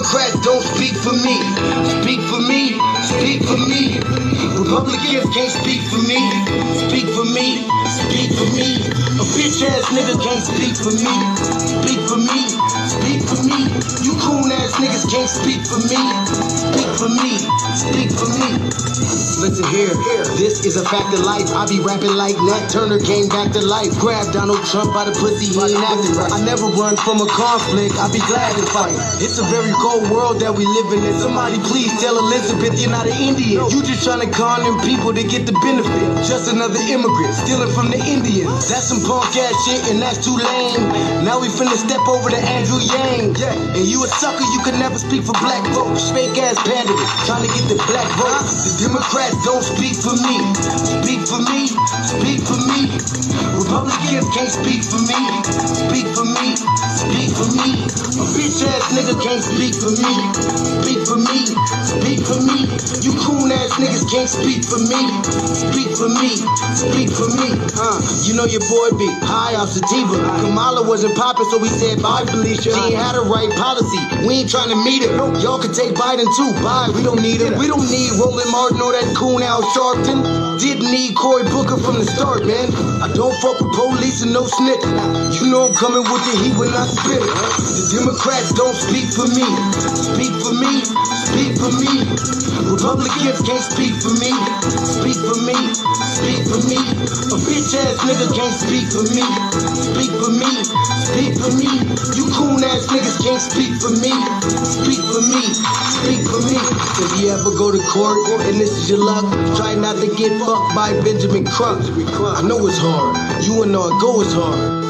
Democrats don't speak for me. Speak for me, speak for me. Republicans can't speak for me. Speak for me, speak for me. A bitch ass nigga can't speak for me. Speak for me, speak for me. You coon ass niggas can't speak for me. Speak for me, speak for me. Listen here, this is a fact of life. I be rapping like Nat Turner came back to life. Grab Donald Trump by the pussy, he ain't acting right. I never run from a conflict, I be glad to fight. It's a very cold world that we living in. Somebody please tell Elizabeth you're not an Indian. You just trying to con them people to get the benefit. Just another immigrant stealing from the Indians. That's some punk ass shit and that's too lame. Now we finna step over to Andrew Yang. And you a sucker, you could never speak for black folks. Fake ass candidates trying to get the black vote. The Democrats don't speak for me. Speak for me, speak for me. Republicans can't speak for me. Speak for me, speak for me. A bitch ass nigga can't speak for me. Speak for me, speak for me. You coon ass niggas can't speak for me. Speak for me, speak for me. You know your boy be high off sativa. Kamala wasn't popping, so we said bye, Felicia. She ain't had a right policy. We ain't trying to meet her. Y'all can take Biden too. Bye, we don't need her. We don't need Roland Martin or that coon Al Sharpton. Didn't need Cory Booker from the start, man. I don't fuck with police and no snitch. You know I'm coming with the heat when I spit it. The Democrats don't speak for me. Speak for me, speak for me. Republicans can't speak for me. Speak for me, speak for me. A bitch ass nigga can't speak for me. Speak for me, speak for me. You coon ass niggas can't speak for me. Speak for me, speak for me. If you ever go to court and this is your luck, try not to get fucked by Benjamin Crump. I know it's hard. You and all go is hard.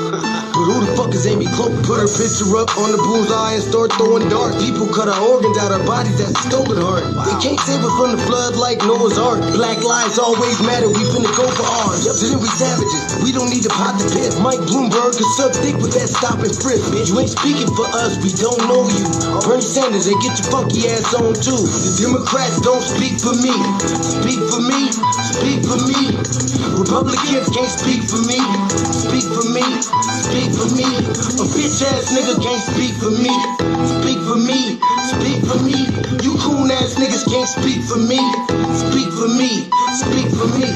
But who the fuck is Amy Cloak? Put her picture up on the bullseye and start throwing darts. People cut our organs out our bodies, that's a stolen heart. They can't save us from the flood like Noah's Ark. Black lives always matter, we finna go for ours. So then we savages, we don't need to pot the piss. Mike Bloomberg can suck dick with that stop and frisk, bitch. You ain't speaking for us, we don't know you. Bernie Sanders, they get your funky ass on too. The Democrats don't speak for me. Speak for me, speak for me. Republicans can't speak for me. Speak for me, speak for me. A bitch ass nigga can't speak for me. Speak for me, speak for me. You coon ass niggas can't speak for me. Speak for me, speak for me.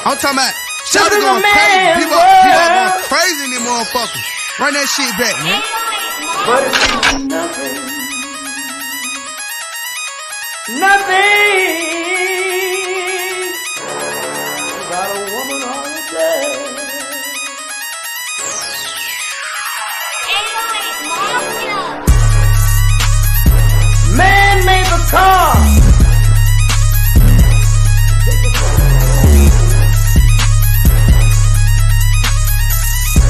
I'm talking about Shapiro going crazy. People going crazy in them motherfuckers. Run that shit back, man. But it's nothing. Nothing. Got a woman on the day. Man made the car.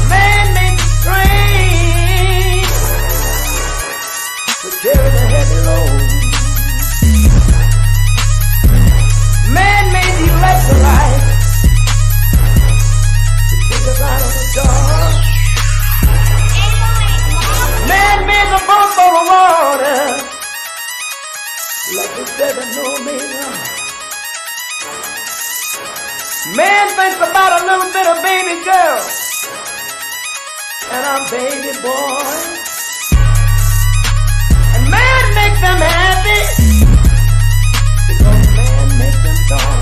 Man made the train to carry the heavy load. Man made the electrolyte to take us out of the dark. Man made the pump for the water like the 7-millimeter. Man thinks about a little bit of baby girl and a baby boy. And man makes them happy because man makes them joy.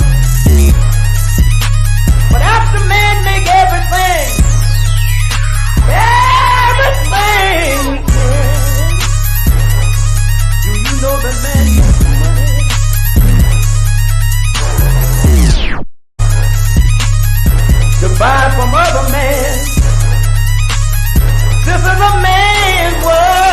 But after man make everything we can, do you know that man makes money? To buy from other men. This is a man's world.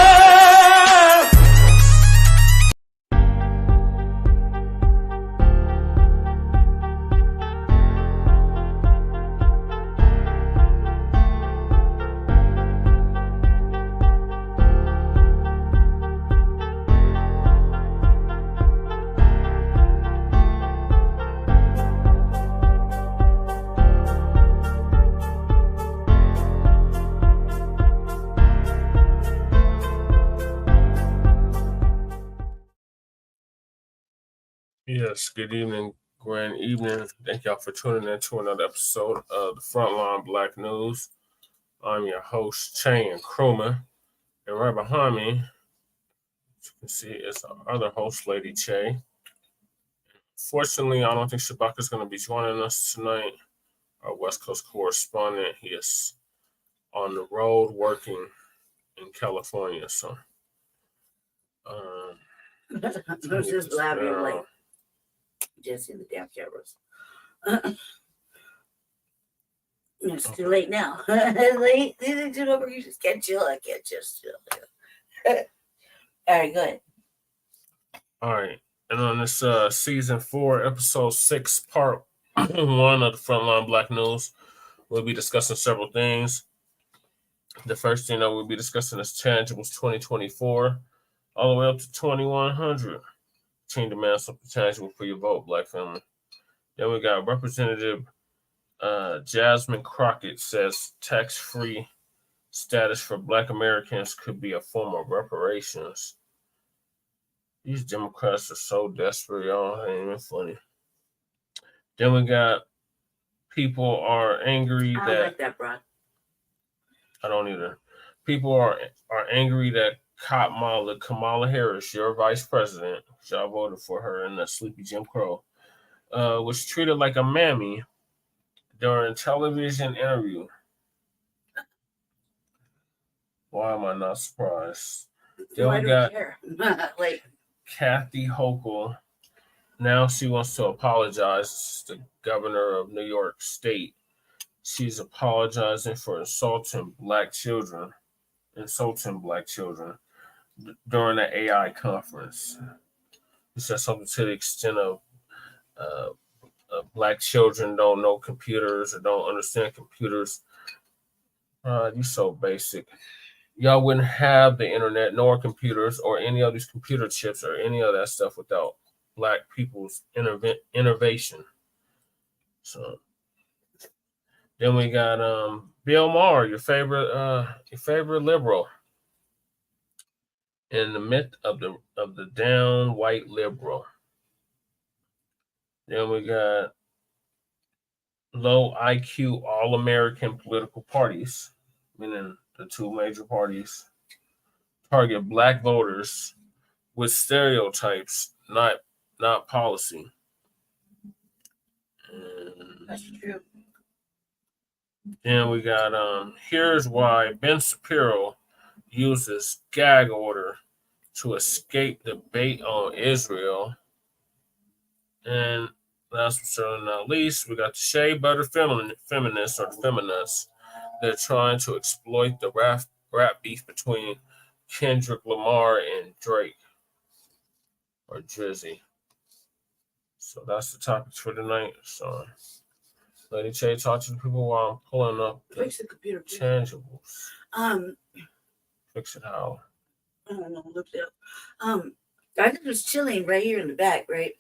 Yes, good evening, grand evening. Thank y'all for tuning in to another episode of the Frontline Black News. I'm your host, Shea and Crewman. And right behind me, as you can see, is our other host, Lady Shea. Fortunately, I don't think Shabaka is going to be joining us tonight. Our West Coast correspondent, he is on the road working in California. So, It's just laughing like just in the damn cameras. It's too late now. Late. You just can't chill. I can't just chill. All right, go ahead. All right. And on this season 4, episode 6, part 1 of the Frontline Black News, we'll be discussing several things. The first thing that we'll be discussing is tangibles 2024, all the way up to 2100. Team demands something tangible for your vote, Black family. Then we got Representative Jasmine Croccett says tax-free status for Black Americans could be a form of reparations. These Democrats are so desperate, y'all. It ain't even funny. Then we got people are angry I that... don't like that, bro. I don't either. People are angry that Kamala Harris, your vice president, which y'all voted for her in the Sleepy Jim Crow, was treated like a mammy during a television interview. Why am I not surprised? Then we got like Kathy Hochul. Now she wants to apologize to the governor of New York State. She's apologizing for insulting black children during the AI conference. He said something to the extent of black children don't know computers or don't understand computers. You're so basic. Y'all wouldn't have the internet nor computers or any of these computer chips or any of that stuff without black people's innovation. So then we got Bill Maher, your favorite liberal, in the myth of the down white liberal. Then we got low IQ all-American political parties, meaning the two major parties, target black voters with stereotypes, not policy. that's true. Then we got here's why Ben Shapiro uses gag order to escape debate on Israel. And last but certainly not least, we got the Shea Butter Feminists or the Feminists. They're trying to exploit the rap beef between Kendrick Lamar and Drake or Drizzy. So that's the topics for tonight. So Lady Shea, talk to the people while I'm pulling up the computer tangibles. Fix it how? I don't know. Look it up. I just was chilling right here in the back, right?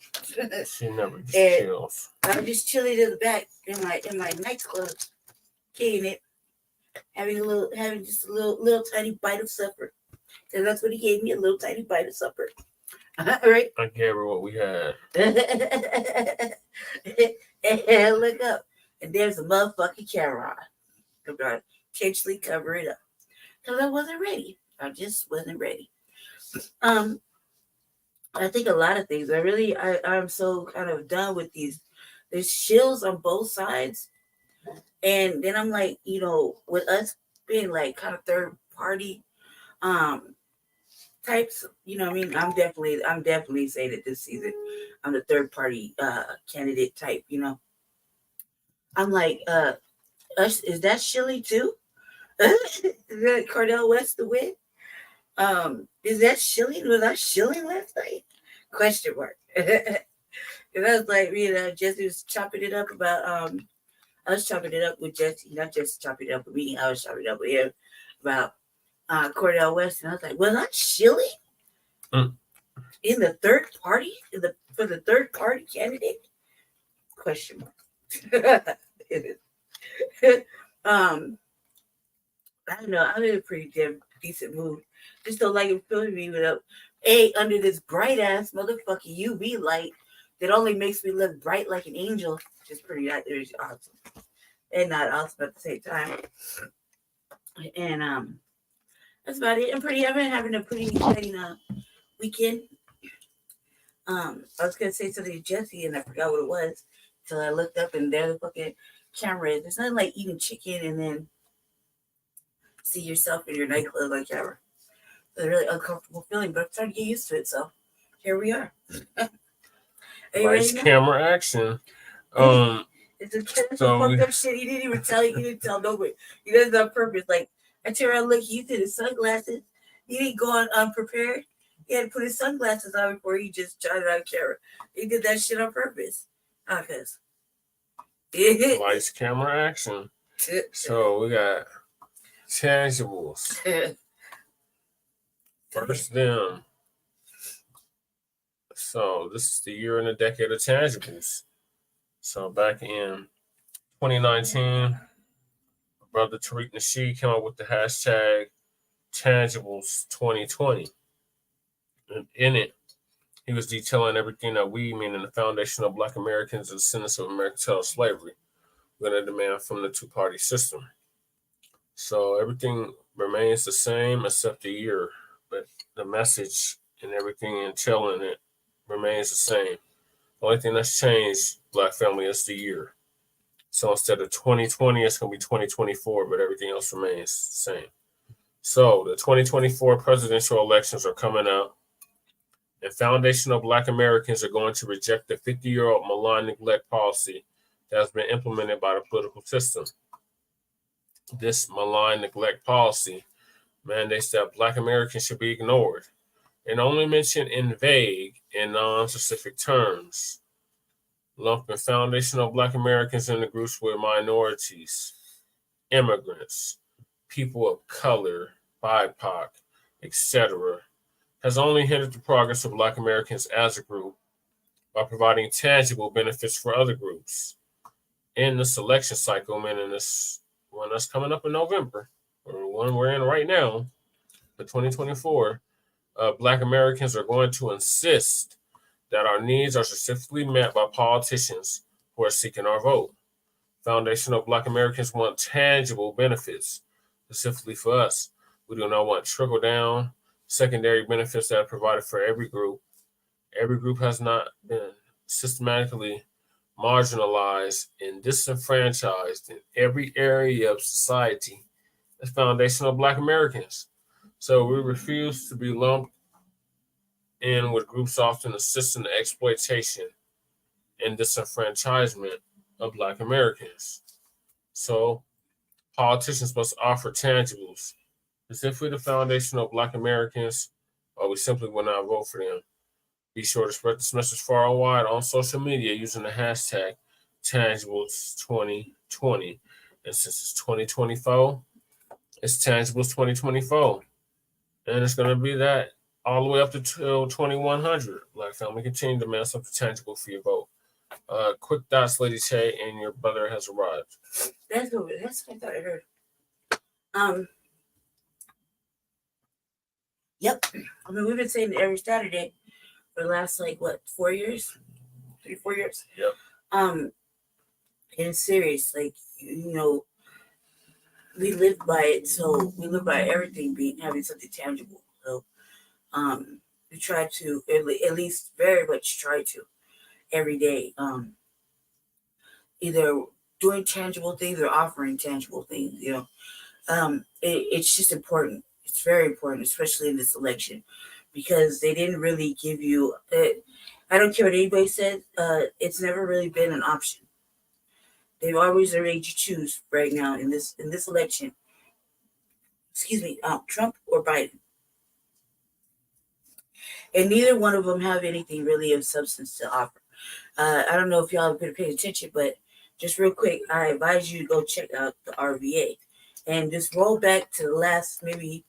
She never just chills. I'm just chilling in the back in my nightclub, getting it, having just a little tiny bite of supper, and that's what he gave me, a little tiny bite of supper. Right? I gave her what we had. And look up, and there's a motherfucking camera on. I'm gonna intentionally cover it up because I wasn't ready. I just wasn't ready. I think a lot of things. I'm so kind of done with these. There's shills on both sides, and then I'm like, with us being like kind of third party, types. You know what I mean? I'm definitely saying that this season I'm the third party candidate type. I'm like, is that shilly too? Is that Cordell West to win? Is that shilling? Was I shilling last night? Question mark. And I was like, Jesse was chopping it up about I was chopping it up with Jesse, not just chopping it up with me, I was chopping it up with him about Cordell West, and I was like, was I shilling in the third party? For the third party candidate? Question mark. It is. I don't know. I'm in a pretty damn decent mood. Just don't like it filling me with under this bright ass motherfucking UV light that only makes me look bright like an angel, which is pretty awesome. And not awesome at the same time. And that's about it. I've been having a pretty exciting weekend. I was gonna say something to Jesse and I forgot what it was until I looked up and there the fucking camera is. There's nothing like eating chicken and then see yourself in your nightclothes on camera. It's a really uncomfortable feeling, but I'm starting to get used to it. So here we are. Are you Nice ready now? camera action. It's a fucked up shit. He didn't even tell you. He didn't tell nobody. He does it on purpose. Like I turn around, look, he did his sunglasses. He didn't go on unprepared. He had to put his sunglasses on before he just tried it on camera. He did that shit on purpose. Cause nice camera action. So we got tangibles. First them. So this is the year and a decade of tangibles. So back in 2019, brother Tariq Nasheed came up with the hashtag Tangibles 2020. And in it, he was detailing everything that we, meaning the foundation of Black Americans and descendants of American chattel slavery, we're going to demand from the two-party system. So everything remains the same except the year, but the message and everything entailing it remains the same. The only thing that's changed, Black family, is the year. So instead of 2020, it's going to be 2024, but everything else remains the same. So the 2024 presidential elections are coming up, and foundational Black Americans are going to reject the 50-year-old malign neglect policy that has been implemented by the political system. This malign neglect policy mandates that Black Americans should be ignored and only mentioned in vague and non-specific terms, lumping foundational Black Americans into groups with minorities, immigrants, people of color, BIPOC, etc., has only hindered the progress of Black Americans as a group by providing tangible benefits for other groups. In this election cycle, meaning this one that's coming up in November, or one we're in right now, the 2024, Black Americans are going to insist that our needs are specifically met by politicians who are seeking our vote. Foundational Black Americans want tangible benefits, specifically for us. We do not want trickle-down, secondary benefits that are provided for every group. Every group has not been systematically marginalized and disenfranchised in every area of society as foundational Black Americans. So we refuse to be lumped in with groups often assisting the exploitation and disenfranchisement of Black Americans. So politicians must offer tangibles, specifically the foundational Black Americans, or we simply will not vote for them. Be sure to spread this message far and wide on social media using the hashtag Tangibles2020. And since it's 2024, it's Tangibles 2024. And it's going to be that all the way up to 2100. Black family, continue to demand something tangible for your vote. Quick thoughts, Lady Shea, and your brother has arrived. That's what I thought I heard. Yep. I mean, we've been saying it every Saturday for the last 4 years? 3-4 years. Yep. And it's serious. We live by it, so we live by everything having something tangible. So we try to at least very much try to every day. Either doing tangible things or offering tangible things, it's just important. It's very important, especially in this election, because they didn't really give you it. I don't care what anybody says. It's never really been an option. They've always made you choose right now in this election. Excuse me, Trump or Biden. And neither one of them have anything really of substance to offer. I don't know if y'all have been paying attention, but just real quick, I advise you to go check out the RVA and just roll back to the last maybe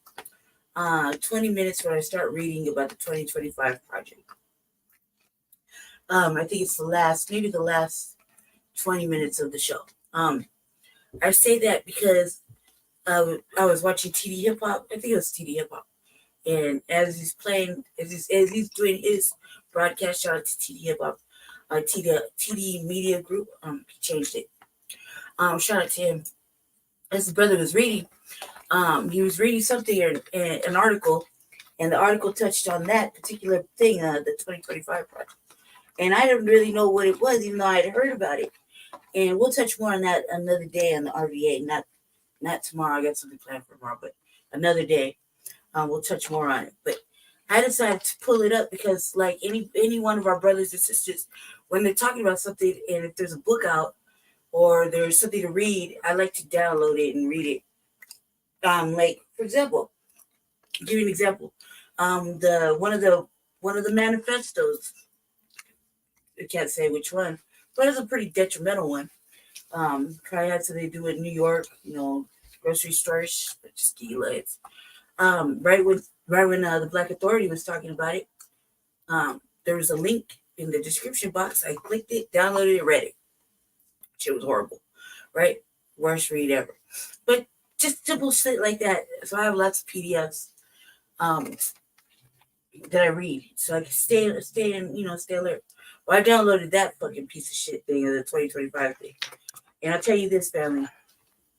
20 minutes when I start reading about the 2025 project. I think it's the last 20 minutes of the show. I say that because I was watching TD Hip Hop. I think it was TD Hip Hop. And as he's doing his broadcast, shout out to TD Hip Hop. TD Media Group. He changed it. Shout out to him. As his brother was reading, he was reading something in an article, and the article touched on that particular thing, the 2025 project. And I didn't really know what it was, even though I had heard about it. And we'll touch more on that another day on the RVA. Not tomorrow. I got something planned for tomorrow, but another day, we'll touch more on it. But I decided to pull it up because, like any one of our brothers and sisters, when they're talking about something, and if there's a book out or there's something to read, I like to download it and read it. Like for example, give you an example. The one of the manifestos. I can't say which one, but it's a pretty detrimental one. Probably had something to do with New York, grocery stores, just lights. Right when the Black Authority was talking about it, there was a link in the description box. I clicked it, downloaded it, read it. Shit was horrible, right? Worst read ever. But just simple shit like that. So I have lots of PDFs that I read, so I can stay alert. Well, I downloaded that fucking piece of shit thing of the 2025 thing. And I'll tell you this, family.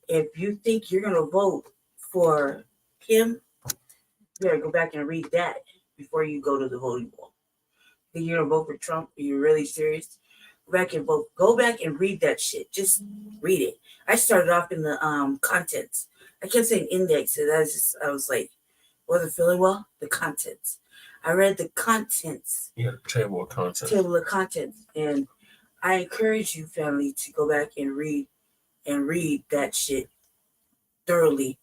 If you think you're going to vote for him, you better go back and read that before you go to the voting poll. Think you're going to vote for Trump? Are you really serious? Go back and vote. Go back and read that shit. Just read it. I started off in the contents. I kept saying index. And I was like, wasn't feeling well. The contents. I read the contents. Yeah, table of contents. Table of contents. And I encourage you, family, to go back and read that shit thoroughly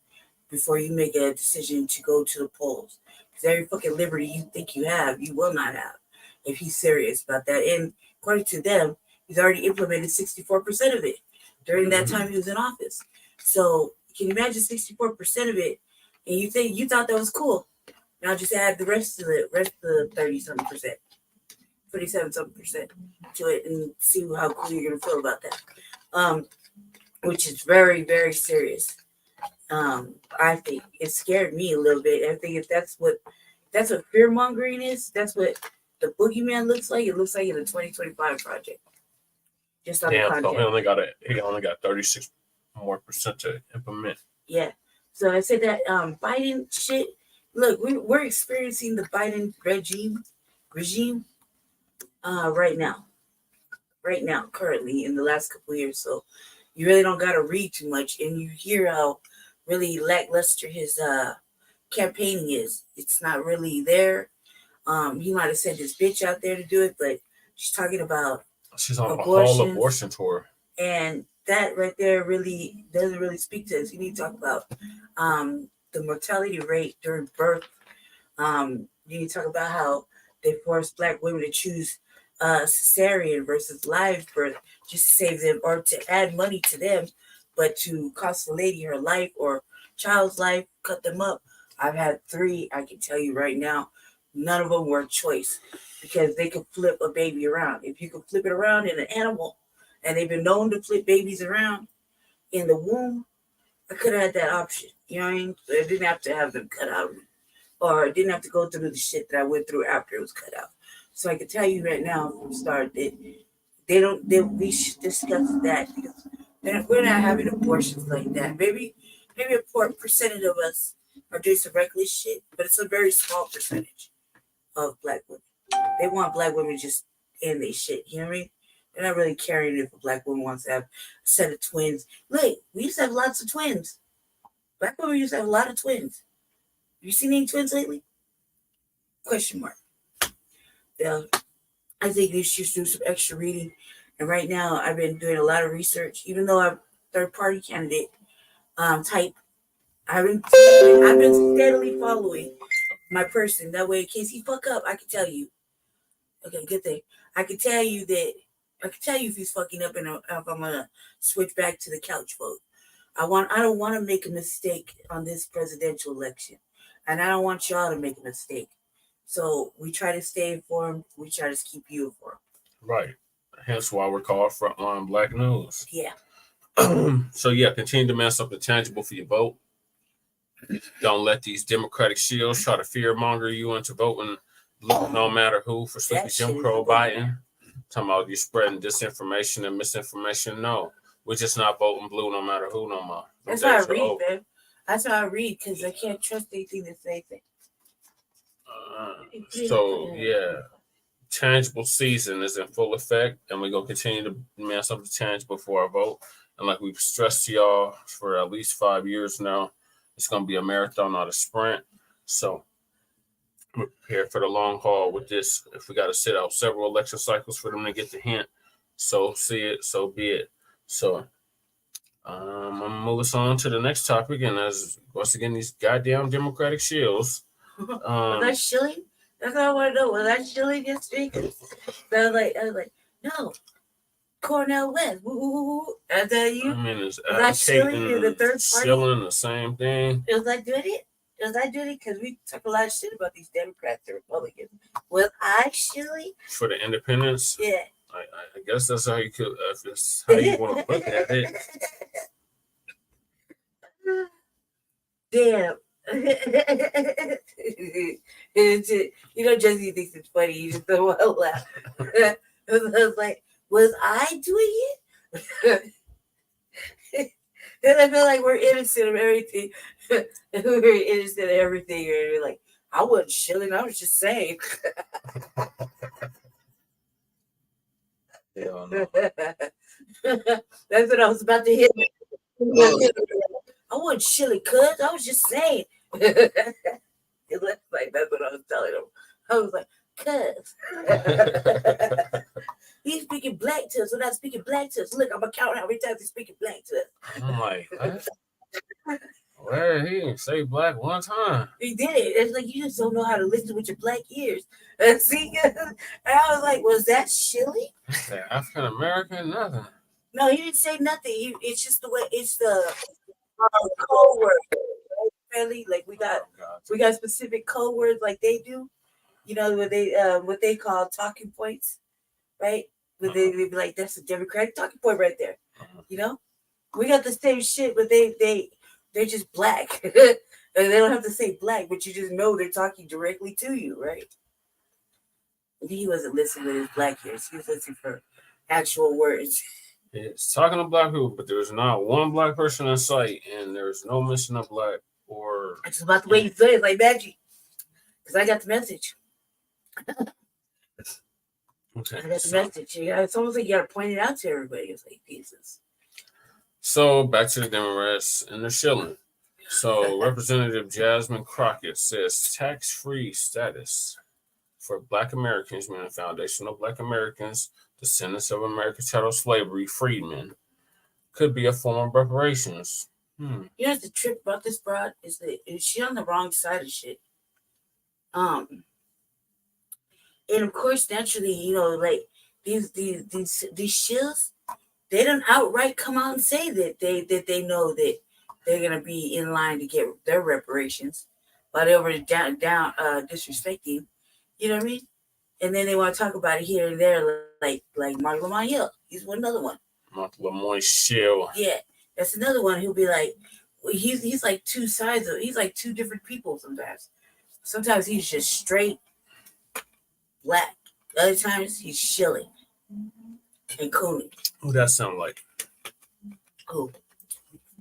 before you make a decision to go to the polls. Because every fucking liberty you think you have, you will not have if he's serious about that. And according to them, he's already implemented 64% of it during that time he was in office. So can you imagine 64% of it? And you thought that was cool. Now just add the rest of the 30-something percent, 27-something percent to it, and see how cool you're gonna feel about that. Which is very, very serious. I think it scared me a little bit. I think if that's what fear mongering is, that's what the boogeyman looks like. It looks like in the 2025 project. Just on the content. So he only got 36% more to implement. Yeah. So I said that Biden shit. Look, we're experiencing the Biden regime right now, currently in the last couple of years. So you really don't got to read too much, and you hear how really lackluster his campaigning is. It's not really there. He might have sent his bitch out there to do it, but she's talking about she's on a whole abortion tour, and that right there really doesn't really speak to us. You need to talk about the mortality rate during birth. You need to talk about how they force Black women to choose cesarean versus live birth just to save them or to add money to them, but to cost the lady her life or child's life, cut them up. I've had 3. I can tell you right now, none of them were a choice because they could flip a baby around. If you could flip it around in an animal, and they've been known to flip babies around in the womb, I could have had that option. You know what I mean? So I didn't have to have them cut out, or I didn't have to go through the shit that I went through after it was cut out. So I can tell you right now from the start that we should discuss that because we're not having abortions like that. Maybe a percentage of us are doing some reckless shit, but it's a very small percentage of Black women. They want Black women just in their shit. You know what I mean? They're not really caring if a Black woman wants to have a set of twins. Look, we used to have lots of twins. Black women used to have a lot of twins. Have you seen any twins lately? Question mark. Yeah, I think we should do some extra reading. And right now, I've been doing a lot of research. Even though I'm third-party candidate type, I've been steadily following my person. That way, in case he fuck up, I can tell you. Okay, good thing. I can tell you if he's fucking up and if I'm gonna switch back to the couch vote. I don't want to make a mistake on this presidential election, and I don't want y'all to make a mistake. So we try to stay informed. We try to keep you informed. Right. Hence why we're called Frontline Black News. Yeah. So yeah, continue to demand something tangible for your vote. Don't let these Democratic shields try to fear monger you into voting no matter who for sleepy Jim Crow Biden. Talking about you spreading disinformation and misinformation. No, we're just not voting blue no matter who no more. That's why I read, man. That's why I read, because I can't trust anything they say. So, yeah. Tangible season is in full effect, and we're going to continue to demand something tangible for our vote. And like we've stressed to y'all for at least 5 years now, it's going to be a marathon, not a sprint. So we're prepared for the long haul with this. If we got to sit out several election cycles for them to get the hint, so see it, so be it. So I'm going to move us on to the next topic. And as once again, these goddamn Democratic shills. Was that shilling? That's what I want to know. Was that shilling yesterday? I was like, no. Cornell West. I tell you. I mean, it's advocating the third party. Shilling the same thing. Was I doing it? Because we talk a lot of shit about these Democrats and Republicans. Was I shilling? For the independents? Yeah. I guess that's how you could, if it's how you want to look at it. Damn. Jesse thinks it's funny. You just don't want to laugh. I was like, was I doing it? Then I feel like we're innocent of everything. We're innocent of everything. And we're like, I wasn't shilling. I was just saying. Hell no. That's what I was about to hit. I wasn't shilling, cuz. I was just saying. It looks like that's what I was telling him. I was like, cuz. He's speaking black to us. We're not speaking black to us. Look, I'm going to count how many times he's speaking black to us. I'm like, what? Well, he didn't say black one time. He did it. It's like you just don't know how to listen with your black ears. And see, and I was like, was that shilling? African American, nothing. No, he didn't say nothing. It's just the way, it's the code word. Really, like we got specific code words like they do. What they call talking points, right? But they be like, that's a Democratic talking point right there. We got the same shit, but they're just black. And they don't have to say black, but you just know they're talking directly to you, right? He wasn't listening with his black ears. He was listening for actual words. It's talking to black people, but there's not one black person in sight, and there's no mention of black or. It's about the way you say it, like magic. Because I got the message. Okay, I got the message. It's almost like you got to point it out to everybody. It's like, Jesus. So back to the Democrats and the shilling. So Representative Jasmine Croccett says tax-free status for Black Americans, meaning foundational Black Americans, descendants of American chattel slavery, freedmen, could be a form of reparations. You know the trick about this broad is that she's on the wrong side of shit. And of course, naturally, like these shills, they don't outright come out and say that they know that they're gonna be in line to get their reparations, while they're over down disrespecting. You know what I mean? And then they want to talk about it here and there, like Mark Lamont Hill. He's another one. Mark Lamont Hill. Yeah, that's another one who'll be like, he's like two sides of. He's like two different people sometimes. Sometimes he's just straight black. Other times he's shilling and cooning. Who that sound like? Who?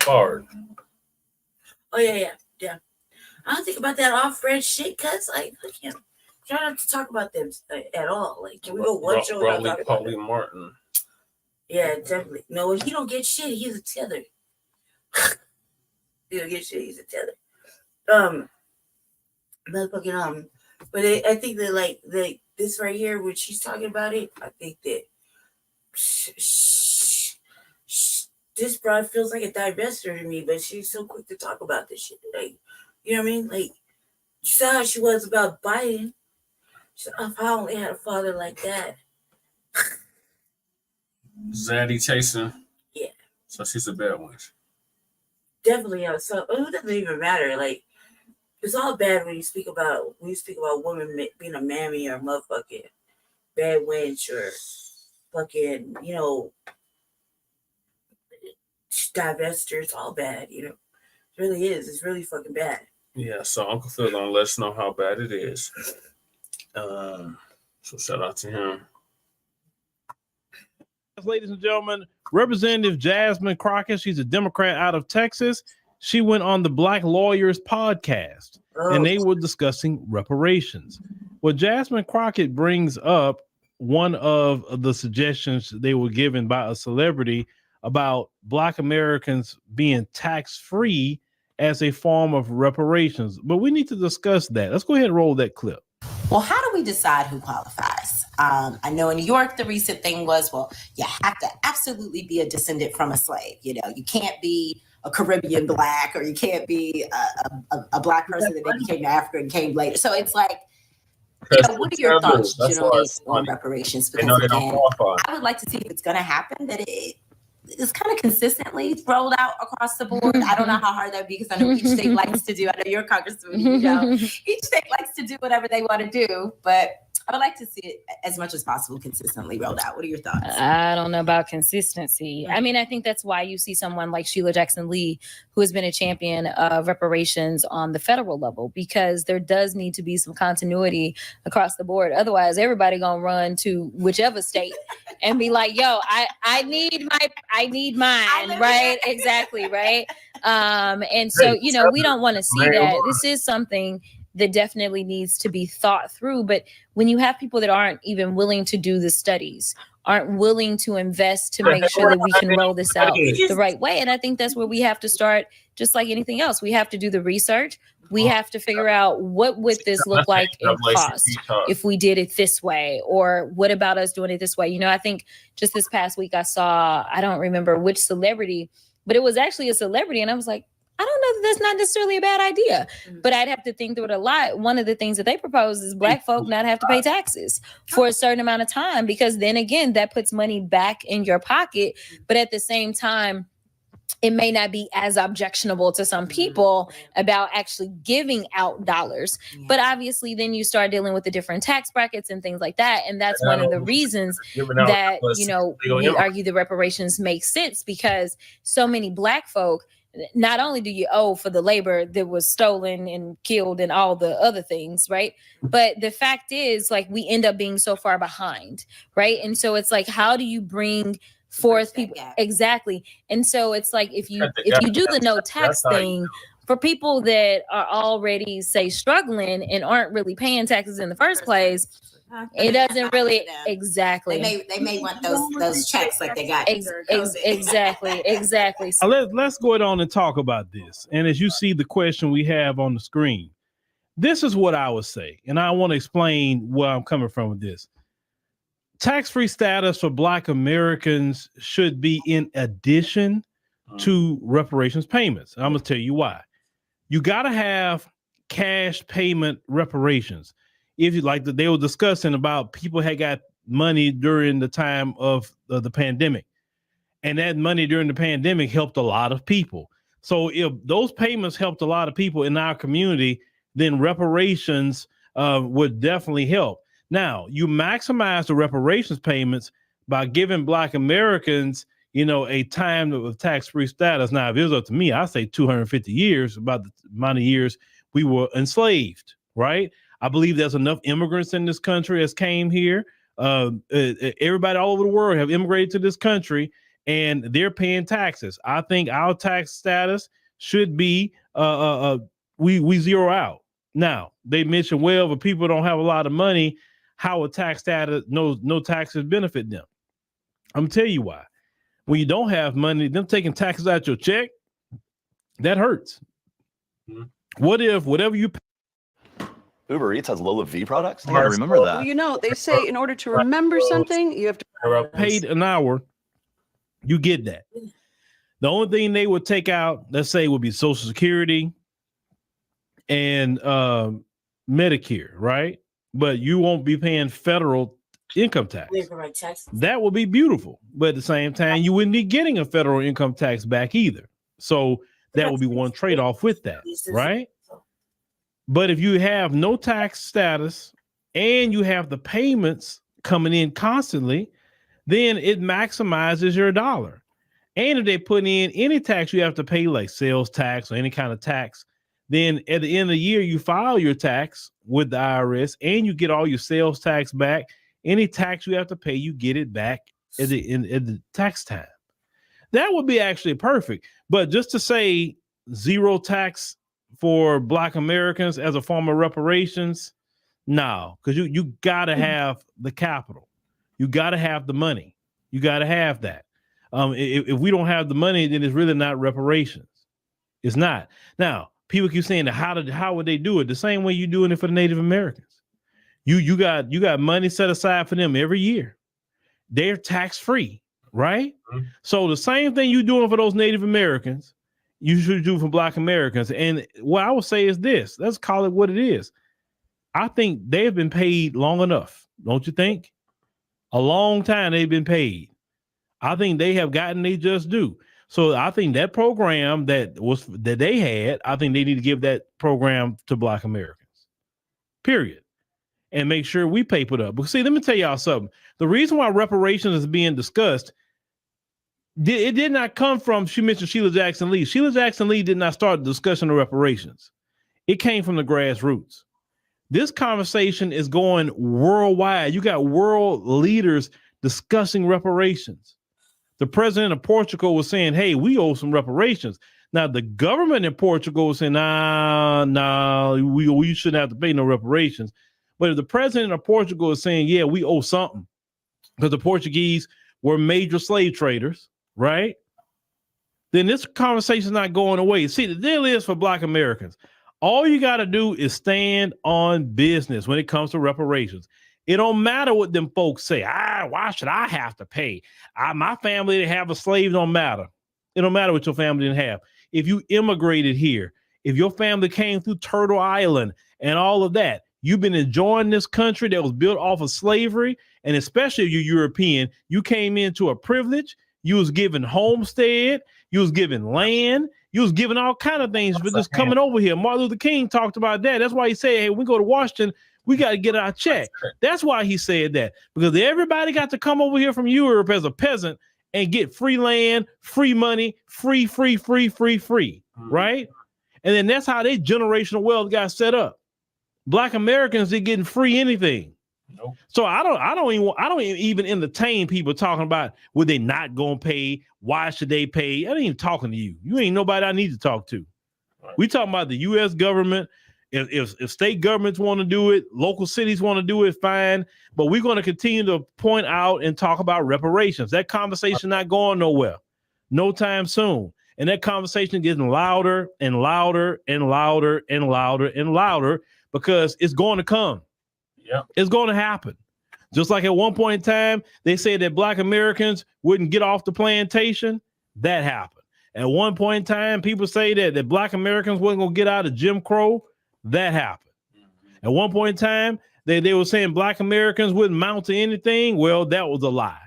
Bard. Oh yeah. I don't think about that off-brand shit, cuz like, look him. Try not to talk about them at all. Like, can we go one show without talking about them? Martin. Yeah, definitely. No, he don't get shit. He's a tether. He don't get shit. He's a tether. Motherfucking But I think that like this right here, when she's talking about it, I think that this broad feels like a divester to me, but she's so quick to talk about this shit. Like, you know what I mean? Like, you saw how she was about Biden. She said, if I only had a father like that. Zaddy Chasen. Yeah. So she's a bad one. Definitely. So it doesn't even matter. Like, it's all bad when you speak about women being a mammy or a motherfucking bad wench or fucking, divester. It's all bad, It really is. It's really fucking bad. Yeah, so Uncle Phil gonna let us know how bad it is. So shout out to him. Ladies and gentlemen, Representative Jasmine Croccett. She's a Democrat out of Texas. She went on the Black Lawyers podcast, and they were discussing reparations. Well, Jasmine Croccett brings up one of the suggestions they were given by a celebrity about Black Americans being tax-free as a form of reparations. But we need to discuss that. Let's go ahead and roll that clip. Well, how do we decide who qualifies? I know in New York, the recent thing was, well, you have to absolutely be a descendant from a slave. You know, you can't be a Caribbean Black, or you can't be a Black person that maybe came to Africa and came later. So it's like, you know, what are your thoughts generally on reparations? Because again, I would like to see if it's going to happen, that it's kind of consistently rolled out across the board. I don't know how hard that would be, because I know each state likes to do. I know you're a congressman, you know, each state likes to do whatever they want to do, but I would like to see it as much as possible consistently rolled out. What are your thoughts? I don't know about consistency. I mean, I think that's why you see someone like Sheila Jackson Lee, who has been a champion of reparations on the federal level, because there does need to be some continuity across the board. Otherwise, everybody gonna run to whichever state and be like, "Yo, I need mine," right? Exactly, right. And so, you know, we don't want to see that. This is something that definitely needs to be thought through. But when you have people that aren't even willing to do the studies, aren't willing to invest to make sure that we can roll this out the right way. And I think that's where we have to start, just like anything else. We have to do the research. We have to figure out, what would this look like in cost if we did it this way, or what about us doing it this way? You know, I think just this past week I saw, I don't remember which celebrity, but it was actually a celebrity. And I was like, I don't know that that's not necessarily a bad idea, but I'd have to think through it a lot. One of the things that they propose is Black folk not have to pay taxes for a certain amount of time, because then again, that puts money back in your pocket. But at the same time, it may not be as objectionable to some people about actually giving out dollars. But obviously then you start dealing with the different tax brackets and things like that. And that's one of the reasons that, you know, we argue the reparations make sense, because so many Black folk, not only do you owe for the labor that was stolen and killed and all the other things, right? But the fact is, like, we end up being so far behind, right? And so it's like, how do you bring forth people? Exactly. And so it's like, if you do the no tax thing for people that are already, say, struggling and aren't really paying taxes in the first place, it doesn't really exactly. They may want those checks like they got. Exactly. So let's go on and talk about this. And as you see the question we have on the screen, this is what I would say, and I want to explain where I'm coming from with this. Tax-free status for Black Americans should be in addition to reparations payments. I'm gonna tell you why. You got to have cash payment reparations. If you like, they were discussing about people had got money during the time of the pandemic, and that money during the pandemic helped a lot of people. So if those payments helped a lot of people in our community, then reparations would definitely help. Now, you maximize the reparations payments by giving Black Americans, you know, a time of tax-free status. Now, if it was up to me, I say 250 years, about the amount of years we were enslaved, right? I believe there's enough immigrants in this country as came here. Everybody all over the world have immigrated to this country, and they're paying taxes. I think our tax status should be we zero out. Now, they mentioned, well, if people don't have a lot of money, how a tax status, no taxes benefit them. I'm gonna tell you why. When you don't have money, them taking taxes out your check, that hurts. What if whatever you pay? Uber Eats has Lola V products? I gotta remember that. Well, you know, they say in order to remember something, you have to paid an hour, you get that. The only thing they would take out, let's say, would be Social Security and Medicare, right? But you won't be paying federal income tax. That would be beautiful. But at the same time, you wouldn't be getting a federal income tax back either. So that would be one trade-off with that, right? But if you have no tax status and you have the payments coming in constantly, then it maximizes your dollar. And if they put in any tax you have to pay, like sales tax or any kind of tax, then at the end of the year, you file your tax with the IRS and you get all your sales tax back. Any tax you have to pay, you get it back at the tax time. That would be actually perfect. But just to say zero tax for Black Americans as a form of reparations, no, because you got to have the capital. You got to have the money. You got to have that. If we don't have the money, then it's really not reparations. It's not. Now, people keep saying that how would they do it? The same way you're doing it for the Native Americans. You got money set aside for them every year. They're tax free, right? Mm-hmm. So the same thing you're doing for those Native Americans, you should do for Black Americans. And what I would say is this: let's call it what it is. I think they have been paid long enough, don't you think? A long time they've been paid. I think they have gotten their just due. So I think that program that they had, I think they need to give that program to Black Americans. Period. And make sure we pay it up. Because see, let me tell y'all something. The reason why reparations is being discussed, it did not come from, she mentioned Sheila Jackson Lee. Sheila Jackson Lee did not start the discussion of reparations. It came from the grassroots. This conversation is going worldwide. You got world leaders discussing reparations. The president of Portugal was saying, hey, we owe some reparations. Now, the government in Portugal was saying, nah, we shouldn't have to pay no reparations. But if the president of Portugal is saying, yeah, we owe something, because the Portuguese were major slave traders, right? Then this conversation is not going away. See, the deal is for Black Americans, all you got to do is stand on business when it comes to reparations. It don't matter what them folks say. Why should I have to pay? My family didn't have a slave. Don't matter. It don't matter what your family didn't have. If you immigrated here, if your family came through Turtle Island and all of that, you've been enjoying this country that was built off of slavery. And especially if you're European, you came into a privilege. You was given homestead. You was given land. You was given all kind of things for just coming over here. Martin Luther King talked about that. That's why he said, hey, when we go to Washington, we got to get our check. That's why he said that, because everybody got to come over here from Europe as a peasant and get free land, free money, free, right? And then that's how their generational wealth got set up. Black Americans, they're getting free anything. Nope. So I don't even entertain people talking about would they not gonna pay? Why should they pay? I ain't even talking to you. You ain't nobody I need to talk to. Right. We talking about the U.S. government. If state governments want to do it, local cities want to do it, fine. But we're going to continue to point out and talk about reparations. That conversation not going nowhere, no time soon. And that conversation getting louder and louder and louder and louder and louder because it's going to come. Yeah, it's going to happen. Just like at one point in time, they said that Black Americans wouldn't get off the plantation. That happened. At one point in time, people say that Black Americans wasn't going to get out of Jim Crow. That happened. At one point in time, they were saying Black Americans wouldn't mount to anything. Well, that was a lie.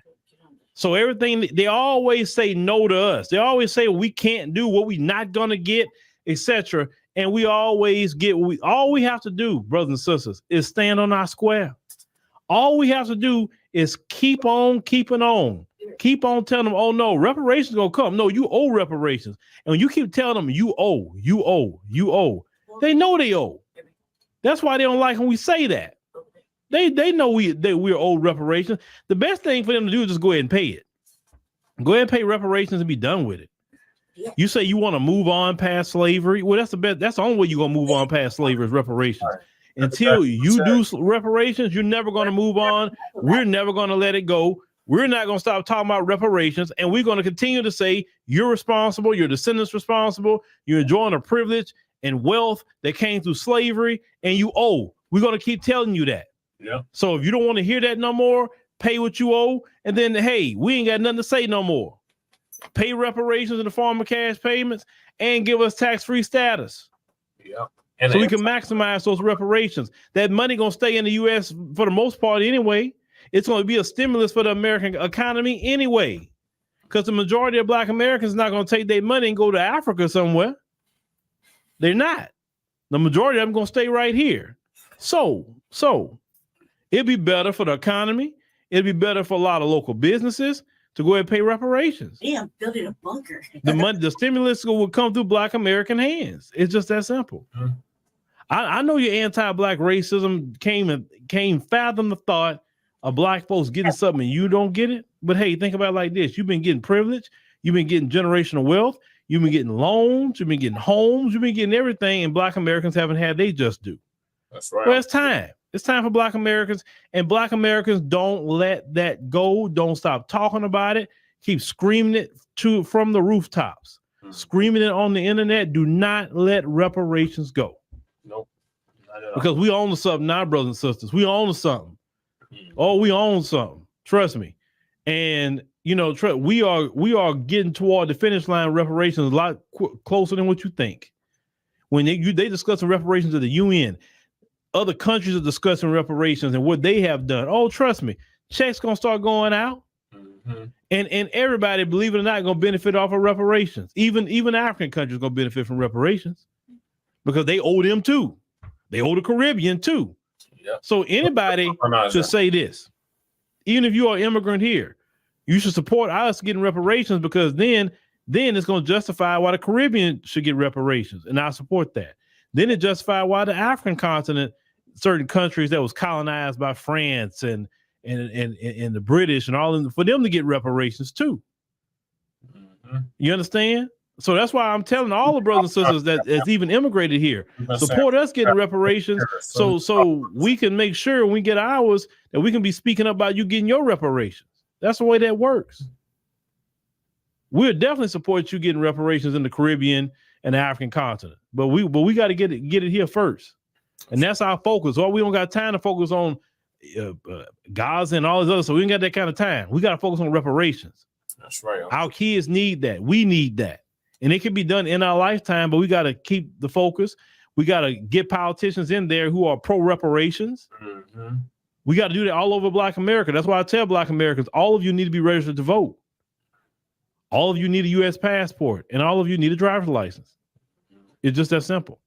So everything, they always say no to us. They always say we can't do, what we not going to get, etc. And we always get, all we have to do, brothers and sisters, is stand on our square. All we have to do is keep on keeping on. Keep on telling them, oh no, reparations gonna come. No, you owe reparations. And when you keep telling them you owe, they know they owe. That's why they don't like when we say that. They know we're owed reparations. The best thing for them to do is just go ahead and pay it. Go ahead and pay reparations and be done with it. You say you want to move on past slavery. Well, that's the best. That's the only way you're gonna move on past slavery is reparations. Until you do reparations, you're never gonna move on. We're never gonna let it go. We're not gonna stop talking about reparations, and we're gonna continue to say you're responsible, your descendants responsible, you're enjoying a privilege and wealth that came through slavery, and you owe. We're going to keep telling you that. Yeah. So if you don't want to hear that no more, pay what you owe, and then, hey, we ain't got nothing to say no more. Pay reparations in the form of cash payments and give us tax-free status. Yeah. And so we can maximize those reparations. That money going to stay in the U.S. for the most part anyway. It's going to be a stimulus for the American economy anyway, because the majority of Black Americans are not going to take their money and go to Africa somewhere. They're not. The majority of them going to stay right here. So it'd be better for the economy. It'd be better for a lot of local businesses to go ahead and pay reparations. Yeah, I'm building a bunker. The stimulus will come through Black American hands. It's just that simple. I know your anti-Black racism came fathom the thought of black folks getting something and you don't get it. But hey, think about it like this. You've been getting privilege. You've been getting generational wealth. You've been getting loans. You've been getting homes. You've been getting everything. And black Americans haven't had they just do. That's right. Well, it's time. It's time for black Americans. And black Americans, don't let that go. Don't stop talking about it. Keep screaming it from the rooftops. Screaming it on the internet. Do not let reparations go. Nope. Because we own something now, brothers and sisters. We own something. Oh, we own something. Trust me. And you know, we are getting toward the finish line of reparations a lot closer than what you think. When they discussing reparations at the UN, other countries are discussing reparations and what they have done. Oh, trust me, checks gonna start going out, and everybody, believe it or not, gonna benefit off of reparations. Even African countries gonna benefit from reparations because they owe them too. They owe the Caribbean too. Yep. So anybody should say this. Even if you are an immigrant here, you should support us getting reparations because then it's going to justify why the Caribbean should get reparations. And I support that. Then it justifies why the African continent, certain countries that was colonized by France and the British and all of them, for them to get reparations too. You understand? So that's why I'm telling all the brothers and sisters that's even immigrated here, support us getting reparations so we can make sure when we get ours that we can be speaking up about you getting your reparations. That's the way that works. We'll definitely support you getting reparations in the Caribbean and the African continent, but we got to get it here first, and that's our focus. Or we don't got time to focus on Gaza and all this other, so we ain't got that kind of time. We got to focus on reparations. That's right. Our kids need that. We need that. And it can be done in our lifetime, but we got to keep the focus. We got to get politicians in there who are pro reparations. We got to do that all over Black America. That's why I tell Black Americans, all of you need to be registered to vote. All of you need a U.S. passport, and all of you need a driver's license. It's just that simple.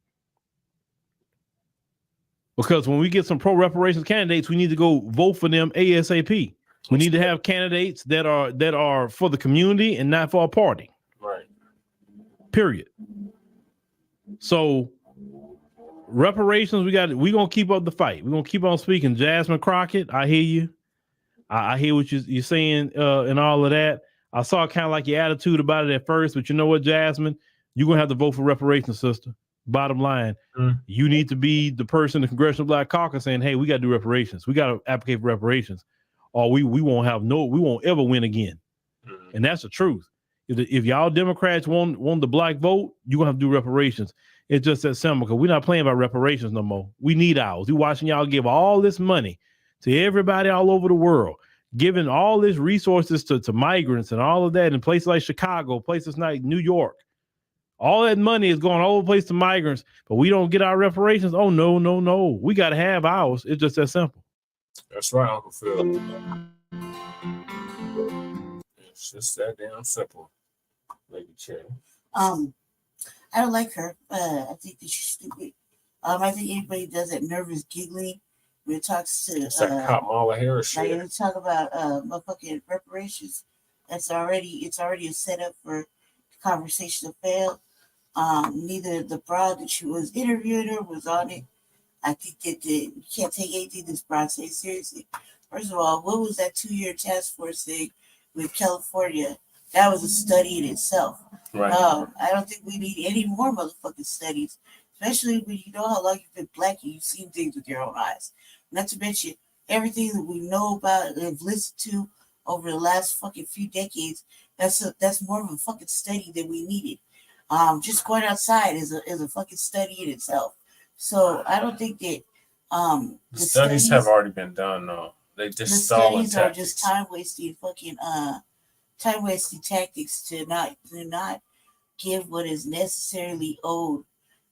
Because when we get some pro reparations candidates, we need to go vote for them ASAP. We need to have candidates that are for the community and not for a party. Right. Period. So reparations, we're gonna keep up the fight. We're gonna keep on speaking. Jasmine Croccett, I hear you. I hear what you're saying and all of that. I saw kind of like your attitude about it at first, but you know what, Jasmine? You're gonna have to vote for reparations, sister. Bottom line, you need to be the person in the Congressional Black Caucus saying, hey, we gotta do reparations. We gotta advocate for reparations. Or we won't ever win again. And that's the truth. If y'all Democrats want the black vote, you're gonna have to do reparations. It's just that simple because we're not playing about reparations no more. We need ours. We're watching y'all give all this money to everybody all over the world, giving all this resources to migrants and all of that in places like Chicago, places like New York. All that money is going all over the place to migrants, but we don't get our reparations. Oh, no. We got to have ours. It's just that simple. That's right, Uncle Phil. It's just that damn simple, Lady Shea. I don't like her. I think that she's stupid. I think anybody does that nervous giggling when it talks to Kamala Harris. Like when we talk about motherfucking reparations, it's already a setup for the conversation to fail. Neither the broad that she was interviewing her was on it. I think that you can't take anything this broad says seriously. First of all, what was that 2-year task force thing with California? That was a study in itself. Right. I don't think we need any more motherfucking studies, especially when you know how long you've been black and you've seen things with your own eyes. Not to mention everything that we know about and have listened to over the last fucking few decades. That's more of a fucking study than we needed. Just going outside is a fucking study in itself. So I don't think that the studies have already been done. No, they just the studies are just time wasting tactics to not give what is necessarily owed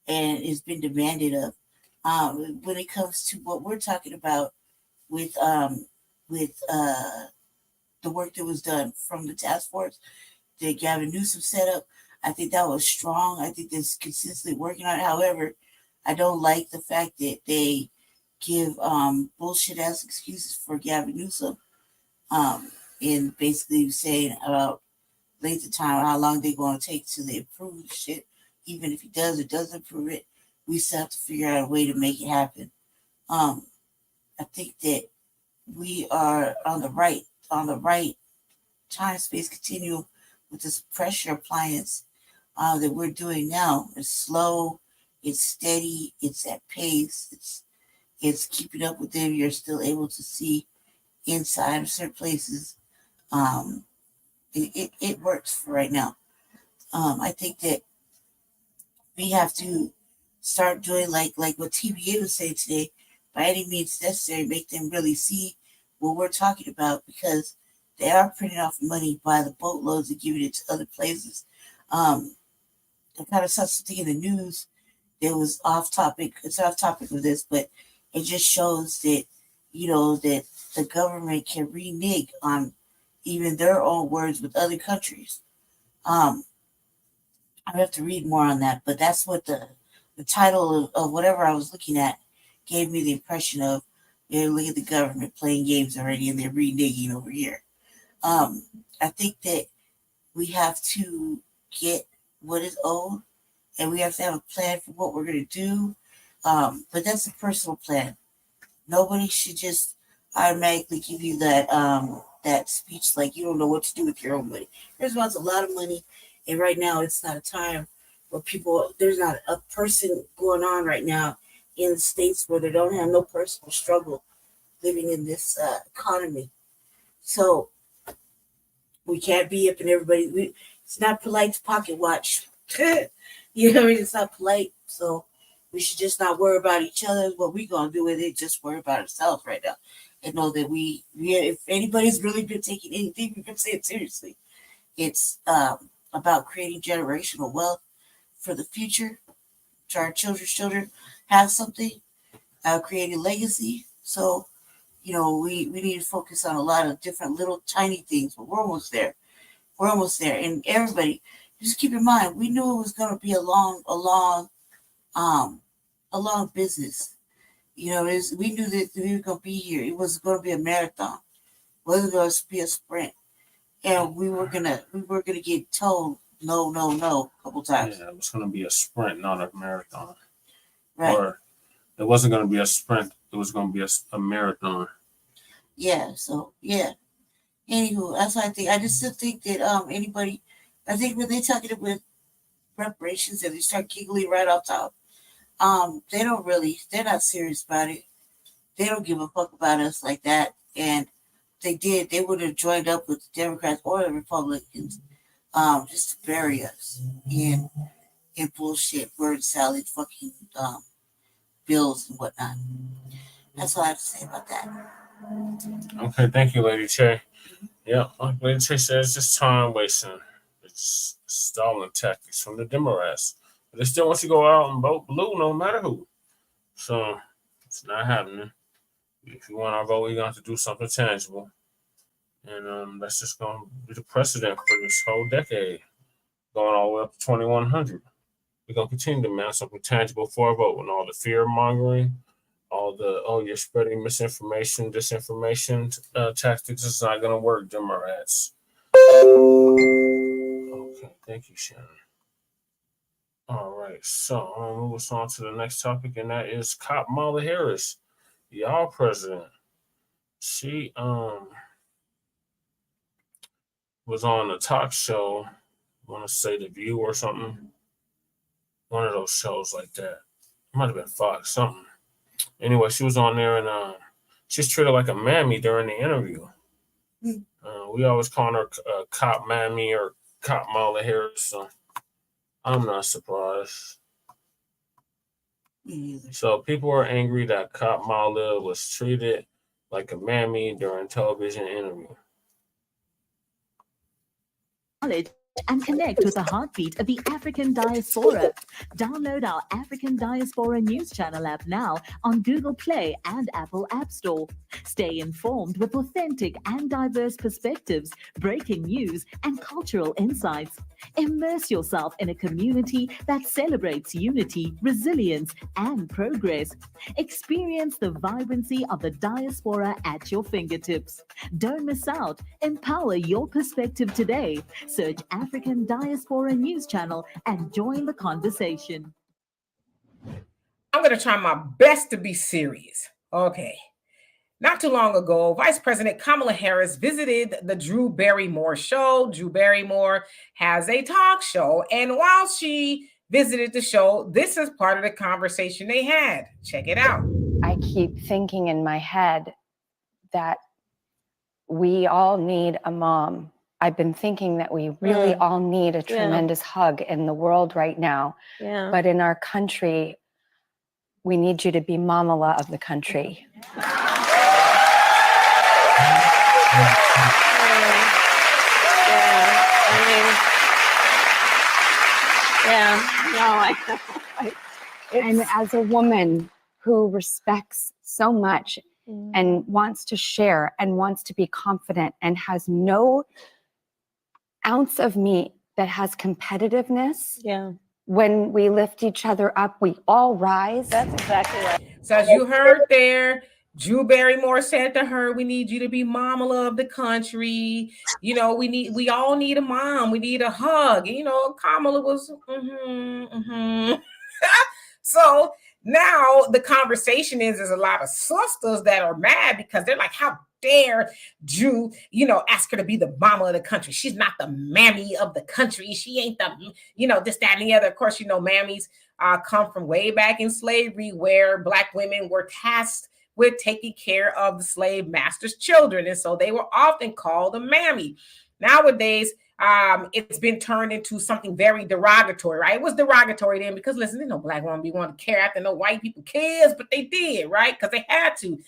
and has been demanded of. When it comes to what we're talking about with the work that was done from the task force that Gavin Newsom set up, I think that was strong. I think that's consistently working on it. However, I don't like the fact that they give bullshit ass excuses for Gavin Newsom, and basically saying about length of time, how long they're going to take to improve shit. Even if he does or doesn't improve it, we still have to figure out a way to make it happen. I think that we are on the right time space continuum with this pressure appliance that we're doing now. It's slow, it's steady, it's at pace, it's keeping up with them. You're still able to see inside of certain places. It works for right now. I think that we have to start doing like what TVA was saying today, by any means necessary, make them really see what we're talking about, because they are printing off money by the boatloads and giving it to other places. I kind of saw something in the news that was off topic. It's off topic of this, but it just shows that, that the government can renege on even their own words with other countries. I have to read more on that, but that's what the title of whatever I was looking at gave me the impression of. Look at the government playing games already, and they're reneging over here. I think that we have to get what is owed, and we have to have a plan for what we're going to do. But that's a personal plan. Nobody should just automatically give you that speech like you don't know what to do with your own money. There's a lot of money, and right now it's not a time where there's not a person going on right now in the States where they don't have no personal struggle living in this economy. So we can't be up in everybody. It's not polite to pocket watch. It's not polite. So we should just not worry about each other. What we gonna do with it? Just worry about ourselves right now, and know that if anybody's really been taking anything, we can say it seriously. It's about creating generational wealth for the future, to our children's children have something, creating legacy. So, we need to focus on a lot of different little tiny things, but we're almost there. And everybody, just keep in mind, we knew it was going to be a long business. We knew that we were going to be here. It was going to be a marathon. It wasn't going to be a sprint. And we were gonna get told no a couple times. Yeah, it was gonna be a sprint, not a marathon. Right. Or it wasn't gonna be a sprint. It was gonna be a marathon. Yeah. So yeah. Anywho, that's what I think. I just still think that anybody, I think when they're talking about reparations and they start giggling right off top, they're not serious about it. They don't give a fuck about us like that. And they would have joined up with the Democrats or the Republicans just to bury us in bullshit, word salad, fucking bills and whatnot. That's all I have to say about that. Okay, thank you, Lady Shea. Yeah, like Lady Shea says, it's just time wasting. It's stalling tactics from the Democrats. But they still want you to go out and vote blue no matter who. So it's not happening. If you want our vote, we're going to have to do something tangible. And that's just going to be the precedent for this whole decade, going all the way up to 2100. We're going to continue to demand something tangible for a vote, and all the fear mongering, all the, you're spreading misinformation, disinformation tactics is not going to work, Democrats. Okay, thank you, Shannon. All right, so I'm going to move us on to the next topic, and that is Kamala Harris, y'all president. She was on a talk show, I want to say The View or something. One of those shows like that. It might have been Fox, something. Anyway, she was on there, and she's treated like a mammy during the interview. We always call her Cop Mammy or Cop Kamala Harris, so I'm not surprised. So people are angry that Cop Kamala was treated like a mammy during television interview. And connect with the heartbeat of the African diaspora. Download our African Diaspora News Channel app now on Google Play and Apple App Store. Stay informed with authentic and diverse perspectives, breaking news, and cultural insights. Immerse yourself in a community that celebrates unity, resilience, and progress. Experience the vibrancy of the diaspora at your fingertips. Don't miss out. Empower your perspective today. Search African Diaspora News Channel and join the conversation. I'm going to try my best to be serious. Okay. Not too long ago, Vice President Kamala Harris visited the Drew Barrymore show. Drew Barrymore has a talk show. And while she visited the show, this is part of the conversation they had. Check it out. I keep thinking in my head that we all need a mom. I've been thinking that we really all need a tremendous hug in the world right now. Yeah. But in our country, we need you to be Mamala of the country. And as a woman who respects so much and wants to share and wants to be confident and has no ounce of me that has competitiveness. When we lift each other up, we all rise. That's exactly right. So as you heard there, Drew Barrymore said to her, we need you to be Mamala of the country. You know, we all need a mom. We need a hug. And, you know, Kamala was, So now the conversation is there's a lot of sisters that are mad because they're like, how dare Drew, you know, ask her to be the mama of the country. She's not the mammy of the country. She ain't the, you know, this, that, and the other. Of course, you know, mammies come from way back in slavery where Black women were tasked with taking care of the slave master's children. And so they were often called a mammy. Nowadays, it's been turned into something very derogatory, right? It was derogatory then because, listen, there's no Black woman be wanting to care after no white people kids, but they did, right? Because they had to.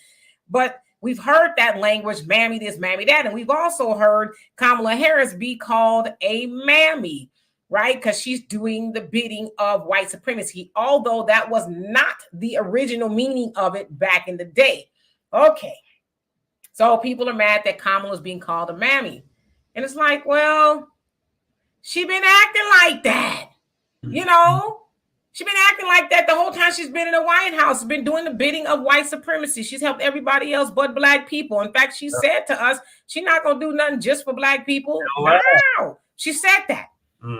But we've heard that language, mammy this, mammy that. And we've also heard Kamala Harris be called a mammy, right? Because she's doing the bidding of white supremacy, although that was not the original meaning of it back in the day. Okay. So people are mad that Kamala is being called a mammy. And it's like, well, she been acting like that, you know? She's been acting like that the whole time she's been in the White House, been doing the bidding of white supremacy. She's helped everybody else but Black people. In fact, she said to us, she's not going to do nothing just for Black people. Wow. She said that.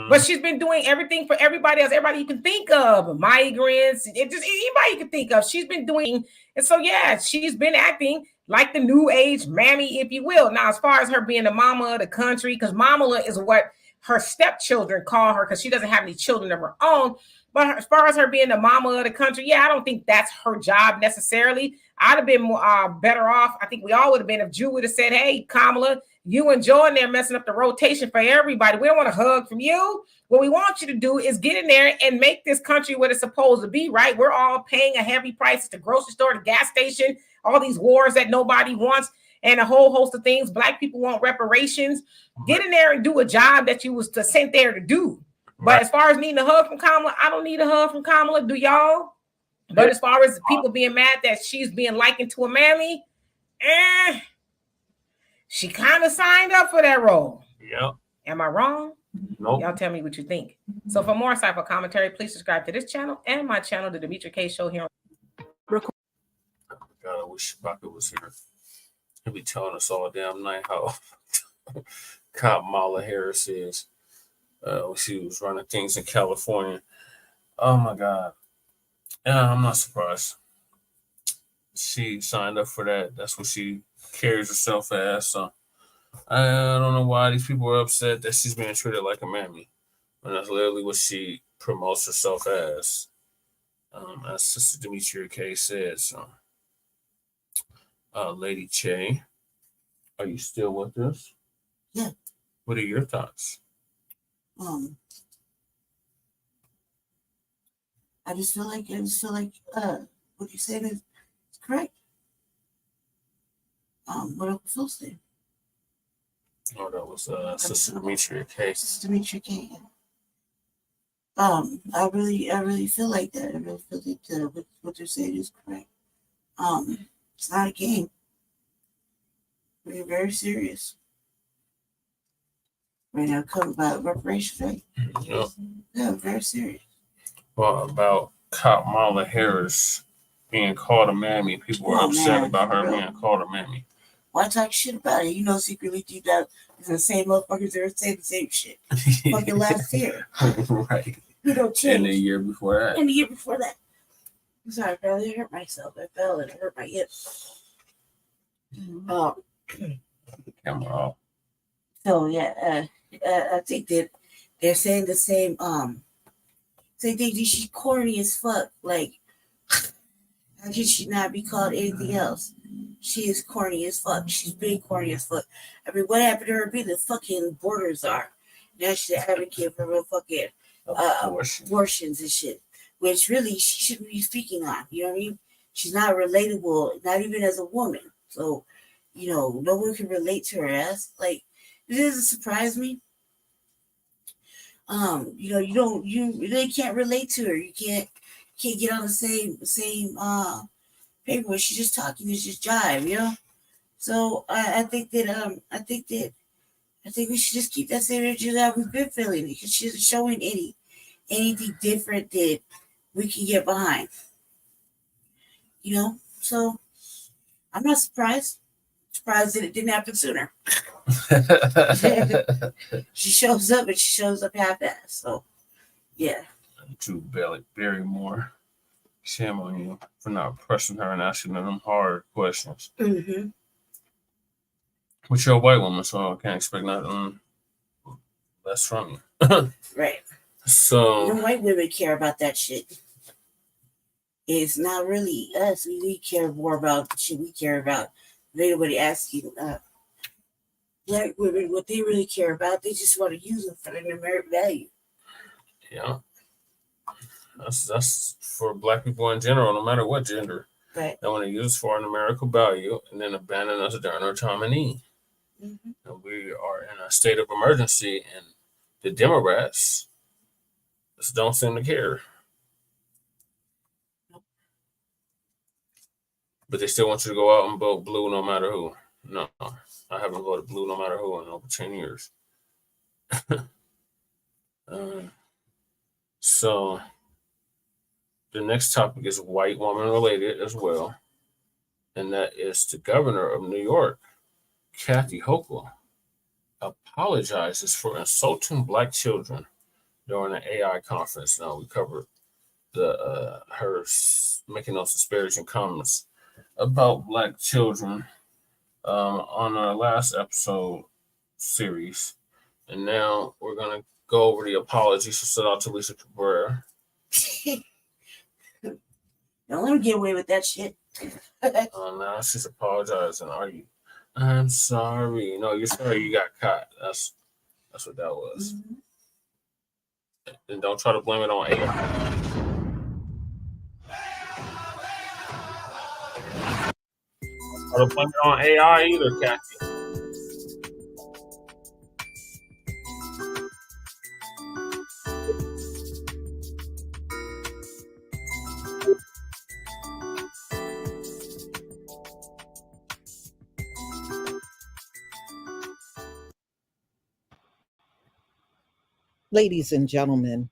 But she's been doing everything for everybody else, everybody you can think of, migrants, just anybody you can think of. She's been doing, and so, yeah, she's been acting like the new age mammy, if you will. Now, as far as her being the mama of the country, because Mamala is what her stepchildren call her because she doesn't have any children of her own. But as far as her being the mama of the country, yeah, I don't think that's her job necessarily. I'd have been more, better off. I think we all would have been if Drew would have said, hey, Kamala, you and Joe in there messing up the rotation for everybody. We don't want a hug from you. What we want you to do is get in there and make this country what it's supposed to be, right? We're all paying a heavy price at the grocery store, the gas station, all these wars that nobody wants, and a whole host of things. Black people want reparations. Get in there and do a job that you was sent there to do. But as far as needing a hug from Kamala, I don't need a hug from Kamala. Do y'all? But as far as people being mad that she's being likened to a mammy, she kind of signed up for that role. Yeah. Am I wrong? Nope. Y'all tell me what you think. So for more insightful commentary, please subscribe to this channel and my channel, The Demetria K Show here on God, I wish Shapiro was here. He'll be telling us all damn night how Kamala Harris is. She was running things in California. Oh my God. Yeah, I'm not surprised. She signed up for that. That's what she carries herself as. So I don't know why these people are upset that she's being treated like a mammy. And that's literally what she promotes herself as Sister Demetria K said. So, Lady Shea, are you still with us? Yeah. What are your thoughts? I just feel like what you said is correct. What else will say? Oh, that was Sister Demetria K. Sister Demetria K. I really feel like that. I really feel that what they're saying is correct. It's not a game. We're very serious. Right now, talking about reparations, right? Yeah. Yeah, very serious. Well, about Kamala Harris being called a mammy, people were upset about her being called a mammy. Why talk shit about it? You know, secretly deep down, it's the same motherfuckers that are saying the same shit. Fucking last year. Right. You don't change. And the year before that. And the year before that. I'm sorry, I barely hurt myself. I fell and I hurt my hip. Camera off. So yeah, I think that they're saying the same. They think that she's corny as fuck. Like, how can she not be called anything else? She is corny as fuck. She's been corny as fuck. I mean, what happened to her being the fucking border czar? Now she's an advocate for real fucking abortions and shit, which really she shouldn't be speaking on. You know what I mean? She's not relatable, not even as a woman. So, you know, no one can relate to her ass. Like, it doesn't surprise me. You know, you really can't relate to her. You can't get on the same paper where she's just talking, it's just jive, you know. So I think we should just keep that same energy that we've been feeling, because she's showing anything different that we can get behind. You know, so I'm not surprised. Surprised that it didn't happen sooner. She shows up and she shows up half-assed. So yeah. To Barrymore. Shame on you for not pressing her and asking them hard questions. Mm-hmm. But you're a white woman, so I can't expect nothing less from you. Right. So the white women care about that shit. It's not really us. We care more about the shit we care about. Nobody asking black women what they really care about. They just want to use them for their numeric value. Yeah. That's for black people in general, no matter what gender. Right. They want to use for a numerical value and then abandon us during our time of need. Mm-hmm. And we are in a state of emergency, and the Democrats just don't seem to care. But they still want you to go out and vote blue no matter who. No, I haven't voted blue no matter who in over 10 years. So the next topic is white woman related as well. And that is the governor of New York, Kathy Hochul, apologizes for insulting black children during an AI conference. Now, we covered her making those disparaging comments about black children on our last episode series. And now we're going to go over the apologies. So shout out to Lisa Cabrera. Don't let me get away with that shit. Now she's apologizing. Are you? I'm sorry. No, you're sorry you got caught. That's what that was. Mm-hmm. And don't try to blame it on AI. Try to blame it on AI either, Kathy. Ladies and gentlemen,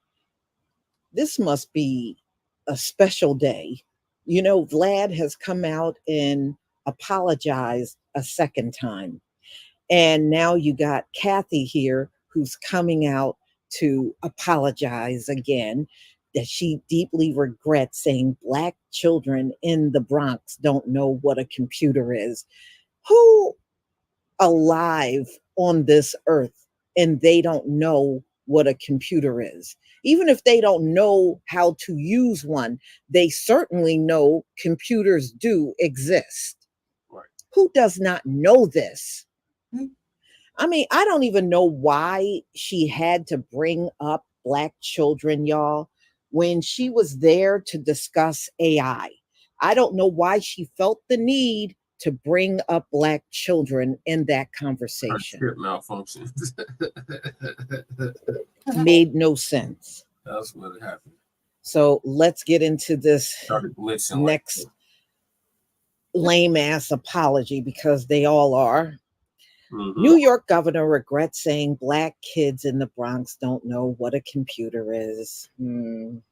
this must be a special day. You know, Vlad has come out and apologized a second time. And now you got Kathy here who's coming out to apologize again, that she deeply regrets saying black children in the Bronx don't know what a computer is. Who alive on this earth and they don't know what a computer is? Even if they don't know how to use one, they certainly know computers do exist. Right. Who does not know this? I mean, I don't even know why she had to bring up black children, y'all, when she was there to discuss AI. I don't know why she felt the need to bring up black children in that conversation. Her malfunction. Made no sense. That's what happened. So let's get into this next lame ass apology, because they all are. Mm-hmm. New York governor regrets saying black kids in the Bronx don't know what a computer is. New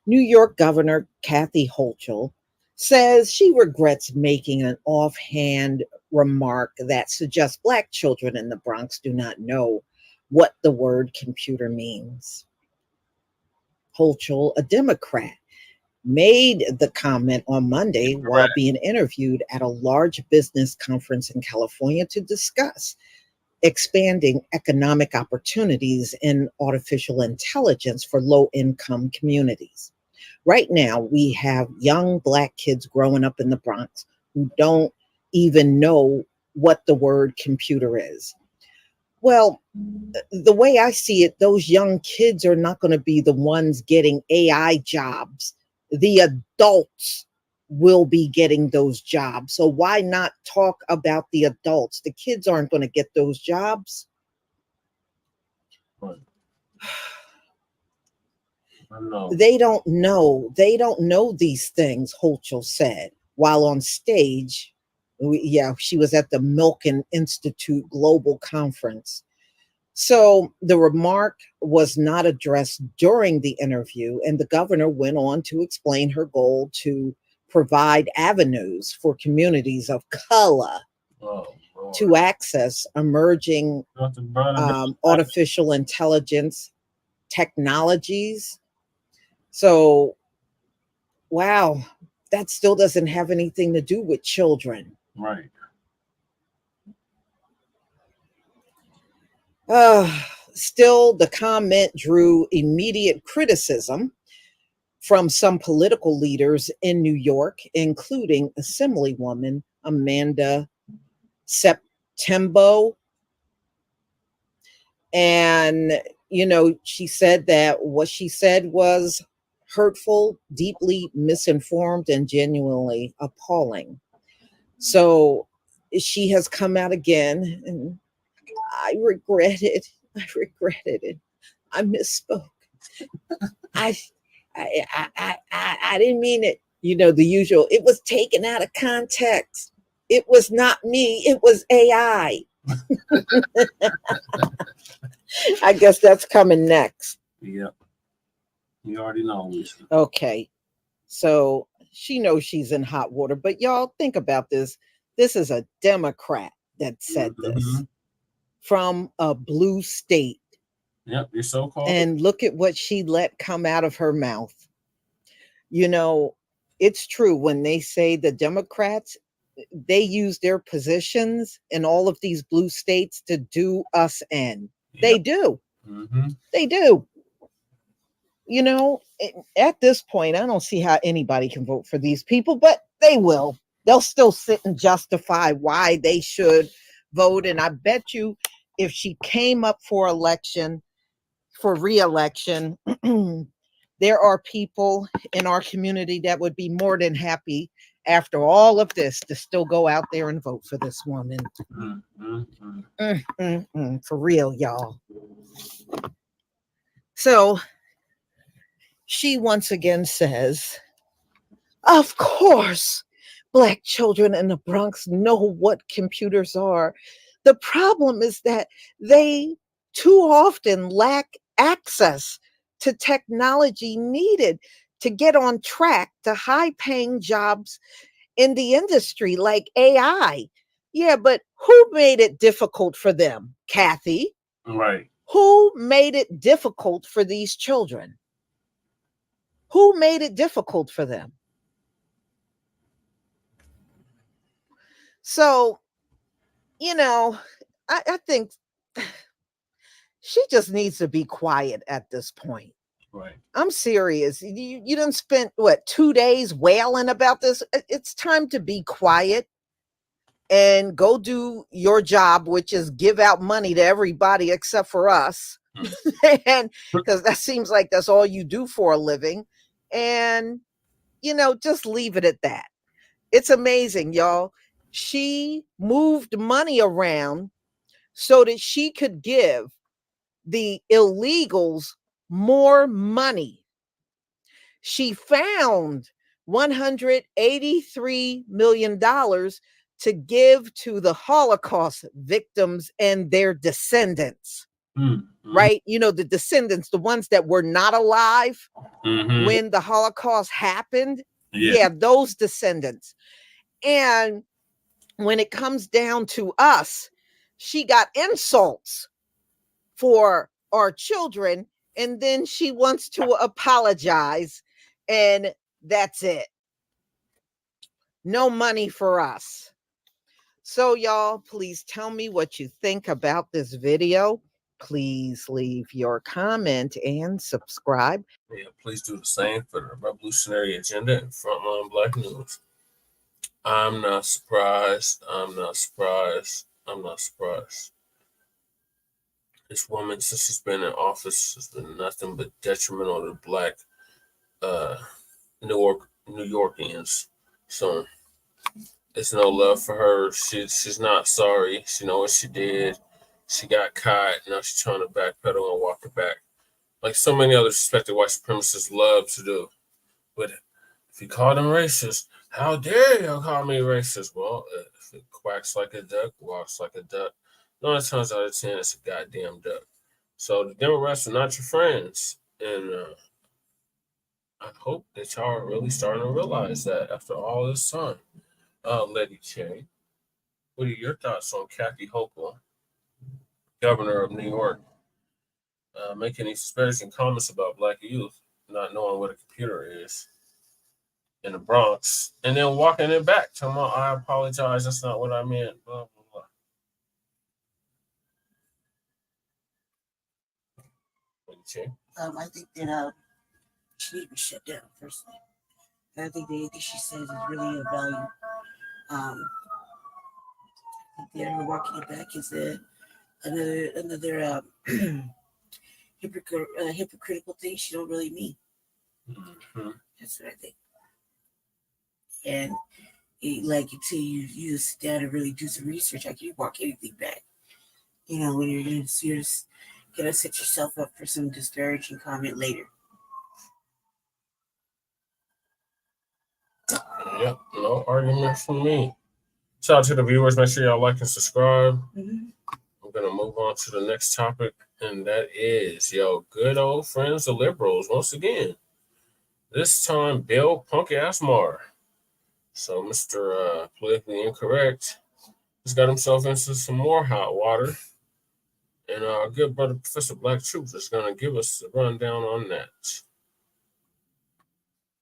York Governor Kathy Hochul says she regrets making an offhand remark that suggests black children in the Bronx do not know what the word computer means. Hochul, a Democrat, made the comment on Monday while being interviewed at a large business conference in California to discuss expanding economic opportunities in artificial intelligence for low-income communities. Right now, we have young Black kids growing up in the Bronx who don't even know what the word computer is. Well, the way I see it, those young kids are not going to be the ones getting AI jobs. The adults will be getting those jobs. So why not talk about the adults? The kids aren't going to get those jobs. Right. I know. They don't know. They don't know these things, Hochul said while on stage. She was at the Milken Institute Global Conference. So the remark was not addressed during the interview, and the governor went on to explain her goal to provide avenues for communities of color to access emerging artificial intelligence technologies. So, wow, that still doesn't have anything to do with children. Right. Still, the comment drew immediate criticism from some political leaders in New York, including Assemblywoman Amanda Septembo. And, she said that what she said was hurtful, deeply misinformed, and genuinely appalling. So she has come out again, and I regretted it. I misspoke. I didn't mean it. The usual. It was taken out of context. It was not me. It was AI. I guess that's coming next. Yep. You already know, Lisa. Okay. So she knows she's in hot water. But y'all think about this. This is a Democrat that said this from a blue state. Yep, you're so called. And look at what she let come out of her mouth. It's true when they say the Democrats, they use their positions in all of these blue states to do us in. Yep. They do. Mm-hmm. They do. At this point, I don't see how anybody can vote for these people, but they will. They'll still sit and justify why they should vote. And I bet you if she came up for re-election, there are people in our community that would be more than happy after all of this to still go out there and vote for this woman. For real, y'all. So she once again says, of course, Black children in the Bronx know what computers are. The problem is that they too often lack access to technology needed to get on track to high-paying jobs in the industry like AI. Yeah, but who made it difficult for them, Kathy? Right. Who made it difficult for these children? Who made it difficult for them? So, I think she just needs to be quiet at this point. Right. I'm serious. You done spent 2 days wailing about this? It's time to be quiet and go do your job, which is give out money to everybody except for us. And because that seems like that's all you do for a living. And, just leave it at that. It's amazing, y'all. She moved money around so that she could give the illegals more money. She found $183 million to give to the Holocaust victims and their descendants. Mm-hmm. Right? The descendants, the ones that were not alive when the Holocaust happened. Yeah, those descendants. And when it comes down to us, she got insults for our children, and then she wants to apologize and That's it. No money for us. So y'all, please tell me what you think about this video. Please leave your comment and subscribe. Yeah, please do the same for the revolutionary agenda and Frontline Black News. I'm not surprised. I'm not surprised. I'm not surprised. This woman, since she's been in office, has been nothing but detrimental to Black New Yorkians. So there's no love for her. She's not sorry. She knows what she did. She got caught. Now she's trying to backpedal and walk it back, like so many other suspected white supremacists love to do. But if you call them racist, how dare you call me racist? Well, if it quacks like a duck, walks like a duck, 9 times out of 10, it's a goddamn duck. So the Democrats are not your friends. And I hope that y'all are really starting to realize that after all this time. Lady Shea, what are your thoughts on Kathy Hochul, governor of New York, making these disparaging comments about Black youth, not knowing what a computer is in the Bronx, and then walking it back, telling them, I apologize, that's not what I meant, blah, blah, blah. Lady Shea? I think that she needs to be shut down, personally. I think anything she says is really of value. I think that her walking it back is another hypocritical thing she don't really mean. Mm-hmm. That's what I think. And until you sit down and really do some research, I can walk anything back. You know, when you're just gonna set yourself up for some disparaging comment later. Yep, no argument from me. Shout out to the viewers. Make sure y'all like and subscribe. Mm-hmm. I'm going to move on to the next topic, and that is, good old friends, the liberals, once again. This time, Bill punk-ass Maher. So Mr. Politically Incorrect has got himself into some more hot water. And our good brother, Professor Black Truth, is going to give us a rundown on that.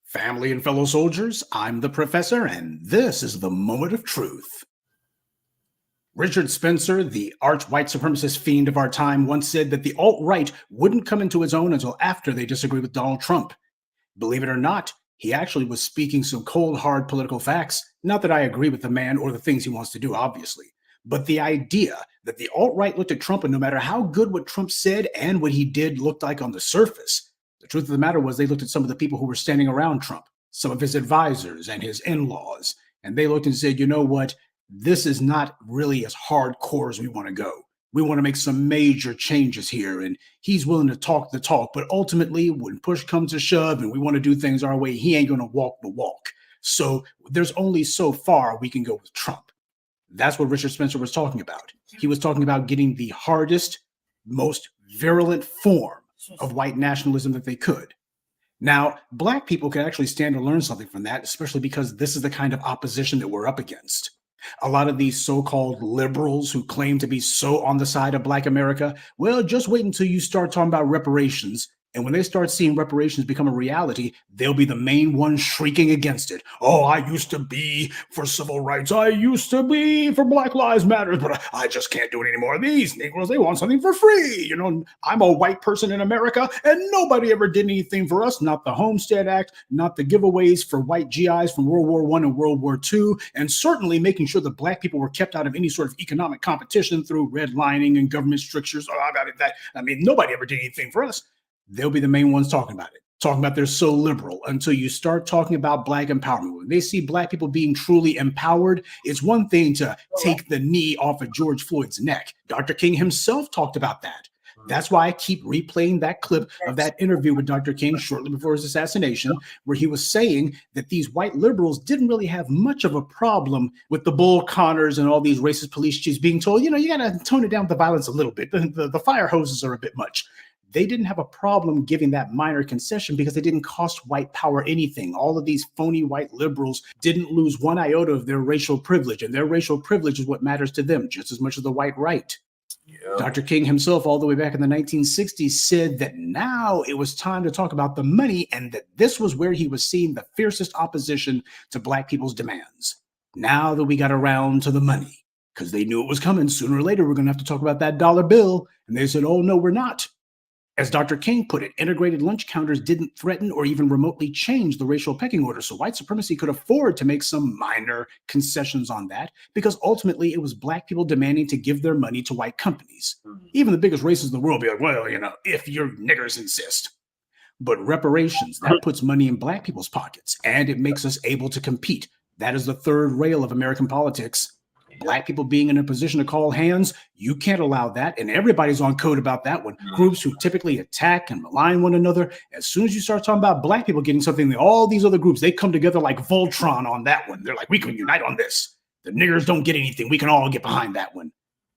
Family and fellow soldiers, I'm the professor, and this is the moment of truth. Richard Spencer, the arch-white supremacist fiend of our time, once said that the alt-right wouldn't come into its own until after they disagreed with Donald Trump. Believe it or not, he actually was speaking some cold, hard political facts. Not that I agree with the man or the things he wants to do, obviously, but the idea that the alt-right looked at Trump, and no matter how good what Trump said and what he did looked like on the surface, the truth of the matter was they looked at some of the people who were standing around Trump, some of his advisors and his in-laws, and they looked and said, you know what? This is not really as hardcore as we want to go. We want to make some major changes here, and he's willing to talk the talk, but ultimately, when push comes to shove and we want to do things our way, he ain't going to walk the walk. So there's only so far we can go with Trump. That's what Richard Spencer was talking about. He was talking about getting the hardest, most virulent form of white nationalism that they could. Now, Black people can actually stand to learn something from that, especially because this is the kind of opposition that we're up against. A lot of these so-called liberals who claim to be so on the side of Black America, well, just wait until you start talking about reparations. And when they start seeing reparations become a reality, they'll be the main ones shrieking against it. Oh, I used to be for civil rights. I used to be for Black Lives Matter, but I just can't do it anymore. These Negroes, they want something for free. You know, I'm a white person in America, and nobody ever did anything for us. Not the Homestead Act, not the giveaways for white GIs from World War I and World War II, and certainly making sure that Black people were kept out of any sort of economic competition through redlining and government strictures. Nobody ever did anything for us. They'll be the main ones talking about it, talking about they're so liberal until you start talking about Black empowerment. When they see Black people being truly empowered, it's one thing to take the knee off of George Floyd's neck. Dr. King himself talked about that. That's why I keep replaying that clip of that interview with Dr. King shortly before his assassination, where he was saying that these white liberals didn't really have much of a problem with the Bull Connors and all these racist police chiefs being told, you got to tone it down with the violence a little bit. The fire hoses are a bit much. They didn't have a problem giving that minor concession because they didn't cost white power anything. All of these phony white liberals didn't lose one iota of their racial privilege, and their racial privilege is what matters to them just as much as the white right. Dr. King himself, all the way back in the 1960s, said that now it was time to talk about the money and that this was where he was seeing the fiercest opposition to Black people's demands. Now that we got around to the money, because they knew it was coming, sooner or later we're going to have to talk about that dollar bill. And they said, oh, no, we're not. As Dr. King put it, integrated lunch counters didn't threaten or even remotely change the racial pecking order, so white supremacy could afford to make some minor concessions on that because ultimately it was Black people demanding to give their money to white companies. Even the biggest racists in the world be like, well, if your niggers insist. But reparations, that puts money in Black people's pockets and it makes us able to compete. That is the third rail of American politics. Black people being in a position to call hands, you can't allow that. And everybody's on code about that one. Groups who typically attack and malign one another. As soon as you start talking about Black people getting something, all these other groups, they come together like Voltron on that one. They're like, we can unite on this. The niggers don't get anything. We can all get behind that one.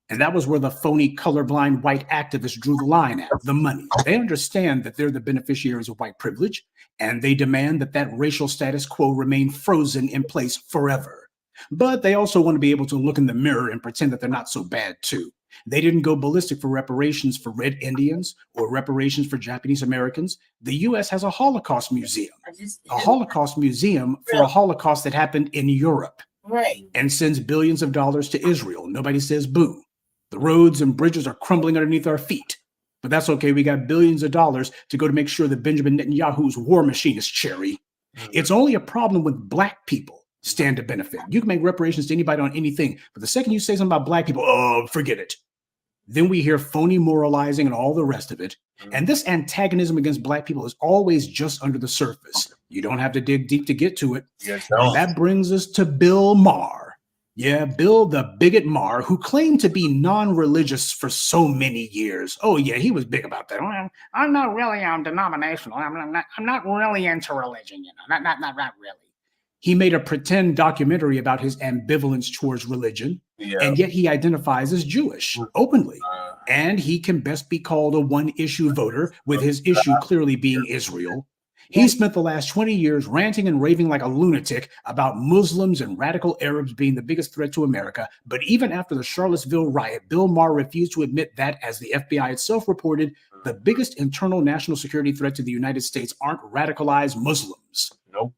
And that was where the phony colorblind white activists drew the line at, the money. They understand that they're the beneficiaries of white privilege, and they demand that that racial status quo remain frozen in place forever. But they also want to be able to look in the mirror and pretend that they're not so bad too. They didn't go ballistic for reparations for Red Indians or reparations for Japanese Americans. The U.S. has a Holocaust museum, for a Holocaust that happened in Europe, and sends billions of dollars to Israel. Nobody says boo. The roads and bridges are crumbling underneath our feet. But that's okay. We got billions of dollars to go to make sure that Benjamin Netanyahu's war machine is cherry. It's only a problem with Black people stand to benefit. You can make reparations to anybody on anything, but the second you say something about Black people, oh, forget it. Then we hear phony moralizing and all the rest of it. And this antagonism against Black people is always just under the surface. You don't have to dig deep to get to it. And that brings us to Bill Maher. Yeah, Bill the bigot Maher, who claimed to be non-religious for so many years. Oh yeah, he was big about that. I'm not really denominational. I'm not really into religion, not really. He made a pretend documentary about his ambivalence towards religion, and yet he identifies as Jewish openly. And he can best be called a one-issue voter, with his issue clearly being Israel. He spent the last 20 years ranting and raving like a lunatic about Muslims and radical Arabs being the biggest threat to America. But even after the Charlottesville riot, Bill Maher refused to admit that, as the FBI itself reported, the biggest internal national security threat to the United States aren't radicalized Muslims.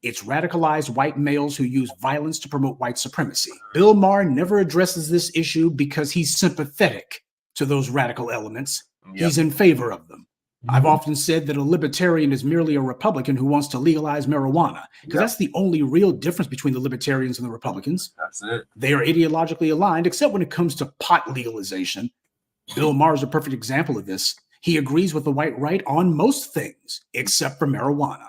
It's radicalized white males who use violence to promote white supremacy. Bill Maher never addresses this issue because he's sympathetic to those radical elements. He's in favor of them. I've often said that a libertarian is merely a Republican who wants to legalize marijuana, because that's the only real difference between the libertarians and the Republicans. That's it. They are ideologically aligned, except when it comes to pot legalization. Bill Maher is a perfect example of this. He agrees with the white right on most things, except for marijuana.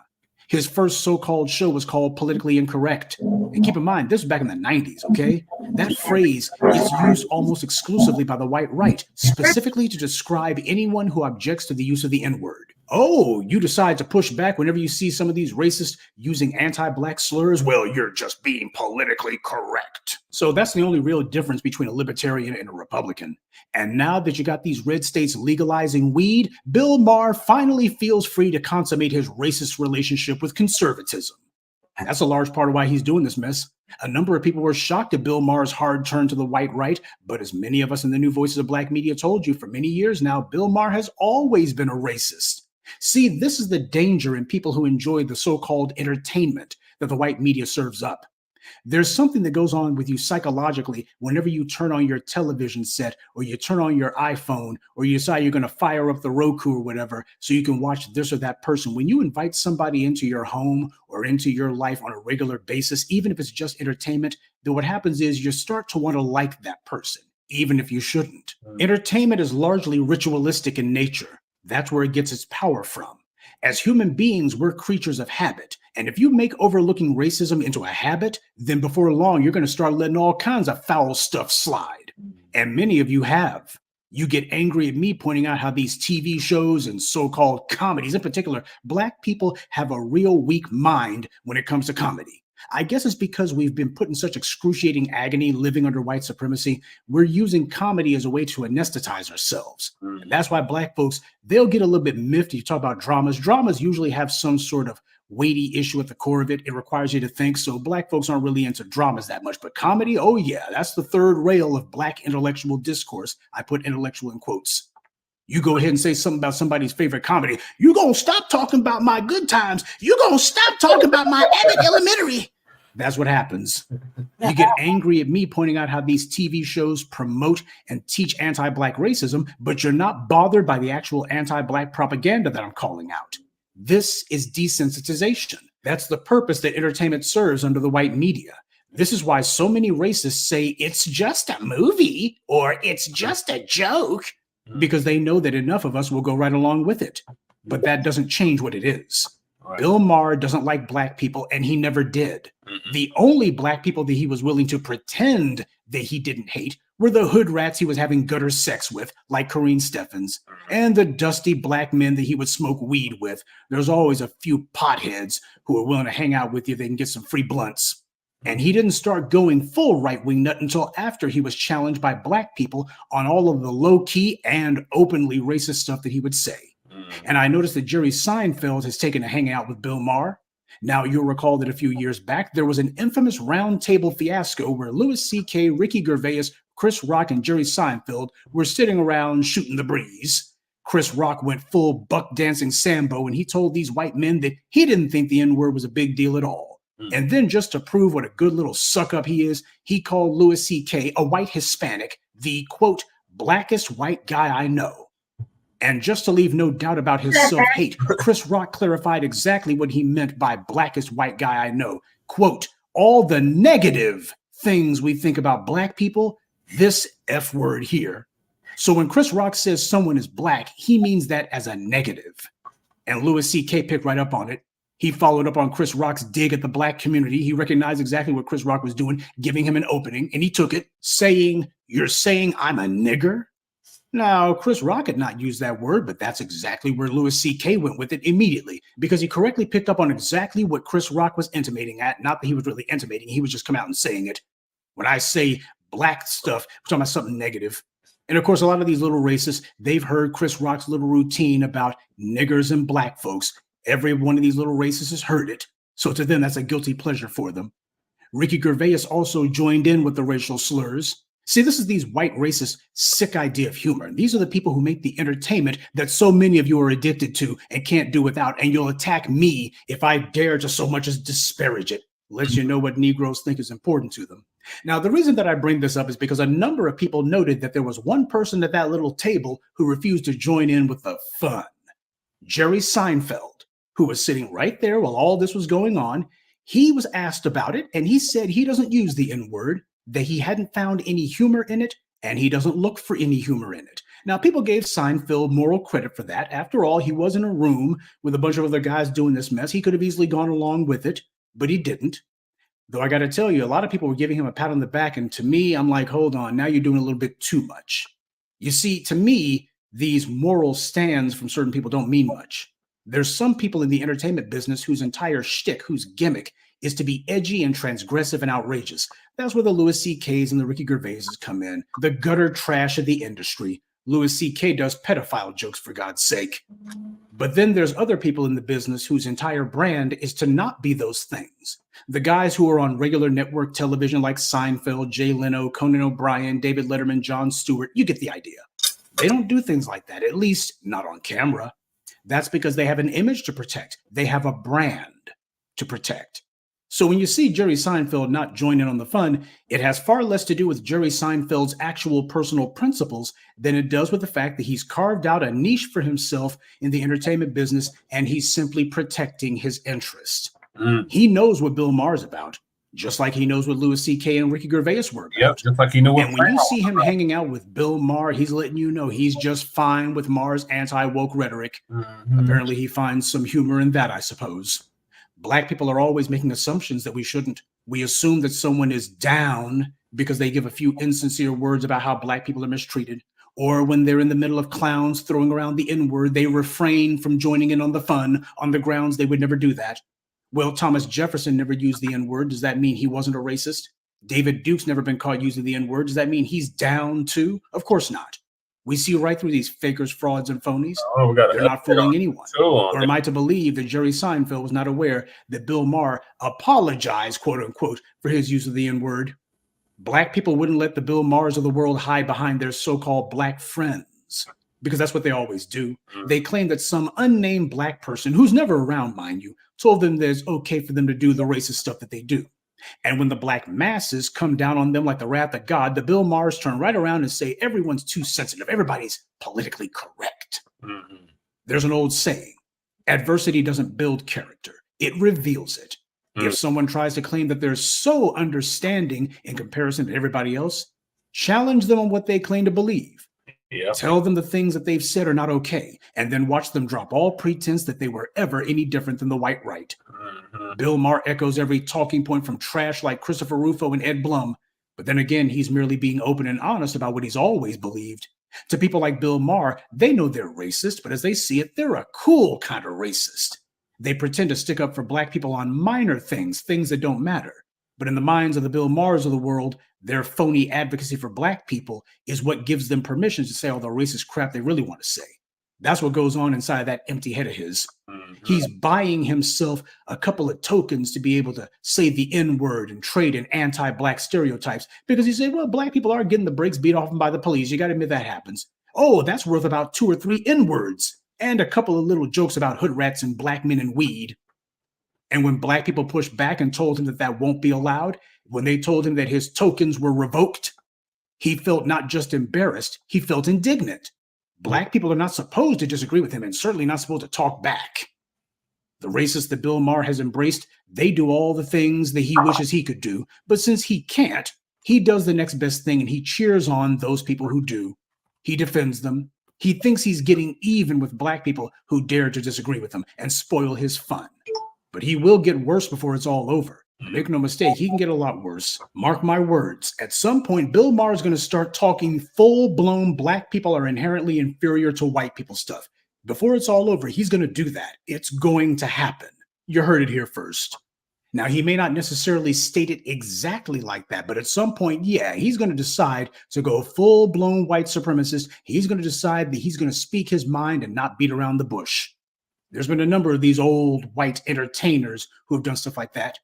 His first so-called show was called Politically Incorrect. And keep in mind, this was back in the 90s, okay? That phrase is used almost exclusively by the white right, specifically to describe anyone who objects to the use of the N-word. Oh, you decide to push back whenever you see some of these racists using anti-Black slurs? Well, you're just being politically correct. So that's the only real difference between a libertarian and a Republican. And now that you got these red states legalizing weed, Bill Maher finally feels free to consummate his racist relationship with conservatism. And that's a large part of why he's doing this mess. A number of people were shocked at Bill Maher's hard turn to the white right, but as many of us in the New Voices of Black media told you for many years now, Bill Maher has always been a racist. See, this is the danger in people who enjoy the so-called entertainment that the white media serves up. There's something that goes on with you psychologically whenever you turn on your television set or you turn on your iPhone or you decide you're going to fire up the Roku or whatever so you can watch this or that person. When you invite somebody into your home or into your life on a regular basis, even if it's just entertainment, then what happens is you start to want to like that person, even if you shouldn't. Entertainment is largely ritualistic in nature. That's where it gets its power from. As human beings, we're creatures of habit. And if you make overlooking racism into a habit, then before long, you're going to start letting all kinds of foul stuff slide. And many of you have. You get angry at me pointing out how these TV shows and so-called comedies, in particular, Black people have a real weak mind when it comes to comedy. I guess it's because we've been put in such excruciating agony living under white supremacy. We're using comedy as a way to anesthetize ourselves. And that's why Black folks, they'll get a little bit miffed if you talk about dramas. Dramas usually have some sort of weighty issue at the core of it. It requires you to think. So Black folks aren't really into dramas that much. But comedy, oh yeah, that's the third rail of Black intellectual discourse. I put intellectual in quotes. You go ahead and say something about somebody's favorite comedy. You gonna stop talking about my good times. You gonna stop talking about my Abbott Elementary. That's what happens. You get angry at me pointing out how these TV shows promote and teach anti-Black racism, but you're not bothered by the actual anti-Black propaganda that I'm calling out. This is desensitization. That's the purpose that entertainment serves under the white media. This is why so many racists say it's just a movie or it's just a joke, because they know that enough of us will go right along with it. But that doesn't change what it is. Right. Bill Maher doesn't like Black people, and he never did. The only Black people that he was willing to pretend that he didn't hate were the hood rats he was having gutter sex with, like Corrine Steffens, and the dusty Black men that he would smoke weed with. There's always a few potheads who are willing to hang out with you. They can get some free blunts. And he didn't start going full right-wing nut until after he was challenged by Black people on all of the low-key and openly racist stuff that he would say. And I noticed that Jerry Seinfeld has taken a hangout with Bill Maher. Now, you'll recall that a few years back, there was an infamous roundtable fiasco where Louis C.K., Ricky Gervais, Chris Rock, and Jerry Seinfeld were sitting around shooting the breeze. Chris Rock went full buck dancing Sambo, and he told these white men that he didn't think the N-word was a big deal at all. And then just to prove what a good little suck-up he is, he called Louis C.K., a white Hispanic, the, quote, blackest white guy I know. And just to leave no doubt about his self-hate, Chris Rock clarified exactly what he meant by blackest white guy I know. Quote, all the negative things we think about Black people, this F word here. So when Chris Rock says someone is Black, he means that as a negative. And Louis C.K. picked right up on it. He followed up on Chris Rock's dig at the Black community. He recognized exactly what Chris Rock was doing, giving him an opening, and he took it, saying, you're saying I'm a nigger? Now, Chris Rock had not used that word, but that's exactly where Louis C.K. went with it immediately, because he correctly picked up on exactly what Chris Rock was intimating at. Not that he was really intimating, he was just coming out and saying it. When I say Black stuff, we're talking about something negative. And of course, a lot of these little racists, they've heard Chris Rock's little routine about niggers and Black folks. Every one of these little racists has heard it. So to them, that's a guilty pleasure for them. Ricky Gervais also joined in with the racial slurs. See, this is these white racists' sick idea of humor. These are the people who make the entertainment that so many of you are addicted to and can't do without. And you'll attack me if I dare to so much as disparage it. Lets you know what Negroes think is important to them. Now, the reason that I bring this up is because a number of people noted that there was one person at that little table who refused to join in with the fun. Jerry Seinfeld, who was sitting right there while all this was going on. He was asked about it, and he said he doesn't use the N-word, that he hadn't found any humor in it, and he doesn't look for any humor in it. Now, people gave Seinfeld moral credit for that. After all, he was in a room with a bunch of other guys doing this mess. He could have easily gone along with it, but he didn't. Though I got to tell you, a lot of people were giving him a pat on the back, and to me, I'm like, hold on, now you're doing a little bit too much. You see, to me, these moral stands from certain people don't mean much. There's some people in the entertainment business whose entire shtick, whose gimmick, is to be edgy and transgressive and outrageous. That's where the Louis C.K.'s and the Ricky Gervaises come in. The gutter trash of the industry. Louis C.K. does pedophile jokes, for God's sake. But then there's other people in the business whose entire brand is to not be those things. The guys who are on regular network television like Seinfeld, Jay Leno, Conan O'Brien, David Letterman, Jon Stewart, you get the idea. They don't do things like that, at least not on camera. That's because they have an image to protect. They have a brand to protect. So when you see Jerry Seinfeld not join in on the fun, it has far less to do with Jerry Seinfeld's actual personal principles than it does with the fact that he's carved out a niche for himself in the entertainment business, and he's simply protecting his interests. He knows what Bill Maher's about, just like he knows what Louis C.K. and Ricky Gervais were about. Yep, just like you know what. And when you see him hanging out with Bill Maher, he's letting you know he's just fine with Maher's anti-woke rhetoric. Apparently he finds some humor in that, I suppose. Black people are always making assumptions that we shouldn't. We assume that someone is down because they give a few insincere words about how Black people are mistreated. Or when they're in the middle of clowns throwing around the N-word, they refrain from joining in on the fun on the grounds they would never do that. Well, Thomas Jefferson never used the N-word. Does that mean he wasn't a racist? David Duke's never been caught using the N-word. Does that mean he's down too? Of course not. We see right through these fakers, frauds, and phonies. Oh, we got They're not fooling anyone. Or am I to believe that Jerry Seinfeld was not aware that Bill Maher apologized, quote unquote, for his use of the N-word? Black people wouldn't let the Bill Mahers of the world hide behind their so-called black friends, because that's what they always do. They claim that some unnamed black person, who's never around, mind you, told them that it's okay for them to do the racist stuff that they do. And when the black masses come down on them like the wrath of God, the Bill Mahers turn right around and say, everyone's too sensitive. Everybody's politically correct. There's an old saying, adversity doesn't build character. It reveals it. If someone tries to claim that they're so understanding in comparison to everybody else, challenge them on what they claim to believe. Tell them the things that they've said are not okay, and then watch them drop all pretense that they were ever any different than the white right. Bill Maher echoes every talking point from trash like Christopher Rufo and Ed Blum, but then again, he's merely being open and honest about what he's always believed. To people like Bill Maher, they know they're racist, but as they see it, they're a cool kind of racist. They pretend to stick up for black people on minor things, things that don't matter. But in the minds of the Bill Mahers of the world, their phony advocacy for black people is what gives them permission to say all the racist crap they really want to say. That's what goes on inside that empty head of his. He's buying himself a couple of tokens to be able to say the N-word and trade in anti-black stereotypes because he said, well, black people are getting the brakes beat off them by the police. You got to admit that happens. Oh, that's worth about 2 or 3 N-words and a couple of little jokes about hood rats and black men and weed. And when black people pushed back and told him that that won't be allowed, when they told him that his tokens were revoked, he felt not just embarrassed, he felt indignant. Black people are not supposed to disagree with him and certainly not supposed to talk back. The racists that Bill Maher has embraced, they do all the things that he wishes he could do, but since he can't, he does the next best thing and he cheers on those people who do. He defends them. He thinks he's getting even with black people who dare to disagree with him and spoil his fun. But he will get worse before it's all over. Make no mistake, he can get a lot worse. Mark my words. At some point, Bill Maher is going to start talking full-blown black people are inherently inferior to white people stuff. Before it's all over, he's going to do that. It's going to happen. You heard it here first. Now, he may not necessarily state it exactly like that, but at some point, yeah, he's going to decide to go full-blown white supremacist. He's going to decide that he's going to speak his mind and not beat around the bush. There's been a number of these old white entertainers who have done stuff like that.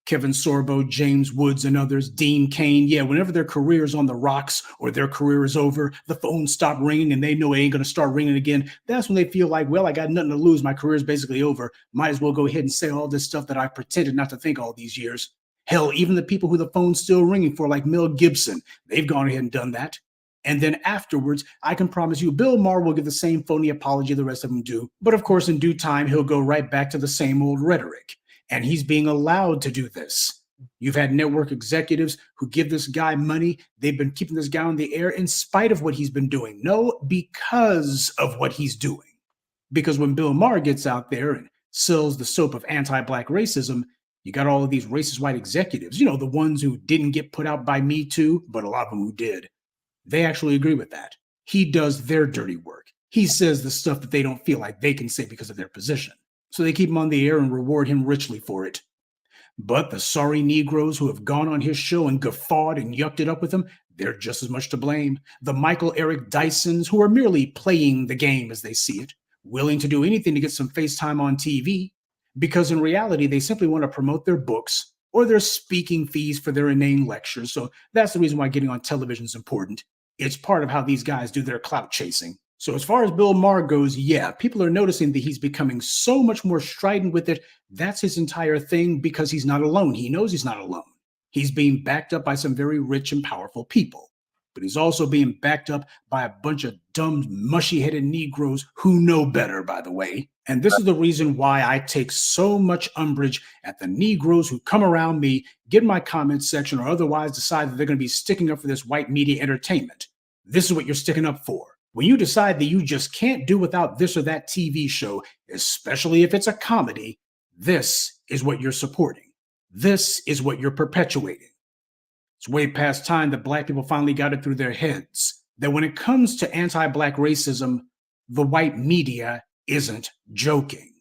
Kevin Sorbo, James Woods, and others, Dean Cain. Yeah, whenever their career is on the rocks or their career is over, the phone stopped ringing and they know it ain't going to start ringing again. That's when they feel like, well, I got nothing to lose. My career is basically over. Might as well go ahead and say all this stuff that I pretended not to think all these years. Hell, even the people who the phone's still ringing for, like Mel Gibson, they've gone ahead and done that. And then afterwards, I can promise you, Bill Maher will give the same phony apology the rest of them do. But of course, in due time, he'll go right back to the same old rhetoric. And he's being allowed to do this. You've had network executives who give this guy money. They've been keeping this guy on the air in spite of what he's been doing. No, because of what he's doing. Because when Bill Maher gets out there and sells the soap of anti-black racism, you got all of these racist white executives, you know, the ones who didn't get put out by Me Too, but a lot of them who did. They actually agree with that. He does their dirty work. He says the stuff that they don't feel like they can say because of their position. So they keep him on the air and reward him richly for it. But the sorry Negroes who have gone on his show and guffawed and yucked it up with him, they're just as much to blame. The Michael Eric Dysons who are merely playing the game as they see it, willing to do anything to get some face time on TV, because in reality, they simply want to promote their books or their speaking fees for their inane lectures. So that's the reason why getting on television is important. It's part of how these guys do their clout chasing. So as far as Bill Maher goes, yeah, people are noticing that he's becoming so much more strident with it. That's his entire thing because he's not alone. He knows he's not alone. He's being backed up by some very rich and powerful people. But he's also being backed up by a bunch of dumb, mushy-headed Negroes who know better, by the way. And this is the reason why I take so much umbrage at the Negroes who come around me, get in my comment section, or otherwise decide that they're going to be sticking up for this white media entertainment. This is what you're sticking up for. When you decide that you just can't do without this or that TV show, especially if it's a comedy, this is what you're supporting. This is what you're perpetuating. It's way past time that black people finally got it through their heads that when it comes to anti-black racism, the white media isn't joking.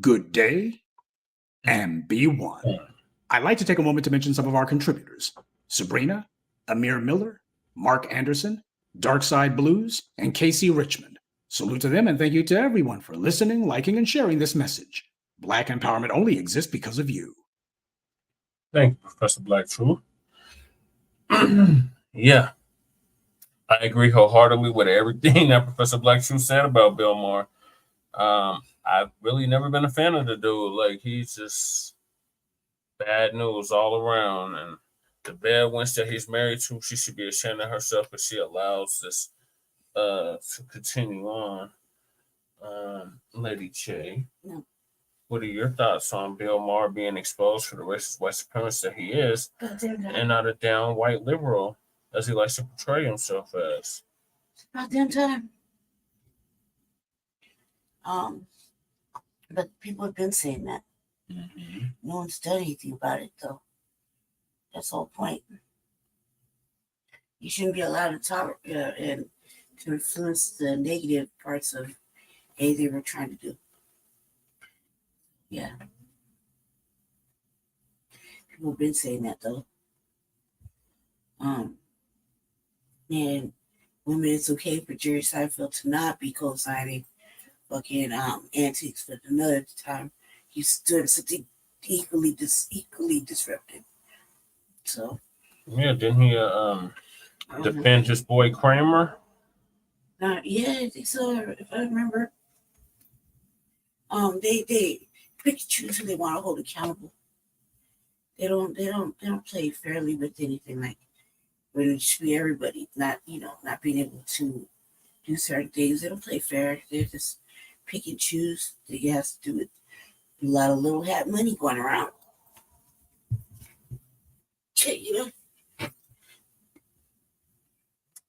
Good day and be one. I'd like to take a moment to mention some of our contributors. Sabrina, Amir Miller, Mark Anderson, Darkside Blues, and Casey Richmond. Salute to them, and thank you to everyone for listening, liking, and sharing this message. Black empowerment only exists because of you. Thank you, Professor Black Truth. Yeah, I agree wholeheartedly with everything that Professor Black Truth said about Bill Maher. I've really never been a fan of the dude. Like, he's just bad news all around. And the bad wench that he's married to, she should be ashamed of herself if she allows this to continue on. Lady Shea, what are your thoughts on Bill Maher being exposed for the racist white supremacist that he is, and not a down white liberal as he likes to portray himself as? About damn time. But people have been saying that. No one's done anything about it, though. That's the whole point. You shouldn't be allowed to talk and to influence the negative parts of anything they were trying to do. Yeah. People have been saying that, though. And women, it's okay for Jerry Seinfeld to not be co-signing fucking antics, but another time he's doing something equally disruptive. So yeah, didn't he defend his boy Kramer? Yeah, I think so. If I remember, they pick and choose who they want to hold accountable. They don't play fairly with anything. Like, when it should be everybody, not being able to do certain things. They don't play fair. They just pick and choose. They has to do with a lot of little hat money going around.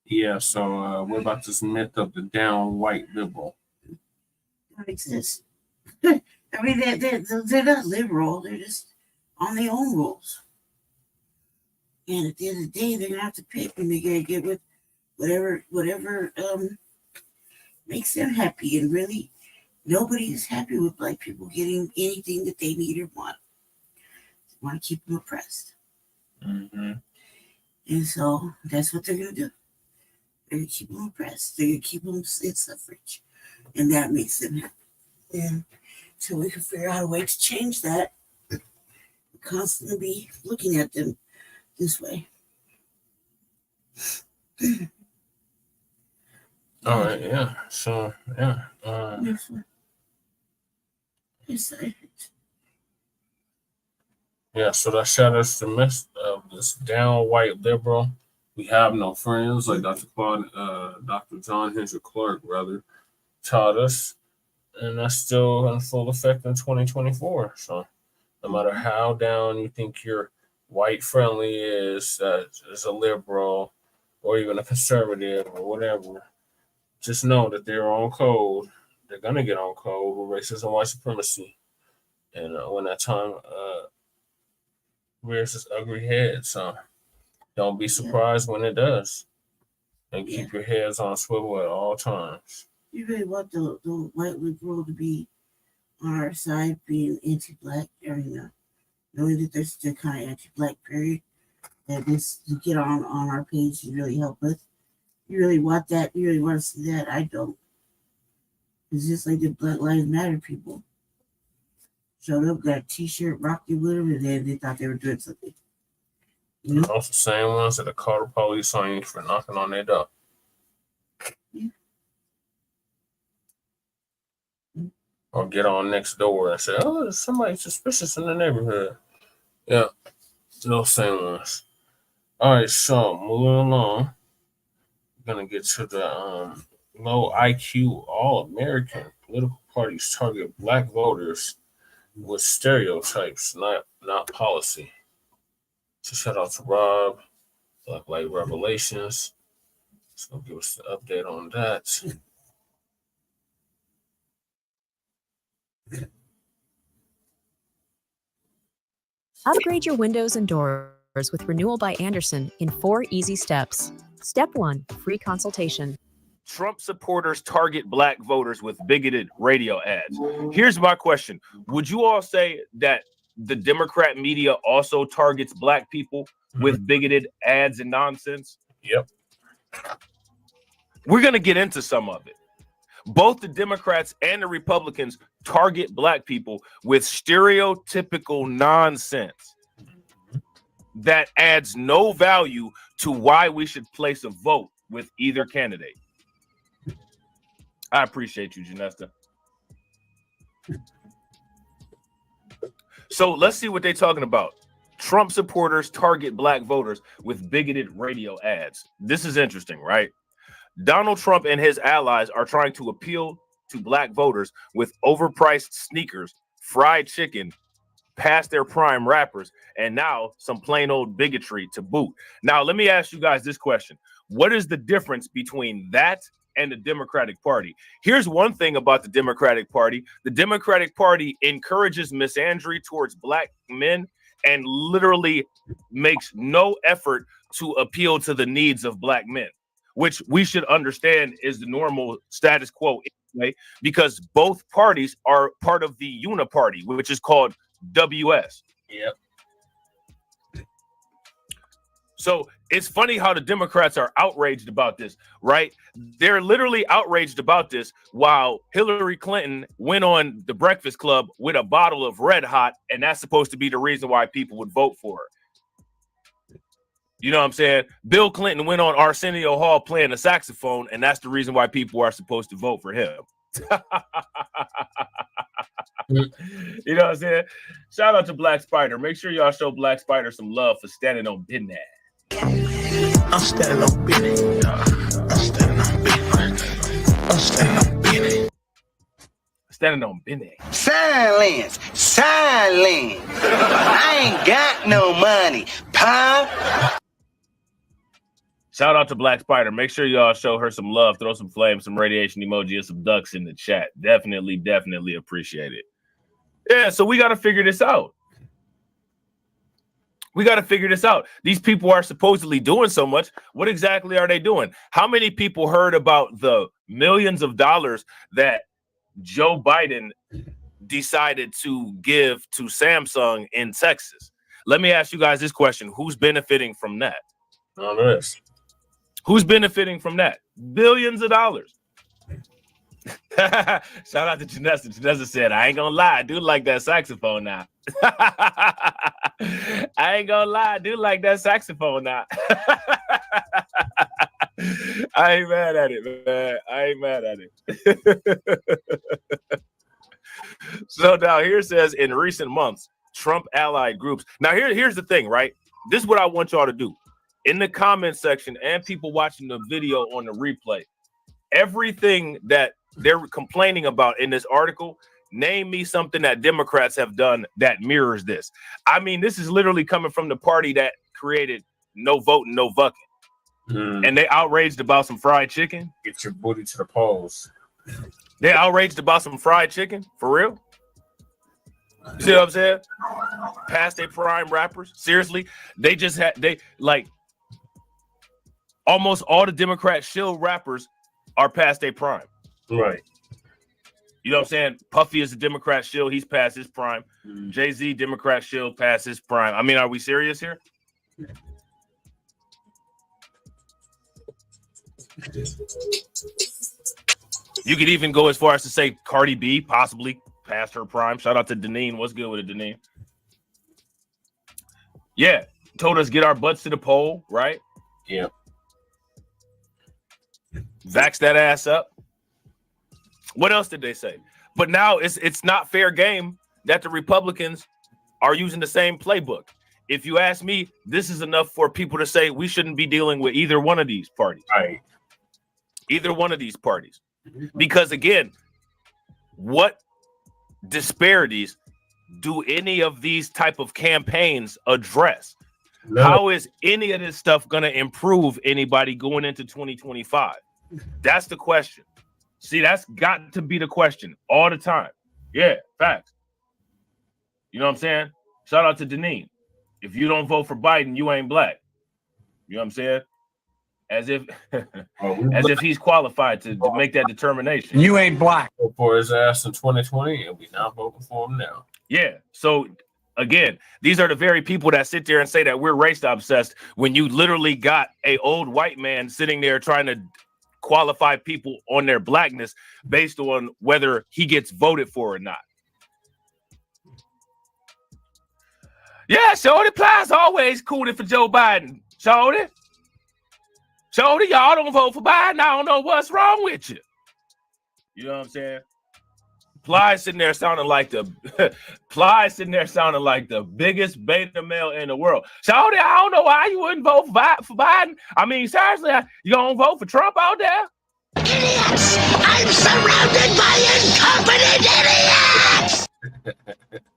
Yeah, so what about this myth of the down white liberal? That exists. I mean, they're not liberal. They're just on their own rules. And at the end of the day, they're gonna have to pick, and they're gonna get with whatever makes them happy. And really, nobody is happy with Black people getting anything that they need or want. They want to keep them oppressed. And so that's what they're gonna do. They're gonna keep them oppressed. They're gonna keep them in suffrage, and that makes them happy. And so we can figure out a way to change that. Constantly be looking at them this way. All right, yeah. So, yeah. Yeah, so that shatters the myth of this down white liberal. We have no friends, like Dr. John Henry Clark, rather, taught us. And that's still in full effect in 2024. So, no matter how down you think your white friendly is, as a liberal or even a conservative or whatever, just know that they're on code. They're going to get on code with racism and white supremacy. And when that time rears its ugly head, so don't be surprised when it does. And keep your heads on swivel at all times. You really want the white liberal to be on our side, being anti-Black, knowing that there's still kind of anti-Black period, that this to get on our page to really help with. You really want that? You really want to see that? I don't. It's just like the Black Lives Matter people showed up, got a t-shirt, rocked it with them, and then they thought they were doing something. You know? Those the same ones that are called the police on you for knocking on their door. Yeah. Or get on next door and say, oh, there's somebody suspicious in the neighborhood. Yeah, those same ones. All right, so moving along. We're going to get to the low IQ all-American political parties target Black voters with stereotypes, not policy. So shout out to Rob, Black Light Revelations. He's going to give us the update on that. Upgrade your windows and doors with Renewal by Andersen in 4 easy steps. Step 1, free consultation. Trump supporters target Black voters with bigoted radio ads. Here's my question. Would you all say that the Democrat media also targets Black people with bigoted ads and nonsense? Yep. We're going to get into some of it. Both the Democrats and the Republicans target black people with stereotypical nonsense that adds no value to why we should place a vote with either candidate. I appreciate you, Janesta. So let's see what they're talking about. Trump supporters target black voters with bigoted radio ads. This is interesting, right? Donald Trump and his allies are trying to appeal to black voters with overpriced sneakers, fried chicken, past their prime rappers, and now some plain old bigotry to boot. Now, let me ask you guys this question. What is the difference between that and the Democratic Party? Here's one thing about the Democratic Party. The Democratic Party encourages misandry towards black men and literally makes no effort to appeal to the needs of black men, which we should understand is the normal status quo anyway, because both parties are part of the uniparty, which is called WS. Yep. So it's funny how the Democrats are outraged about this, right? They're literally outraged about this while Hillary Clinton went on the Breakfast Club with a bottle of Red Hot, and that's supposed to be the reason why people would vote for her. You know what I'm saying? Bill Clinton went on Arsenio Hall playing the saxophone, and that's the reason why people are supposed to vote for him. You know what I'm saying? Shout out to Black Spider. Make sure y'all show Black Spider some love for standing on business. I'm standing on business. I'm standing on business. I'm standing on business. Standing on business. Silence. Silence. I ain't got no money, pop. Shout out to Black Spider. Make sure y'all show her some love. Throw some flames, some radiation emoji, and some ducks in the chat. Definitely appreciate it. Yeah, so we got to figure this out. These people are supposedly doing so much. What exactly are they doing? How many people heard about the millions of dollars that Joe Biden decided to give to Samsung in Texas? Let me ask you guys this question. Who's benefiting from that? On this. Who's benefiting from that? Billions of dollars. Shout out to Janessa. Janessa said, I ain't gonna lie, I do like that saxophone now. I ain't gonna lie, I do like that saxophone now. I ain't mad at it, man. I ain't mad at it. So now here it says, in recent months, Trump allied groups. Now here's the thing, right? This is what I want y'all to do. In the comment section and people watching the video on the replay, everything that they're complaining about in this article, name me something that Democrats have done that mirrors this. I mean, this is literally coming from the party that created no voting, no vucking. And they outraged about some fried chicken. Get your booty to the polls. They outraged about some fried chicken? For real? You see what I'm saying? Past their prime rappers? Seriously? Almost all the Democrat shill rappers are past their prime. Right. You know what I'm saying? Puffy is a Democrat shill. He's past his prime. Jay-Z, Democrat shill, past his prime. I mean, are we serious here? You could even go as far as to say Cardi B, possibly past her prime. Shout out to Deneen. What's good with it, Deneen? Yeah. Told us get our butts to the poll, right? Yeah. Vax that ass up. What else did they say? But now it's not fair game that the Republicans are using the same playbook. If you ask me, this is enough for people to say we shouldn't be dealing with either one of these parties. Right. Either one of these parties. Because again, what disparities do any of these type of campaigns address? No. How is any of this stuff going to improve anybody going into 2025? That's the question. See, that's got to be the question all the time. Yeah, facts. You know what I'm saying? Shout out to Deneen. If you don't vote for Biden, you ain't black. You know what I'm saying? As if he's qualified to make that determination. You ain't black. Vote for his ass in 2020, and we not voting for him now. Yeah. So again, these are the very people that sit there and say that we're race obsessed when you literally got a old white man sitting there trying to qualify people on their blackness based on whether he gets voted for or not. Yeah, Shorty Plies always cooling for Joe Biden. Shorty, y'all don't vote for Biden. I don't know what's wrong with you. You know what I'm saying? Ply sitting there sounding like the biggest beta male in the world. Shorty, I don't know why you wouldn't vote for Biden. I mean, seriously, you gonna vote for Trump out there? Idiots! I'm surrounded by incompetent idiots!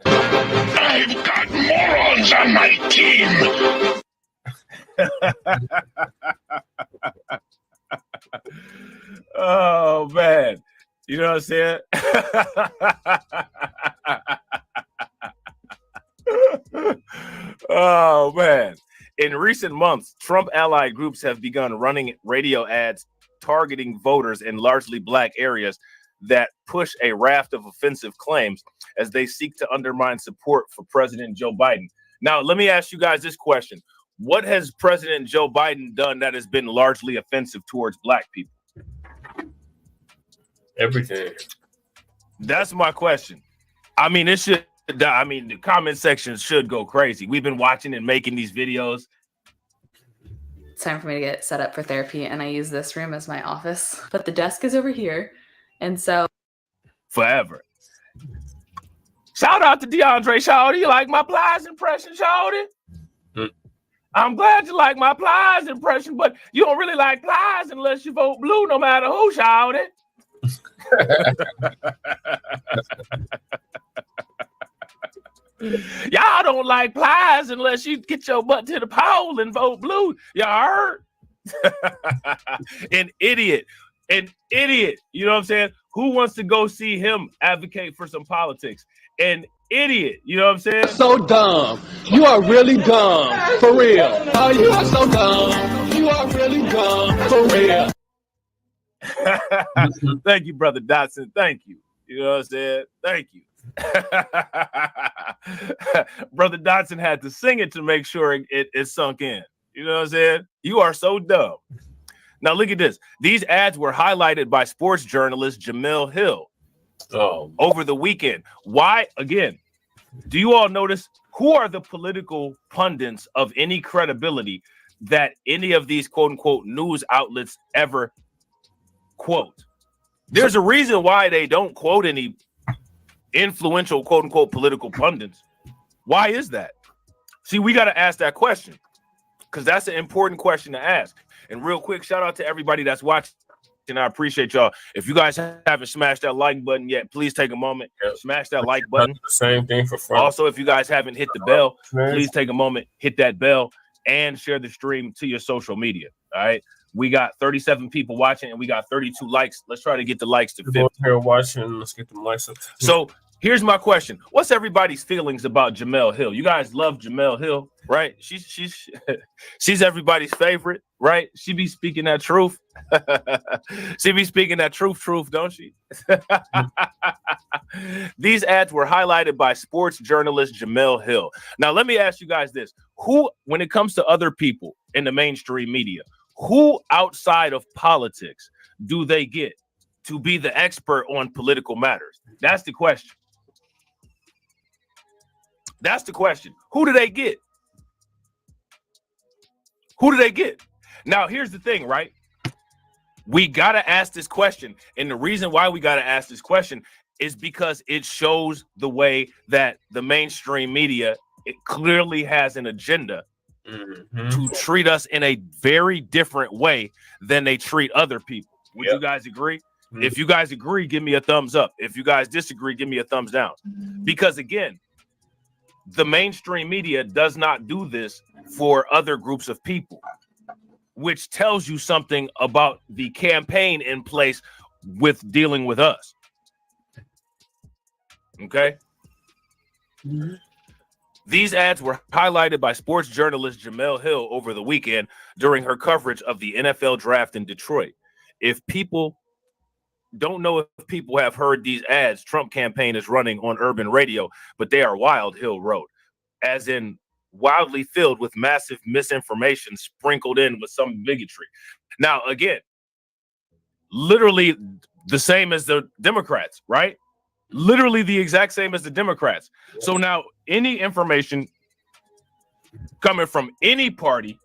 I've got morons on my team! Oh, man. You know what I'm saying? Oh, man. In recent months, Trump allied groups have begun running radio ads targeting voters in largely black areas that push a raft of offensive claims as they seek to undermine support for President Joe Biden. Now, let me ask you guys this question. What has President Joe Biden done that has been largely offensive towards black people? Everything. That's my question. I mean, the comment section should go crazy. We've been watching and making these videos. It's time for me to get set up for therapy, and I use this room as my office. But the desk is over here, and so forever. Shout out to DeAndre. Shawty, you like my Plies impression, Shawty? I'm glad you like my Plies impression, but you don't really like Plies unless you vote blue, no matter who, Shawty. Y'all don't like Plies unless you get your butt to the poll and vote blue. Y'all heard? An idiot. You know what I'm saying? Who wants to go see him advocate for some politics? An idiot. You know what I'm saying? So dumb. You are really dumb. For real. Oh, you are so dumb. You are really dumb. For real. Thank you, Brother Dotson. Thank you. You know what I'm saying? Thank you. Brother Dotson had to sing it to make sure it sunk in. You know what I'm saying? You are so dumb. Now look at this. These ads were highlighted by sports journalist Jemele Hill over the weekend. Why? Again, do you all notice who are the political pundits of any credibility that any of these quote unquote news outlets ever quote? There's a reason why they don't quote any influential quote unquote political pundits. Why is that? See, we got to ask that question because that's an important question to ask. And real quick, shout out to everybody that's watching. And I appreciate y'all. If you guys haven't smashed that like button yet, please take a moment, smash that like button. Same thing for front. Also, if you guys haven't hit the bell, please take a moment, hit that bell, and share the stream to your social media. All right. We got 37 people watching and we got 32 likes. Let's try to get the likes to 50. Here watching. Let's get them likes up. So here's my question. What's everybody's feelings about Jemele Hill? You guys love Jemele Hill, right? She's everybody's favorite, right? She be speaking that truth. She be speaking that truth, don't she? These ads were highlighted by sports journalist Jemele Hill. Now, let me ask you guys this. Who, when it comes to other people in the mainstream media, who outside of politics do they get to be the expert on political matters? That's the question. That's the question. Who do they get? Who do they get? Now, here's the thing, right? We got to ask this question. And the reason why we got to ask this question is because it shows the way that the mainstream media, it clearly has an agenda to treat us in a very different way than they treat other people. Would you guys agree? If you guys agree, give me a thumbs up. If you guys disagree, give me a thumbs down. Because again, the mainstream media does not do this for other groups of people, which tells you something about the campaign in place with dealing with us. Okay? These ads were highlighted by sports journalist Jemele Hill over the weekend during her coverage of the NFL draft in Detroit. If people don't know if people have heard these ads Trump campaign is running on urban radio, but they are wild, Hill wrote, as in wildly filled with massive misinformation sprinkled in with some bigotry. Now, again, literally the same as the Democrats, right? Literally the exact same as the Democrats. So now any information coming from any party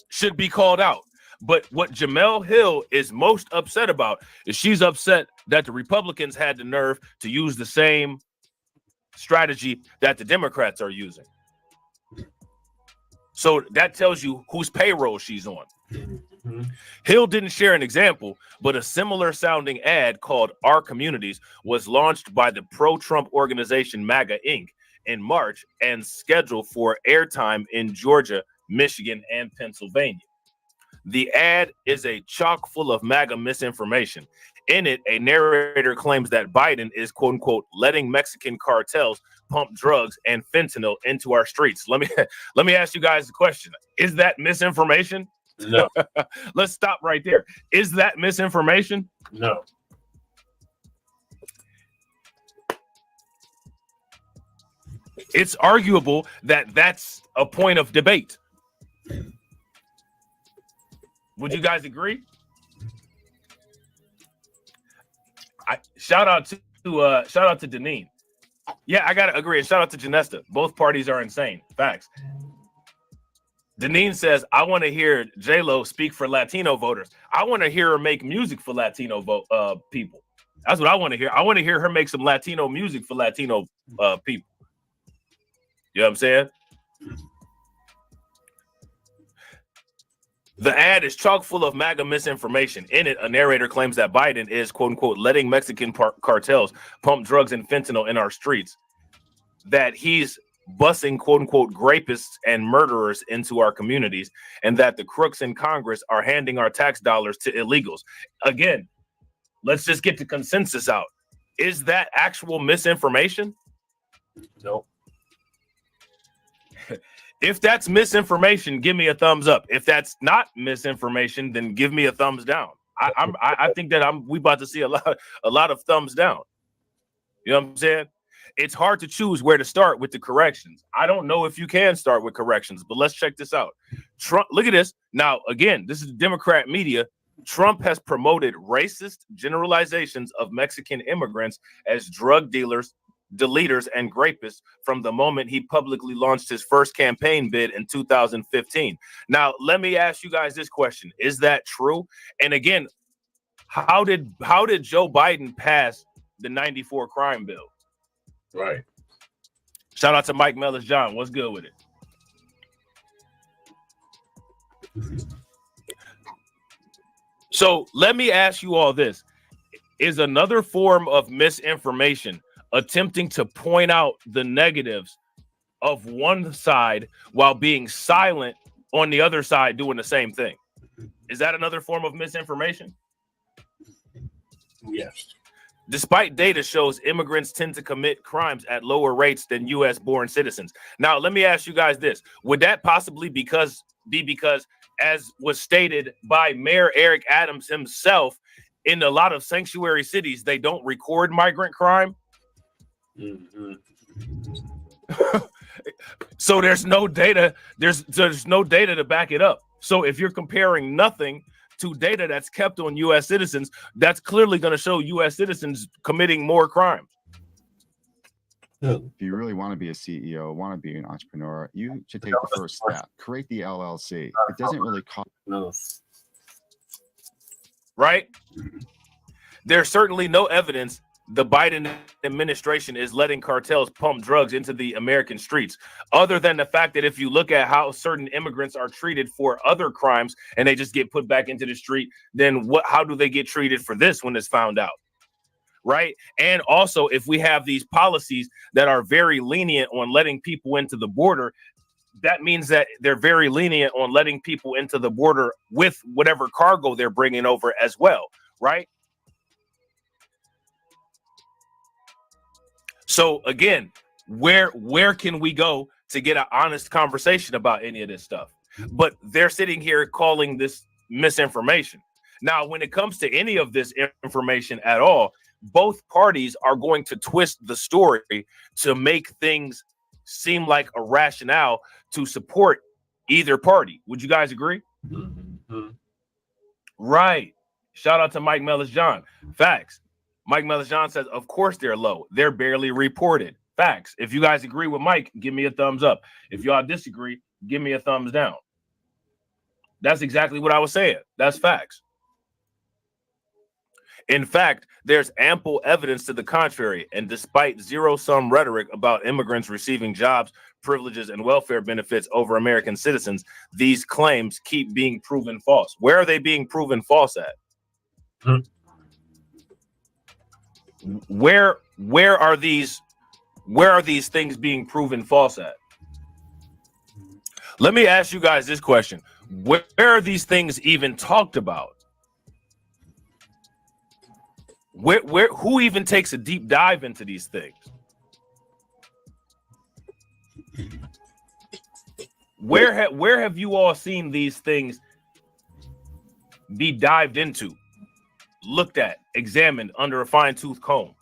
should be called out. But what Jamel Hill is most upset about is she's upset that the Republicans had the nerve to use the same strategy that the Democrats are using. So that tells you whose payroll she's on. Hill didn't share an example, but a similar sounding ad called Our Communities was launched by the pro-Trump organization MAGA Inc. in March and scheduled for airtime in Georgia, Michigan, and Pennsylvania. The ad is a chock full of MAGA misinformation. In it, a narrator claims that Biden is, quote unquote, letting Mexican cartels pump drugs and fentanyl into our streets. Let me ask you guys a question. Is that misinformation? No. Let's stop right there. Is that misinformation? No. It's arguable that that's a point of debate. Would you guys agree? Shout out to Deneen. Yeah, I gotta agree. And shout out to Janesta. Both parties are insane. Facts. Deneen says, I want to hear J-Lo speak for Latino voters. I want to hear her make music for Latino people. That's what I want to hear. I want to hear her make some Latino music for Latino people. You know what I'm saying? The ad is chock full of MAGA misinformation. In it, a narrator claims that Biden is, quote unquote, letting Mexican cartels pump drugs and fentanyl in our streets, that he's busing, quote unquote, rapists and murderers into our communities, and that the crooks in Congress are handing our tax dollars to illegals. Again, let's just get the consensus out. Is that actual misinformation? No. If that's misinformation, give me a thumbs up. If that's not misinformation, then give me a thumbs down. I think that we about to see a lot of thumbs down. You know what I'm saying? It's hard to choose where to start with the corrections. I don't know if you can start with corrections, but let's check this out. Trump, look at this. Now, again, this is Democrat media. Trump has promoted racist generalizations of Mexican immigrants as drug dealers, deleters, and rapists from the moment he publicly launched his first campaign bid in 2015. Now, let me ask you guys this question. Is that true? And again, how did Joe Biden pass the 94 crime bill? Right. Shout out to Mike Mellis John. What's good with it? So let me ask you all this. Is another form of misinformation attempting to point out the negatives of one side while being silent on the other side doing the same thing? Is that another form of misinformation? Yes. Despite data shows immigrants tend to commit crimes at lower rates than U.S. born citizens. Now, let me ask you guys this. Would that possibly be because, as was stated by Mayor Eric Adams himself, in a lot of sanctuary cities, they don't record migrant crime? Mm-hmm. So there's no data. There's no data to back it up. So if you're comparing nothing to data that's kept on U.S. citizens, that's clearly going to show U.S. citizens committing more crimes. If you really want to be a CEO, want to be an entrepreneur, you should take the first step. Create the LLC. It doesn't really cost. No. Right? There's certainly no evidence the Biden administration is letting cartels pump drugs into the American streets, other than the fact that if you look at how certain immigrants are treated for other crimes and they just get put back into the street, then how do they get treated for this when it's found out? Right? And also, if we have these policies that are very lenient on letting people into the border, that means that they're very lenient on letting people into the border with whatever cargo they're bringing over as well, right? So again, where can we go to get an honest conversation about any of this stuff? But they're sitting here calling this misinformation. Now, when it comes to any of this information at all, both parties are going to twist the story to make things seem like a rationale to support either party. Would you guys agree? Mm-hmm. Right. Shout out to Mike Mellis-John. Facts. Mike Mellis-John says, of course they're low. They're barely reported. Facts. If you guys agree with Mike, give me a thumbs up. If y'all disagree, give me a thumbs down. That's exactly what I was saying. That's facts. In fact, there's ample evidence to the contrary, and despite zero-sum rhetoric about immigrants receiving jobs, privileges, and welfare benefits over American citizens, these claims keep being proven false. Where are they being proven false at? Where are these things being proven false at? Let me ask you guys this question. Where are these things even talked about? Who even takes a deep dive into these things? Where have you all seen these things be dived into, looked at, examined under a fine-tooth comb?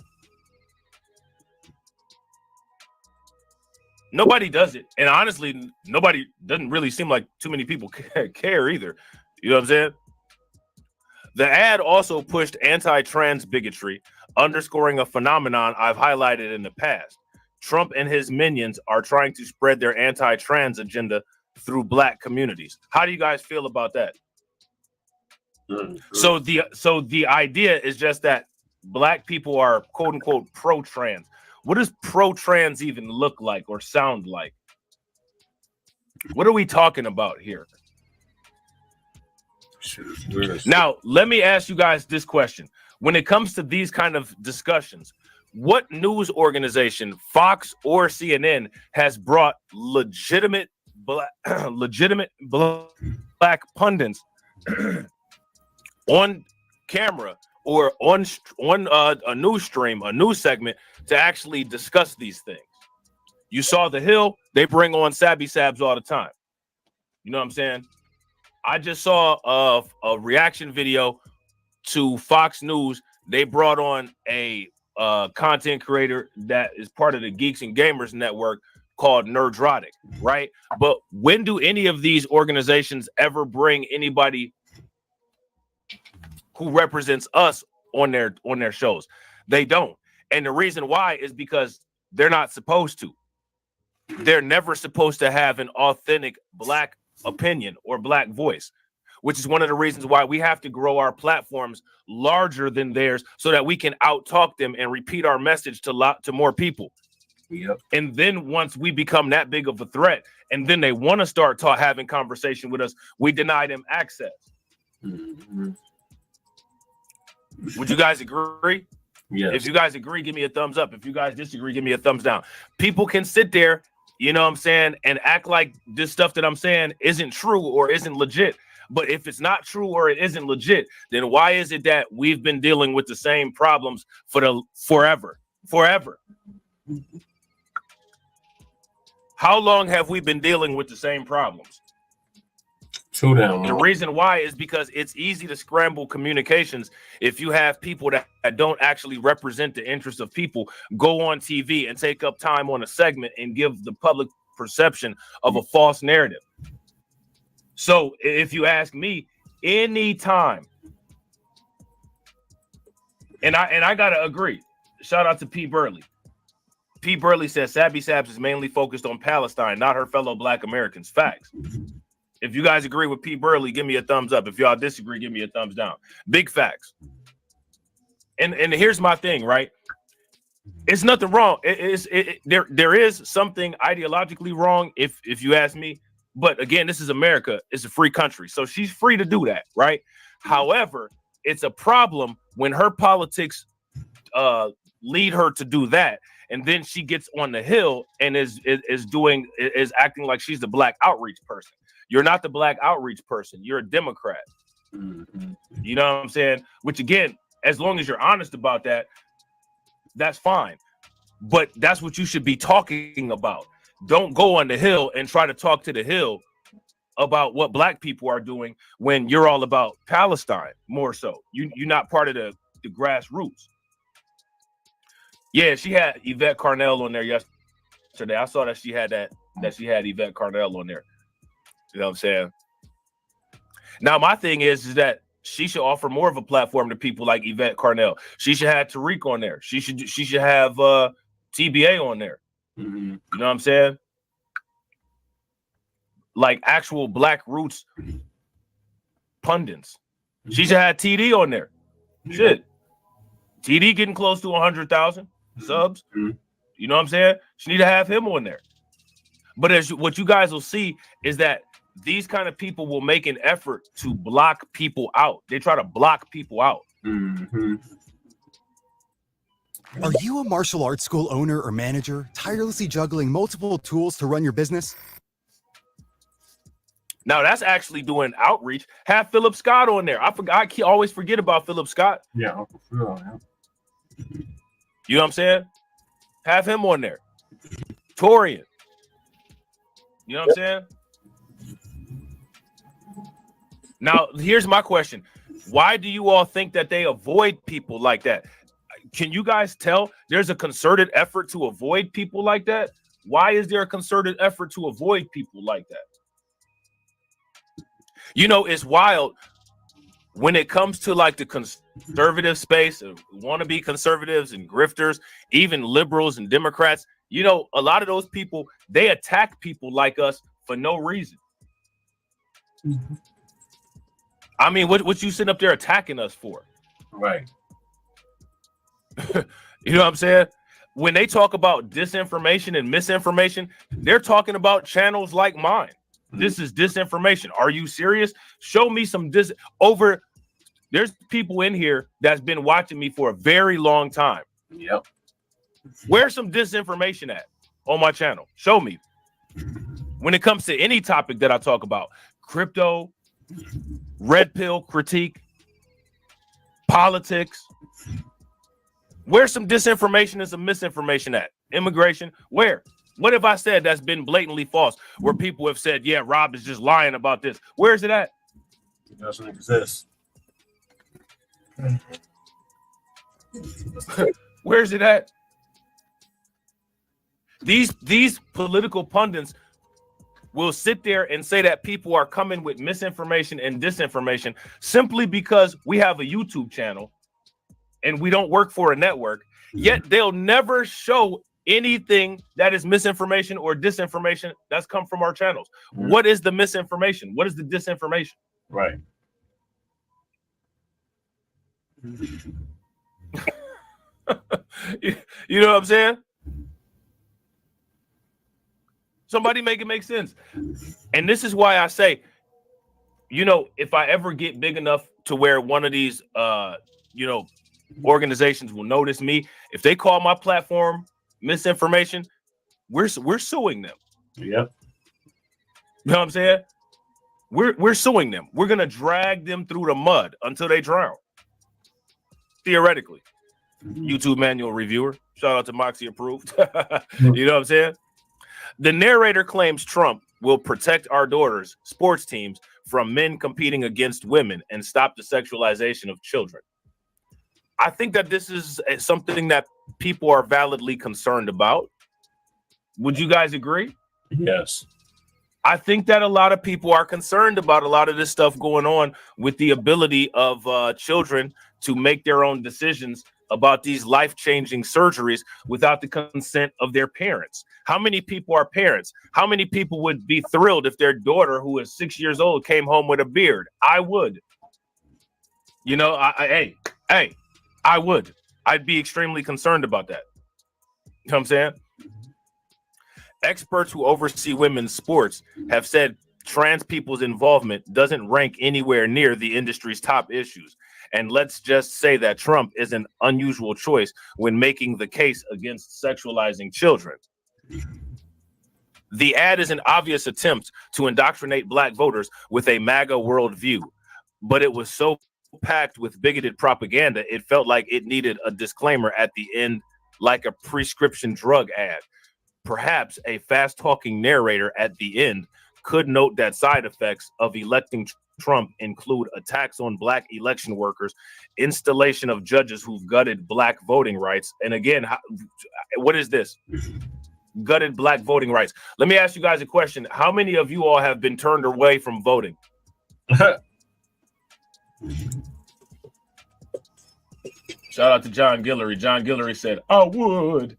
Nobody does it. And honestly, nobody doesn't really seem like too many people care either. You know what I'm saying? The ad also pushed anti-trans bigotry, underscoring a phenomenon I've highlighted in the past. Trump and his minions are trying to spread their anti-trans agenda through Black communities. How do you guys feel about that? So the idea is just that Black people are quote unquote pro-trans. What does pro-trans even look like or sound like? What are we talking about here? Now, let me ask you guys this question. When it comes to these kind of discussions, what news organization, Fox or CNN, has brought legitimate Black pundits on camera or on a news stream, a news segment, to actually discuss these things? You saw The Hill, they bring on Sabby Sabs all the time. You know what I'm saying? I just saw a reaction video to Fox News. They brought on a content creator that is part of the Geeks and Gamers Network called Nerdrotic, right? But when do any of these organizations ever bring anybody who represents us on their shows? They don't. And the reason why is because they're not supposed to. They're never supposed to have an authentic Black opinion or Black voice, which is one of the reasons why we have to grow our platforms larger than theirs so that we can out-talk them and repeat our message to more people. Yep. And then once we become that big of a threat, and then they want to start having conversation with us, we deny them access. Mm-hmm. Would you guys agree? Yes. If you guys agree, give me a thumbs up. If you guys disagree, give me a thumbs down. People can sit there, you know what I'm saying, and act like this stuff that I'm saying isn't true or isn't legit. But if it's not true or it isn't legit, then why is it that we've been dealing with the same problems for forever? How long have we been dealing with the same problems? True. The reason why is because it's easy to scramble communications if you have people that don't actually represent the interests of people go on TV and take up time on a segment and give the public perception of a false narrative. So if you ask me, anytime, and I gotta agree. Shout out to P. Burley. P. Burley says Sabby Sabs is mainly focused on Palestine, not her fellow Black Americans. Facts. If you guys agree with P. Burley, give me a thumbs up. If y'all disagree, give me a thumbs down. Big facts. And here's my thing, right? It's nothing wrong. There is something ideologically wrong, if you ask me. But again, this is America. It's a free country. So she's free to do that, right? However, it's a problem when her politics lead her to do that. And then she gets on the Hill and is acting like she's the Black outreach person. You're not the Black outreach person. You're a Democrat. Mm-hmm. You know what I'm saying? Which again, as long as you're honest about that, that's fine. But that's what you should be talking about. Don't go on the Hill and try to talk to the Hill about what Black people are doing when you're all about Palestine more so. You're not part of the grassroots. Yeah, she had Yvette Carnell on there yesterday. I saw that she had Yvette Carnell on there. You know what I'm saying? Now, my thing is that she should offer more of a platform to people like Yvette Carnell. She should have Tariq on there. She should have TBA on there. You know what I'm saying? Like actual Black Roots pundits. She should have TD on there. Shit. TD getting close to 100,000 subs. You know what I'm saying? She need to have him on there. But what you guys will see is that these kind of people will make an effort to block people out. They try to block people out. Are you a martial arts school owner or manager, tirelessly juggling multiple tools to run your business? Now that's actually doing outreach. Have Philip Scott on there. I always forget about Philip Scott. Yeah, Uncle Phil. Yeah. You know what I'm saying? Have him on there. Torian. You know what I'm saying? Now, here's my question. Why do you all think that they avoid people like that? Can you guys tell there's a concerted effort to avoid people like that? Why is there a concerted effort to avoid people like that? You know, it's wild when it comes to like the conservative space, wannabe conservatives and grifters, even liberals and Democrats. You know, a lot of those people, they attack people like us for no reason. I mean, what you sitting up there attacking us for? Right. You know what I'm saying? When they talk about disinformation and misinformation, they're talking about channels like mine. This is disinformation. Are you serious? Show me some there's people in here that's been watching me for a very long time. Yep. Where's some disinformation at on my channel? Show me. When it comes to any topic that I talk about, crypto, red pill critique, politics, where's some disinformation and some misinformation at? Immigration, where? What have I said that's been blatantly false? Where people have said, yeah, Rob is just lying about this. Where's it at? It doesn't exist. Where's it at? These political pundits will sit there and say that people are coming with misinformation and disinformation simply because we have a YouTube channel and we don't work for a network. Yet they'll never show anything that is misinformation or disinformation that's come from our channels. What is the misinformation? What is the disinformation? Right. You know what I'm saying? Somebody make it make sense. And this is why I say, you know, if I ever get big enough to where one of these you know, organizations will notice me, if they call my platform misinformation, we're suing them. Yep. You know what I'm saying? We're suing them. We're gonna drag them through the mud until they drown. Theoretically. YouTube manual reviewer. Shout out to Moxie approved. You know what I'm saying? The narrator claims Trump will protect our daughters' sports teams from men competing against women and stop the sexualization of children. I think that this is something that people are validly concerned about. Would you guys agree? Yes. I think that a lot of people are concerned about a lot of this stuff going on with the ability of children to make their own decisions about these life-changing surgeries without the consent of their parents. How many people are parents? How many people would be thrilled if their daughter, who is 6 years old, came home with a beard? I would. You know, I would. I'd be extremely concerned about that. You know what I'm saying? Experts who oversee women's sports have said trans people's involvement doesn't rank anywhere near the industry's top issues. And let's just say that Trump is an unusual choice when making the case against sexualizing children. The ad is an obvious attempt to indoctrinate Black voters with a MAGA worldview, but it was so packed with bigoted propaganda, it felt like it needed a disclaimer at the end, like a prescription drug ad. Perhaps a fast-talking narrator at the end could note that side effects of electing Trump include attacks on Black election workers, installation of judges who've gutted Black voting rights. And again, what is this? Gutted Black voting rights. Let me ask you guys a question. How many of you all have been turned away from voting? Shout out to John Guillory. John Guillory said, I would.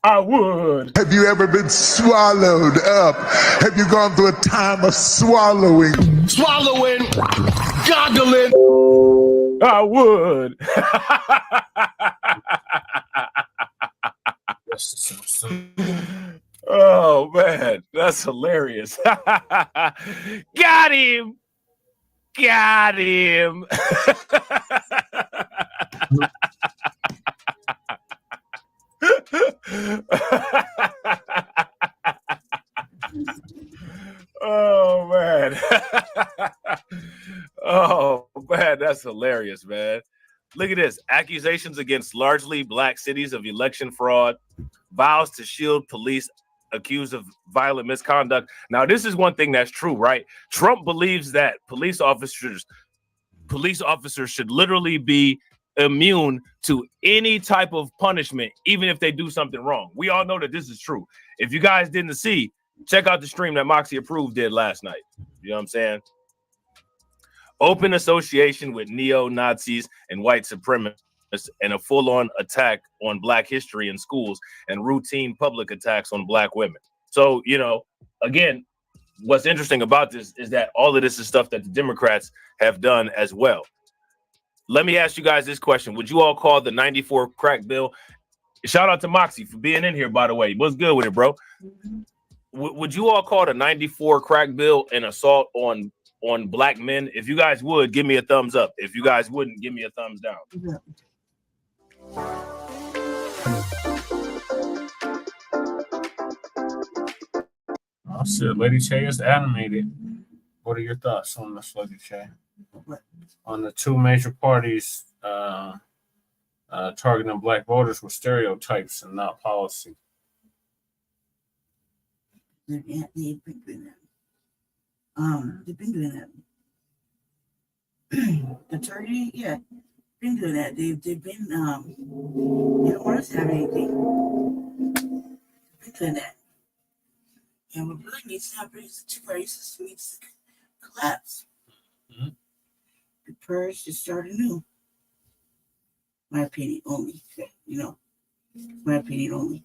I would. Have you ever been swallowed up? Have you gone through a time of swallowing? Swallowing, goggling. I would. Oh, man. That's hilarious. Got him. Got him. Oh man. Oh man, that's hilarious, man. Look at this. Accusations against largely black cities of election fraud, vows to shield police accused of violent misconduct. Now, this is one thing that's true, right? Trump believes that police officers should literally be immune to any type of punishment, even if they do something wrong. We all know that this is true. If you guys didn't see, check out the stream that Moxie Approved did last night. You know what I'm saying? Open association with neo-Nazis and white supremacists and a full-on attack on black history in schools and routine public attacks on black women. So, you know, again, what's interesting about this is that all of this is stuff that the Democrats have done as well. Let me ask you guys this question. Would you all call the 94 crack bill? Shout out to Moxie for being in here, by the way. What's good with it, bro? Would you all call the 94 crack bill an assault on black men? If you guys would, give me a thumbs up. If you guys wouldn't, give me a thumbs down. Oh shit, Lady Shea is animated. What are your thoughts on this, Lady Shea? On the two major parties targeting black voters with stereotypes and not policy. They've been doing that. They've been doing that. The Turkey, yeah, been doing that. They've been they don't want us to have anything. They've been doing that. And what really needs to happen is the two-party system needs to collapse. Mm-hmm. The purge to start anew. My opinion only. You know, my opinion only.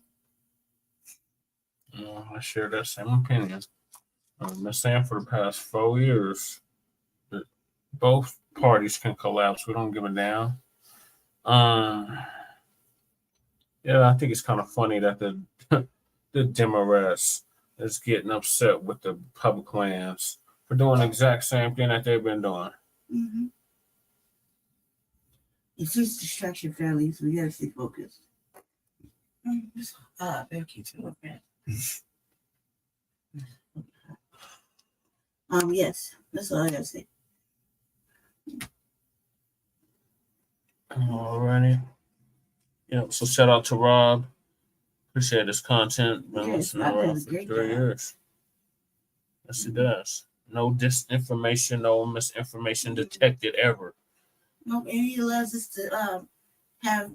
I share that same opinion. I've been saying for the past 4 years that both parties can collapse. We don't give a damn. Yeah, I think it's kind of funny that the Democrats is getting upset with the Republicans for doing the exact same thing that they've been doing. Mm-hmm. It's just distraction, family, so we gotta stay focused. Thank you too, okay. Yes, that's all I gotta say. Alrighty. Yeah, so shout out to Rob. Appreciate his content. Been listening around for 3 years. Yes, it does. No disinformation, no misinformation detected ever. No, and he allows us to have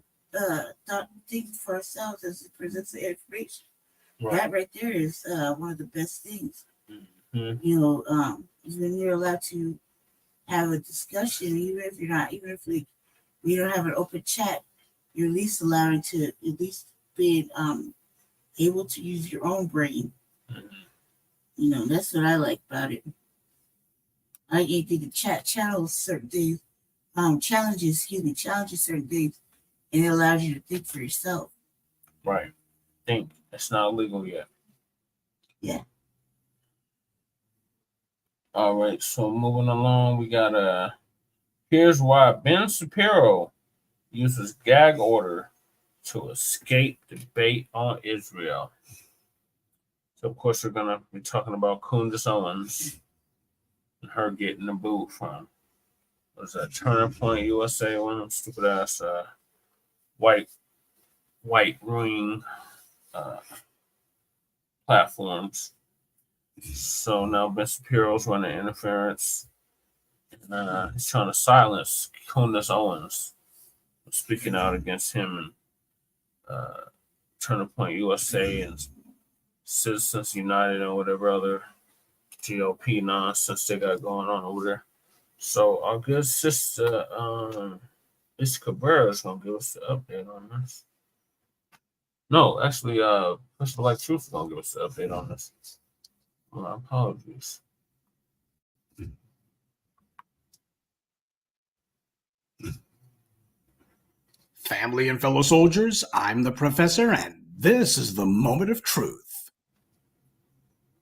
think for ourselves as it presents the information. Right. That right there is one of the best things. Mm-hmm. You know, when you're allowed to have a discussion, even if you don't have an open chat, you're at least allowing to at least be able to use your own brain. Mm-hmm. You know, that's what I like about it. I think the chat channels certain things, challenges certain things, and it allows you to think for yourself. Right. Think. It's not legal yet. Yeah. All right, so moving along, we got here's why Ben Shapiro uses gag order to escape debate on Israel. So of course we're gonna be talking about Candace Owens and her getting the boot from what's that Turning Point USA, one of them stupid ass white ring platforms. So now Ben Shapiro's running interference. And he's trying to silence Candace Owens, speaking out against him and Turning Point USA and Citizens United and whatever other GOP nonsense they got going on over there. So I guess Sister Cabrera is gonna give us the update on this. No, actually, Mr. Like Truth is gonna give us the update on this. My apologies. Family and fellow soldiers, I'm the professor, and this is the moment of truth.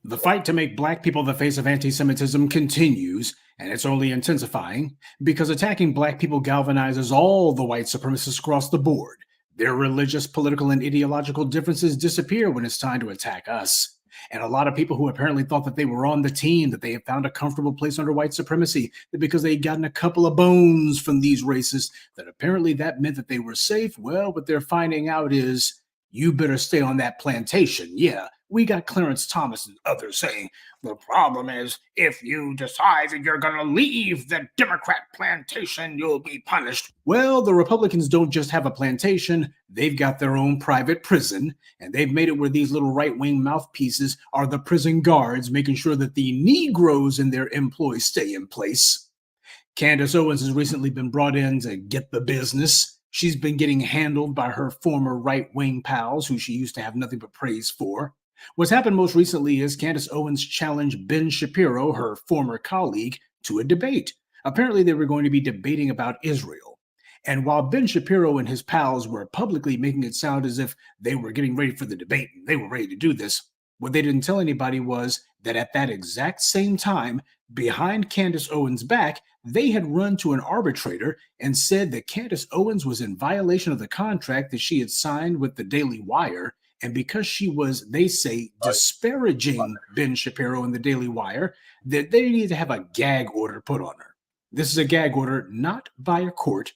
The fight to make Black people the face of anti-Semitism continues, and it's only intensifying, because attacking Black people galvanizes all the white supremacists across the board. Their religious, political, and ideological differences disappear when it's time to attack us. And a lot of people who apparently thought that they were on the team, that they had found a comfortable place under white supremacy, that because they had gotten a couple of bones from these racists, that apparently that meant that they were safe. Well, what they're finding out is, you better stay on that plantation. Yeah, we got Clarence Thomas and others saying, the problem is, if you decide that you're going to leave the Democrat plantation, you'll be punished. Well, the Republicans don't just have a plantation, they've got their own private prison, and they've made it where these little right-wing mouthpieces are the prison guards, making sure that the Negroes in their employ stay in place. Candace Owens has recently been brought in to get the business. She's been getting handled by her former right-wing pals, who she used to have nothing but praise for. What's happened most recently is Candace Owens challenged Ben Shapiro, her former colleague, to a debate. Apparently, they were going to be debating about Israel. And while Ben Shapiro and his pals were publicly making it sound as if they were getting ready for the debate and they were ready to do this, what they didn't tell anybody was that at that exact same time, behind Candace Owens' back, they had run to an arbitrator and said that Candace Owens was in violation of the contract that she had signed with the Daily Wire. And because she was, they say, disparaging Ben Shapiro and the Daily Wire, that they needed to have a gag order put on her. This is a gag order not by a court,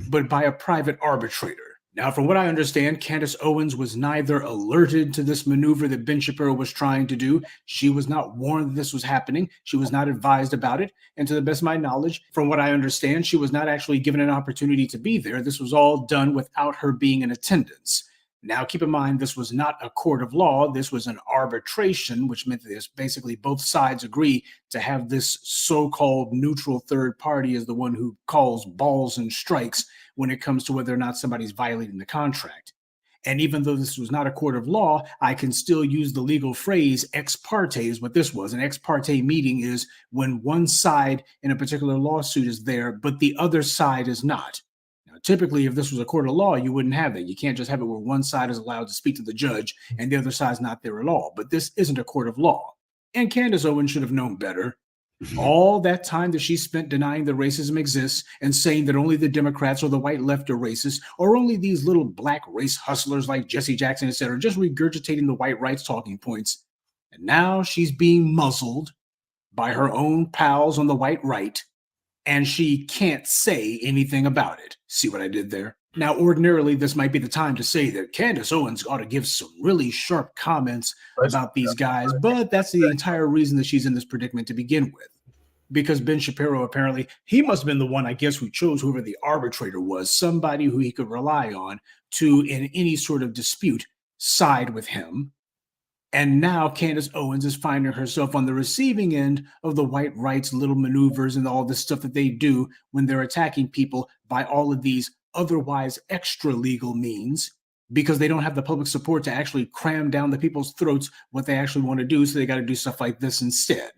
but by a private arbitrator. Now, from what I understand, Candace Owens was neither alerted to this maneuver that Ben Shapiro was trying to do. She was not warned that this was happening. She was not advised about it. And to the best of my knowledge, from what I understand, she was not actually given an opportunity to be there. This was all done without her being in attendance. Now, keep in mind, this was not a court of law. This was an arbitration, which meant that basically both sides agree to have this so-called neutral third party as the one who calls balls and strikes when it comes to whether or not somebody's violating the contract. And even though this was not a court of law, I can still use the legal phrase ex parte is what this was. An ex parte meeting is when one side in a particular lawsuit is there, but the other side is not. Typically, if this was a court of law, you wouldn't have that. You can't just have it where one side is allowed to speak to the judge and the other side's not there at all. But this isn't a court of law. And Candace Owens should have known better. All that time that she spent denying that racism exists and saying that only the Democrats or the white left are racist, or only these little black race hustlers like Jesse Jackson, etc., just regurgitating the white rights talking points. And now she's being muzzled by her own pals on the white right, and she can't say anything about it. See what I did there? Now, ordinarily, this might be the time to say that Candace Owens ought to give some really sharp comments about these guys, but that's the entire reason that she's in this predicament to begin with. Because Ben Shapiro, apparently, he must have been the one, I guess, who chose whoever the arbitrator was, somebody who he could rely on to, in any sort of dispute, side with him. And now Candace Owens is finding herself on the receiving end of the white right's little maneuvers and all this stuff that they do when they're attacking people by all of these otherwise extra legal means, because they don't have the public support to actually cram down the people's throats what they actually want to do. So they got to do stuff like this instead.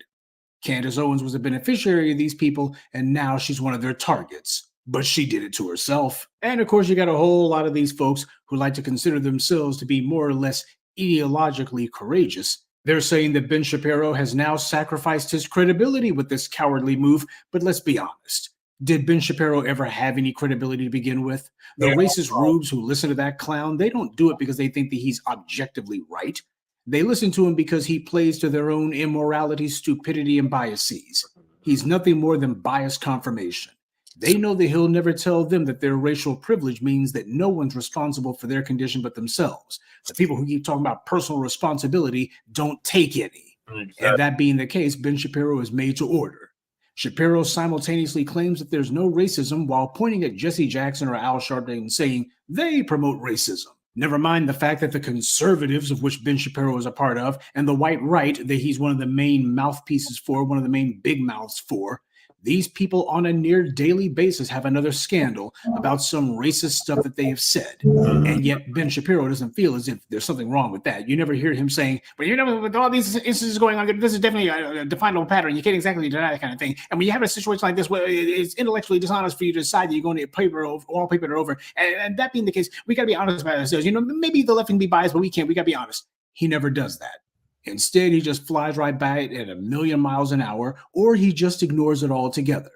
Candace Owens was a beneficiary of these people, and now she's one of their targets. But she did it to herself. And of course, you got a whole lot of these folks who like to consider themselves to be more or less ideologically courageous. They're saying that Ben Shapiro has now sacrificed his credibility with this cowardly move, but let's be honest. Did Ben Shapiro ever have any credibility to begin with? The racist rubes who listen to that clown, they don't do it because they think that he's objectively right. They listen to him because he plays to their own immorality, stupidity, and biases. He's nothing more than bias confirmation. They know that he'll never tell them that their racial privilege means that no one's responsible for their condition but themselves. The people who keep talking about personal responsibility don't take any. Exactly. And that being the case, Ben Shapiro is made to order. Shapiro simultaneously claims that there's no racism while pointing at Jesse Jackson or Al Sharpton and saying they promote racism. Never mind the fact that the conservatives, of which Ben Shapiro is a part of, and the white right that he's one of the main mouthpieces for, one of the main big mouths for, these people on a near daily basis have another scandal about some racist stuff that they have said. And yet Ben Shapiro doesn't feel as if there's something wrong with that. You never hear him saying, but you know, with all these instances going on, this is definitely a definable pattern. You can't exactly deny that kind of thing. And when you have a situation like this where it's intellectually dishonest for you to decide that you're going to paper it over. And that being the case, we got to be honest about ourselves. You know, maybe the left can be biased, but we can't. We got to be honest. He never does that. Instead, he just flies right by it at 1,000,000 miles an hour, or he just ignores it altogether.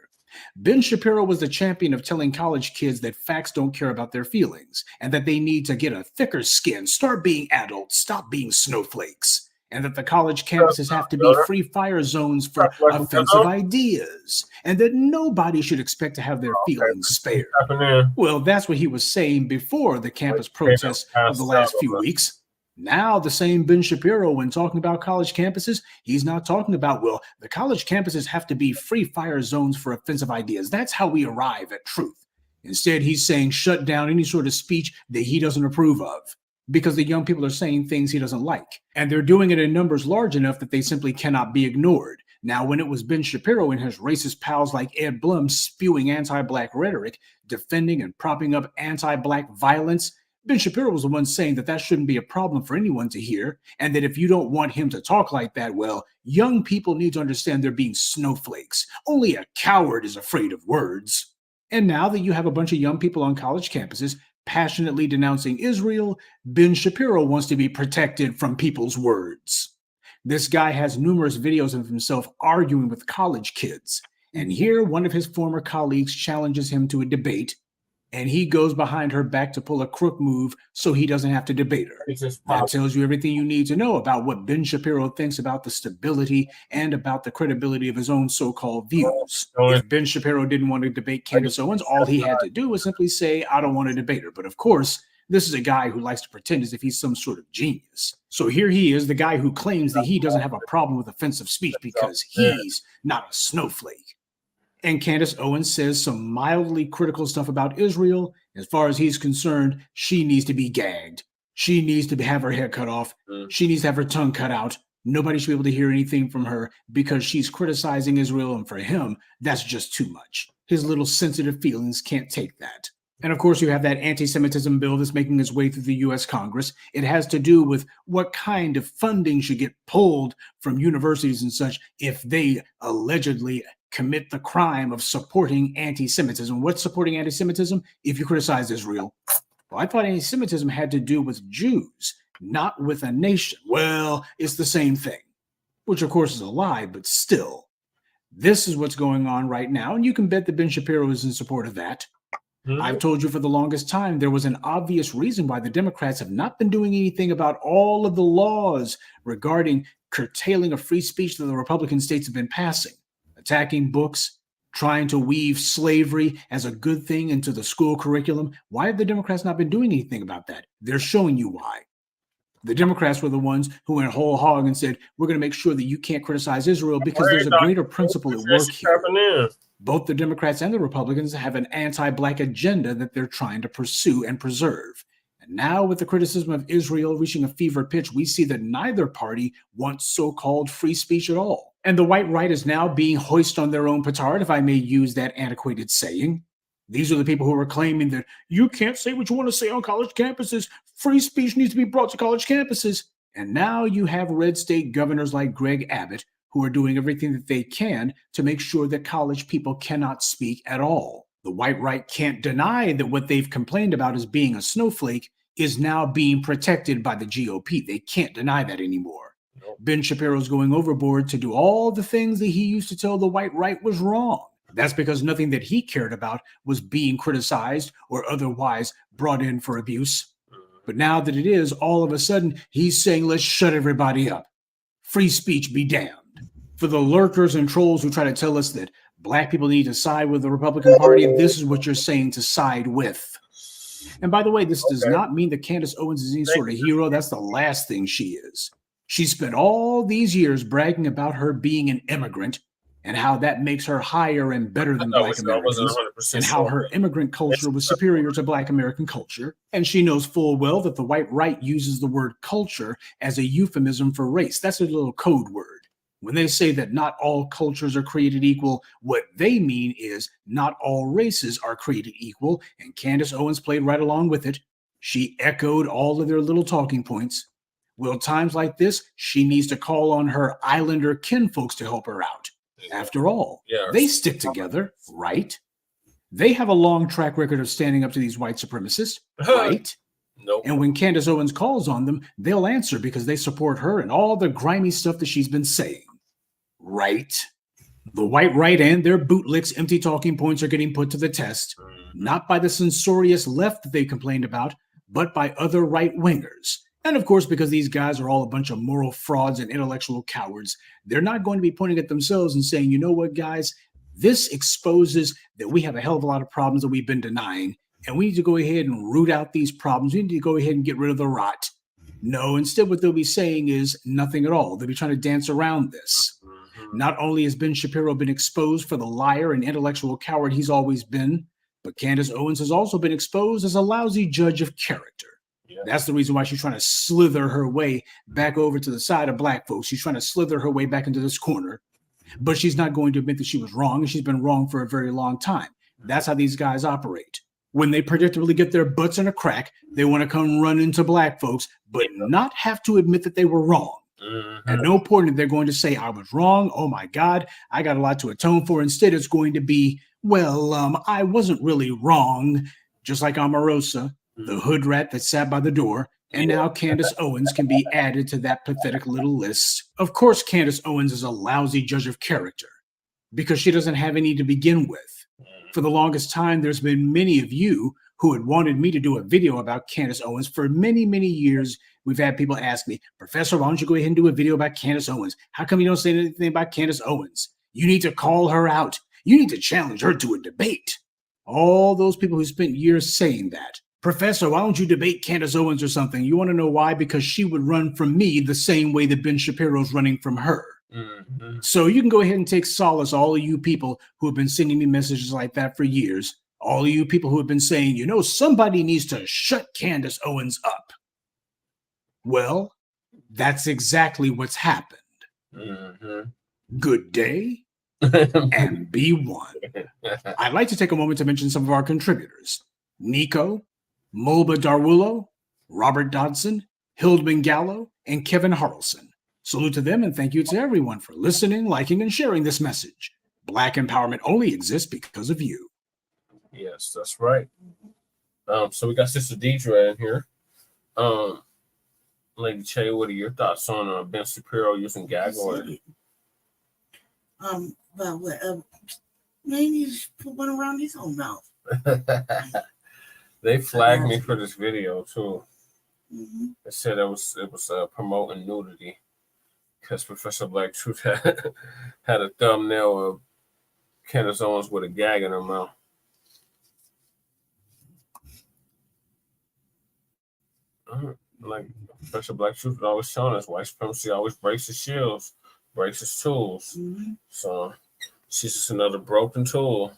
Ben Shapiro was the champion of telling college kids that facts don't care about their feelings, and that they need to get a thicker skin, start being adults, stop being snowflakes, and that the college campuses have to be free fire zones for offensive ideas, and that nobody should expect to have their feelings spared. Well, that's what he was saying before the campus protests of the last few weeks. Now, the same Ben Shapiro, when talking about college campuses, he's not talking about, well, the college campuses have to be free fire zones for offensive ideas. That's how we arrive at truth. Instead, he's saying shut down any sort of speech that he doesn't approve of, because the young people are saying things he doesn't like. And they're doing it in numbers large enough that they simply cannot be ignored. Now, when it was Ben Shapiro and his racist pals like Ed Blum spewing anti-Black rhetoric, defending and propping up anti-Black violence, Ben Shapiro was the one saying that that shouldn't be a problem for anyone to hear, and that if you don't want him to talk like that, well, young people need to understand they're being snowflakes. Only a coward is afraid of words. And now that you have a bunch of young people on college campuses passionately denouncing Israel, Ben Shapiro wants to be protected from people's words. This guy has numerous videos of himself arguing with college kids, and here one of his former colleagues challenges him to a debate, and he goes behind her back to pull a crook move so he doesn't have to debate her. That tells you everything you need to know about what Ben Shapiro thinks about the stability and about the credibility of his own so-called views. If Ben Shapiro didn't want to debate Candace Owens, all he had to do was simply say, I don't want to debate her. But of course, this is a guy who likes to pretend as if he's some sort of genius. So here he is, the guy who claims that he doesn't have a problem with offensive speech because he's not a snowflake. And Candace Owens says some mildly critical stuff about Israel. As far as he's concerned, she needs to be gagged. She needs to have her hair cut off. She needs to have her tongue cut out. Nobody should be able to hear anything from her because she's criticizing Israel. And for him, that's just too much. His little sensitive feelings can't take that. And of course, you have that anti-Semitism bill that's making its way through the U.S. Congress. It has to do with what kind of funding should get pulled from universities and such if they allegedly commit the crime of supporting anti-Semitism. What's supporting anti-Semitism? If you criticize Israel. Well, I thought anti-Semitism had to do with Jews, not with a nation. Well, it's the same thing, which of course is a lie, but still. This is what's going on right now, and you can bet that Ben Shapiro is in support of that. I've told you for the longest time there was an obvious reason why the Democrats have not been doing anything about all of the laws regarding curtailing of free speech that the Republican states have been passing. Attacking books, trying to weave slavery as a good thing into the school curriculum. Why have the Democrats not been doing anything about that? They're showing you why. The Democrats were the ones who went whole hog and said, we're going to make sure that you can't criticize Israel because there's a greater principle at work here. Both the Democrats and the Republicans have an anti-Black agenda that they're trying to pursue and preserve. And now with the criticism of Israel reaching a fever pitch, we see that neither party wants so-called free speech at all. And the white right is now being hoisted on their own petard, if I may use that antiquated saying. These are the people who are claiming that you can't say what you want to say on college campuses. Free speech needs to be brought to college campuses. And now you have red state governors like Greg Abbott who are doing everything that they can to make sure that college people cannot speak at all. The white right can't deny that what they've complained about as being a snowflake is now being protected by the GOP. They can't deny that anymore. Ben Shapiro's going overboard to do all the things that he used to tell the white right was wrong. That's because nothing that he cared about was being criticized or otherwise brought in for abuse. But now that it is, all of a sudden, he's saying, let's shut everybody up. Free speech be damned. For the lurkers and trolls who try to tell us that Black people need to side with the Republican Party, this is what you're saying to side with. And by the way, this does not mean that Candace Owens is any sort of hero. That's the last thing she is. She spent all these years bragging about her being an immigrant and how that makes her higher and better than Black Americans, and how her immigrant culture was superior to Black American culture. And she knows full well that the white right uses the word culture as a euphemism for race. That's a little code word. When they say that not all cultures are created equal, what they mean is not all races are created equal, and Candace Owens played right along with it. She echoed all of their little talking points. Well, times like this, she needs to call on her islander kinfolks to help her out. After all, they stick together, right? They have a long track record of standing up to these white supremacists, right? Nope. And when Candace Owens calls on them, they'll answer because they support her and all the grimy stuff that she's been saying, right? The white right and their bootlicks empty talking points are getting put to the test, not by the censorious left that they complained about, but by other right-wingers. And of course, because these guys are all a bunch of moral frauds and intellectual cowards, they're not going to be pointing at themselves and saying, you know what, guys, this exposes that we have a hell of a lot of problems that we've been denying, and we need to go ahead and root out these problems. We need to go ahead and get rid of the rot. No, instead what they'll be saying is nothing at all. They'll be trying to dance around this. Not only has Ben Shapiro been exposed for the liar and intellectual coward he's always been, but Candace Owens has also been exposed as a lousy judge of character. That's the reason why she's trying to slither her way back over to the side of black folks. She's trying to slither her way back into this corner, but she's not going to admit that she was wrong, and she's been wrong for a very long time. That's how these guys operate. When they predictably get their butts in a crack, they want to come run into black folks, but not have to admit that they were wrong. At no point are they going to say, I was wrong. Oh my God, I got a lot to atone for. Instead, it's going to be, well, I wasn't really wrong. Just like Omarosa, the hood rat that sat by the door. And now Candace Owens can be added to that pathetic little list. Of course, Candace Owens is a lousy judge of character because she doesn't have any to begin with. For the longest time, there's been many of you who had wanted me to do a video about Candace Owens. For many, many years, we've had people ask me, Professor, why don't you go ahead and do a video about Candace Owens? How come you don't say anything about Candace Owens? You need to call her out. You need to challenge her to a debate. All those people who spent years saying that. Professor, why don't you debate Candace Owens or something? You want to know why? Because she would run from me the same way that Ben Shapiro's running from her. So you can go ahead and take solace, all of you people who have been sending me messages like that for years. All of you people who have been saying, you know, somebody needs to shut Candace Owens up. Well, that's exactly what's happened. Good day and be one. I'd like to take a moment to mention some of our contributors. Nico, Mulba Darwulo, Robert Dodson, Hildman Gallo, and Kevin Harrelson. Salute to them and thank you to everyone for listening, liking, and sharing this message. Black empowerment only exists because of you. Yes, that's right. So we got Sister Deidre in here. Lady Shea, what are your thoughts on Ben Shapiro using gag order? Maybe just put one around his own mouth. They flagged me for this video too. They said it was promoting nudity because Professor Black Truth had a thumbnail of Candace Owens with a gag in her mouth. Like Professor Black Truth is always telling us, white supremacy always breaks its shields, breaks its tools. So she's just another broken tool.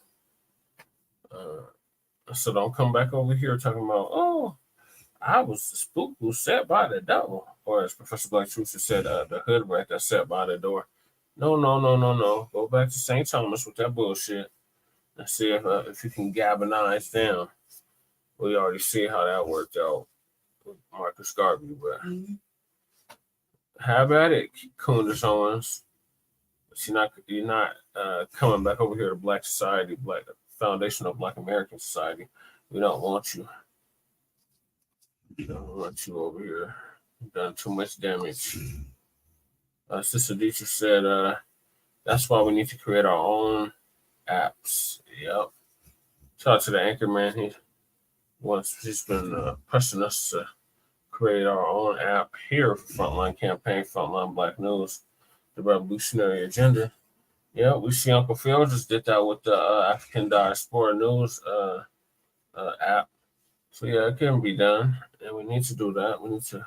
So don't come back over here talking about, oh, I was the spook who sat by the door. Or as Professor Black Truth said, the hood rat that sat by the door. No. Go back to St. Thomas with that bullshit and see if you can galvanize them. We already see how that worked out with Marcus Garvey, but have at it, Candace Owens. You're not coming back over here to Black Society, Black Foundation of Black American Society. We don't want you. We don't want you over here. You've done too much damage. Sister Dietrich said, that's why we need to create our own apps. Yep. Shout out to the anchor man. He's been pressing us to create our own app here for Frontline Campaign, Frontline Black News, the Revolutionary Agenda. Yeah, we see Uncle Phil just did that with the African Diaspora News app. So yeah, it can be done, and we need to do that. We need to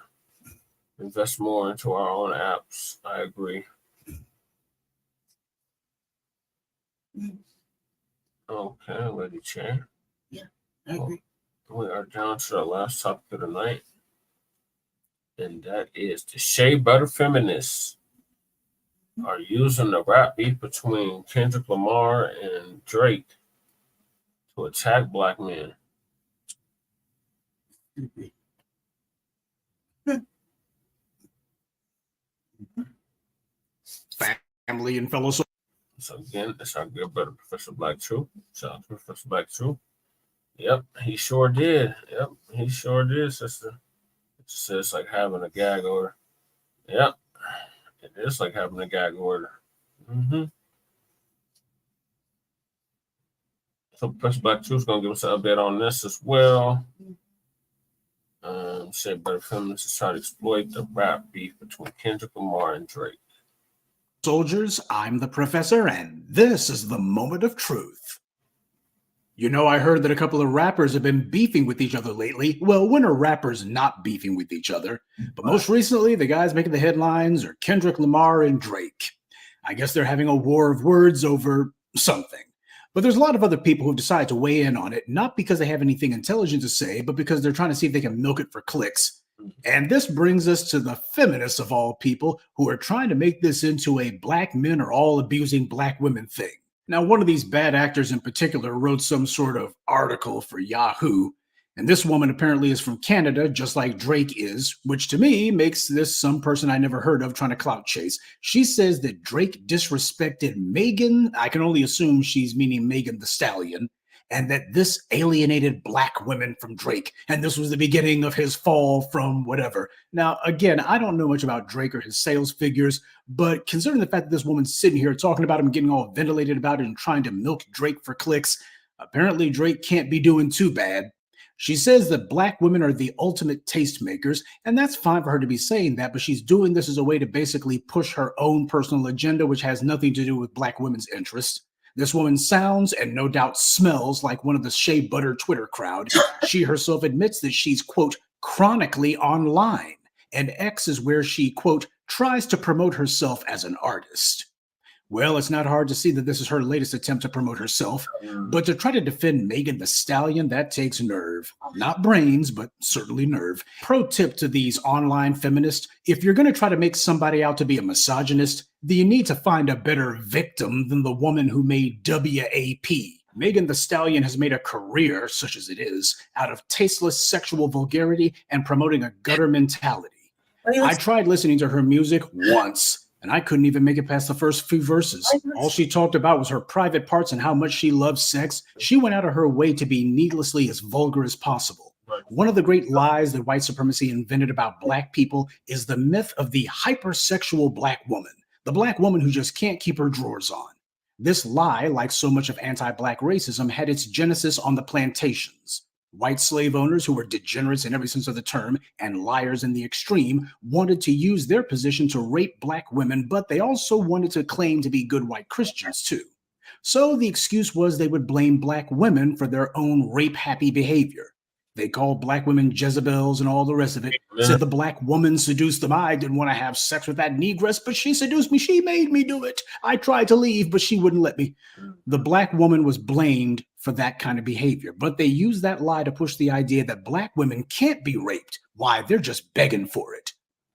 invest more into our own apps. I agree. Okay, Lady Shea. Yeah, I agree. We are down to the last topic of the night, and that is the Shea Butter Feminists. are using the rap beef between Kendrick Lamar and Drake to attack black men. Family and fellow. So again, that's our good brother, Professor Black True. Shout out to Professor Black True. Yep, he sure did. Yep, he sure did, sister. It's just like having a gag order. Yep, it is like having a gag order. So Professor Black True is going to give us an update on this as well. Shea Butter Feminists is trying to exploit the rap beef between Kendrick Lamar and Drake. Soldiers, I'm the professor, and this is the moment of truth. You know, I heard that a couple of rappers have been beefing with each other lately. Well, when are rappers not beefing with each other? But most recently, the guys making the headlines are Kendrick Lamar and Drake. I guess they're having a war of words over something. But there's a lot of other people who've decided to weigh in on it, not because they have anything intelligent to say, but because they're trying to see if they can milk it for clicks. And this brings us to the feminists of all people who are trying to make this into a black men are all abusing black women thing. Now, one of these bad actors in particular wrote some sort of article for Yahoo, and this woman apparently is from Canada, just like Drake is, which to me makes this some person I never heard of trying to clout chase. She says that Drake disrespected Megan, I can only assume she's meaning Megan Thee Stallion, and that this alienated black women from Drake, and this was the beginning of his fall from whatever. Now, again, I don't know much about Drake or his sales figures, but considering the fact that this woman's sitting here talking about him, getting all ventilated about it and trying to milk Drake for clicks, apparently Drake can't be doing too bad. She says that black women are the ultimate tastemakers, and that's fine for her to be saying that, but she's doing this as a way to basically push her own personal agenda, which has nothing to do with black women's interests. This woman sounds and no doubt smells like one of the Shea Butter Twitter crowd. She herself admits that she's, quote, chronically online, and X is where she, quote, tries to promote herself as an artist. Well, it's not hard to see that this is her latest attempt to promote herself, but to try to defend Megan Thee Stallion, that takes nerve. Not brains, but certainly nerve. Pro tip to these online feminists, if you're going to try to make somebody out to be a misogynist, then you need to find a better victim than the woman who made WAP. Megan Thee Stallion has made a career, such as it is, out of tasteless sexual vulgarity and promoting a gutter mentality. I tried listening to her music once, and I couldn't even make it past the first few verses. All she talked about was her private parts and how much she loves sex. She went out of her way to be needlessly as vulgar as possible. One of the great lies that white supremacy invented about black people is the myth of the hypersexual black woman, the black woman who just can't keep her drawers on. This lie, like so much of anti-black racism, had its genesis on the plantations. White slave owners who were degenerates in every sense of the term and liars in the extreme wanted to use their position to rape black women, but they also wanted to claim to be good white Christians too. So the excuse was they would blame black women for their own rape-happy behavior. They called black women Jezebels and all the rest of it. Said the black woman seduced them. I didn't want to have sex with that negress, but she seduced me. She made me do it. I tried to leave, but she wouldn't let me. The black woman was blamed for that kind of behavior, but they used that lie to push the idea that black women can't be raped. Why, they're just begging for it.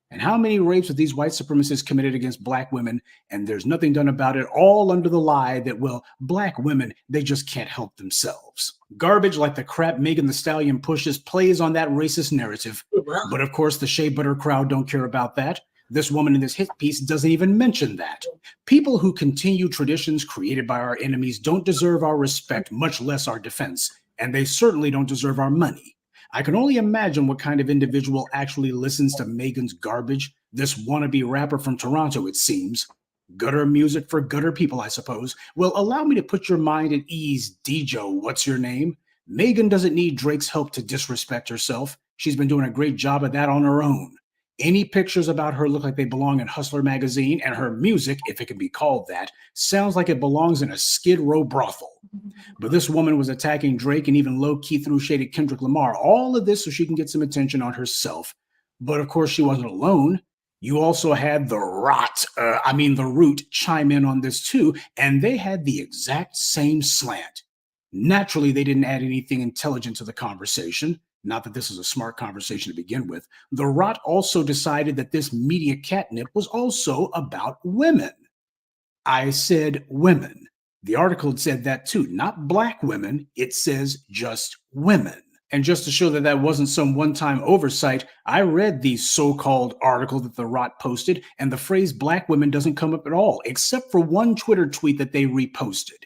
And how many rapes have these white supremacists committed against black women, and there's nothing done about it, all under the lie that, well, black women, they just can't help themselves. Garbage like the crap Megan Thee Stallion pushes plays on that racist narrative. But of course, the Shea Butter crowd don't care about that. This woman in this hit piece doesn't even mention that. People who continue traditions created by our enemies don't deserve our respect, much less our defense, and they certainly don't deserve our money. I can only imagine what kind of individual actually listens to Megan's garbage. This wannabe rapper from Toronto, it seems. Gutter music for gutter people, I suppose. Well, allow me to put your mind at ease, D-Joe, what's your name? Megan doesn't need Drake's help to disrespect herself. She's been doing a great job of that on her own. Any pictures about her look like they belong in Hustler magazine, and her music, if it can be called that, sounds like it belongs in a Skid Row brothel. But this woman was attacking Drake and even low-key threw shade at Kendrick Lamar. All of this so she can get some attention on herself. But of course, she wasn't alone. You also had the Root chime in on this too, and they had the exact same slant. Naturally, they didn't add anything intelligent to the conversation. Not that this is a smart conversation to begin with. The Rot also decided that this media catnip was also about women. I said women. The article said that too, not black women. It says just women. And just to show that that wasn't some one-time oversight, I read the so-called article that the Rot posted, and the phrase black women doesn't come up at all, except for one Twitter tweet that they reposted.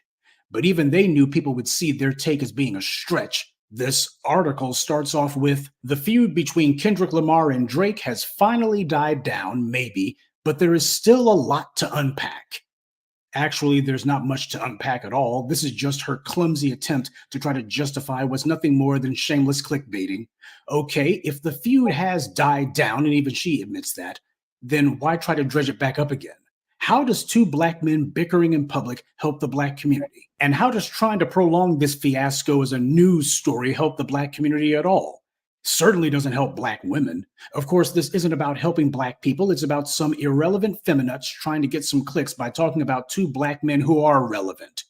But even they knew people would see their take as being a stretch. This article starts off with, the feud between Kendrick Lamar and Drake has finally died down, maybe, but there is still a lot to unpack. Actually, there's not much to unpack at all. This is just her clumsy attempt to try to justify what's nothing more than shameless clickbaiting. Okay, if the feud has died down, and even she admits that, then why try to dredge it back up again? How does two black men bickering in public help the black community? And how does trying to prolong this fiasco as a news story help the black community at all? Certainly doesn't help black women. Of course, this isn't about helping black people. It's about some irrelevant feminists trying to get some clicks by talking about two black men who are relevant,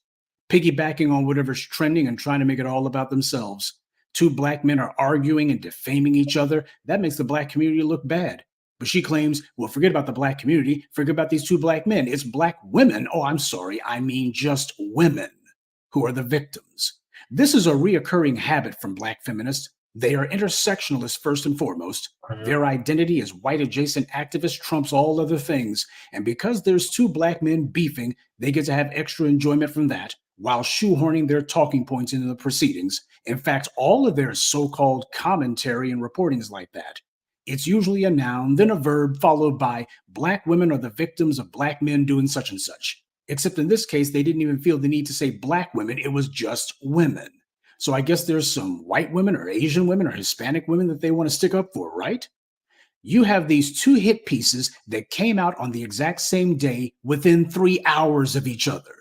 piggybacking on whatever's trending and trying to make it all about themselves. Two black men are arguing and defaming each other. That makes the black community look bad. But she claims, well, forget about the black community. Forget about these two black men. It's black women. Oh, I'm sorry. I mean just women who are the victims. This is a reoccurring habit from black feminists. They are intersectionalists first and foremost. Their identity as white adjacent activists trumps all other things. And because there's two black men beefing, they get to have extra enjoyment from that while shoehorning their talking points into the proceedings. In fact, all of their so-called commentary and reporting is like that. It's usually a noun, then a verb, followed by black women are the victims of black men doing such and such. Except in this case, they didn't even feel the need to say black women. It was just women. So I guess there's some white women or Asian women or Hispanic women that they want to stick up for, right? You have these two hit pieces that came out on the exact same day within 3 hours of each other.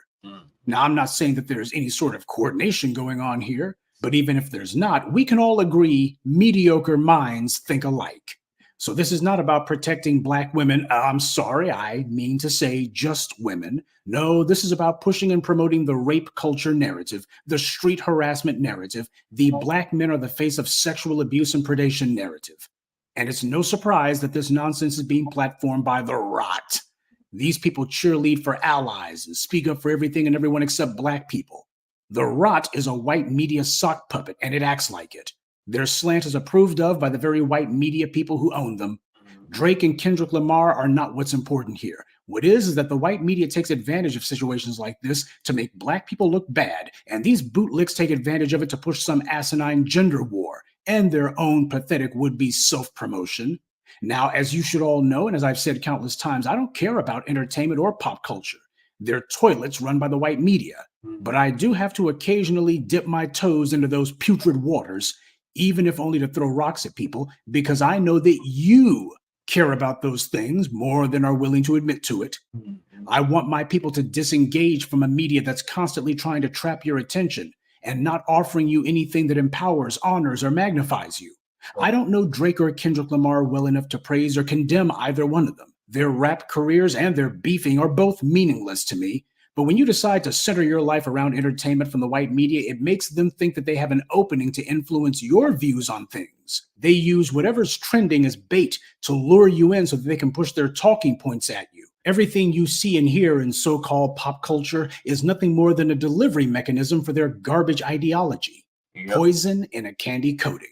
Now, I'm not saying that there's any sort of coordination going on here, but even if there's not, we can all agree mediocre minds think alike. So this is not about protecting black women. I'm sorry, I mean to say just women. No, this is about pushing and promoting the rape culture narrative, the street harassment narrative, the black men are the face of sexual abuse and predation narrative. And it's no surprise that this nonsense is being platformed by the Rot. These people cheerlead for allies and speak up for everything and everyone except black people. The Rot is a white media sock puppet, and it acts like it. Their slant is approved of by the very white media people who own them. Drake and Kendrick Lamar are not what's important here. What is that the white media takes advantage of situations like this to make black people look bad, and these bootlicks take advantage of it to push some asinine gender war and their own pathetic would-be self-promotion. Now, as you should all know, and as I've said countless times, I don't care about entertainment or pop culture. They're toilets run by the white media. But I do have to occasionally dip my toes into those putrid waters, even if only to throw rocks at people, because I know that you care about those things more than are willing to admit to it. I want my people to disengage from a media that's constantly trying to trap your attention and not offering you anything that empowers, honors, or magnifies you. I don't know Drake or Kendrick Lamar well enough to praise or condemn either one of them. Their rap careers and their beefing are both meaningless to me. But when you decide to center your life around entertainment from the white media, it makes them think that they have an opening to influence your views on things. They use whatever's trending as bait to lure you in so that they can push their talking points at you. Everything you see and hear in so-called pop culture is nothing more than a delivery mechanism for their garbage ideology. Poison in a candy coating.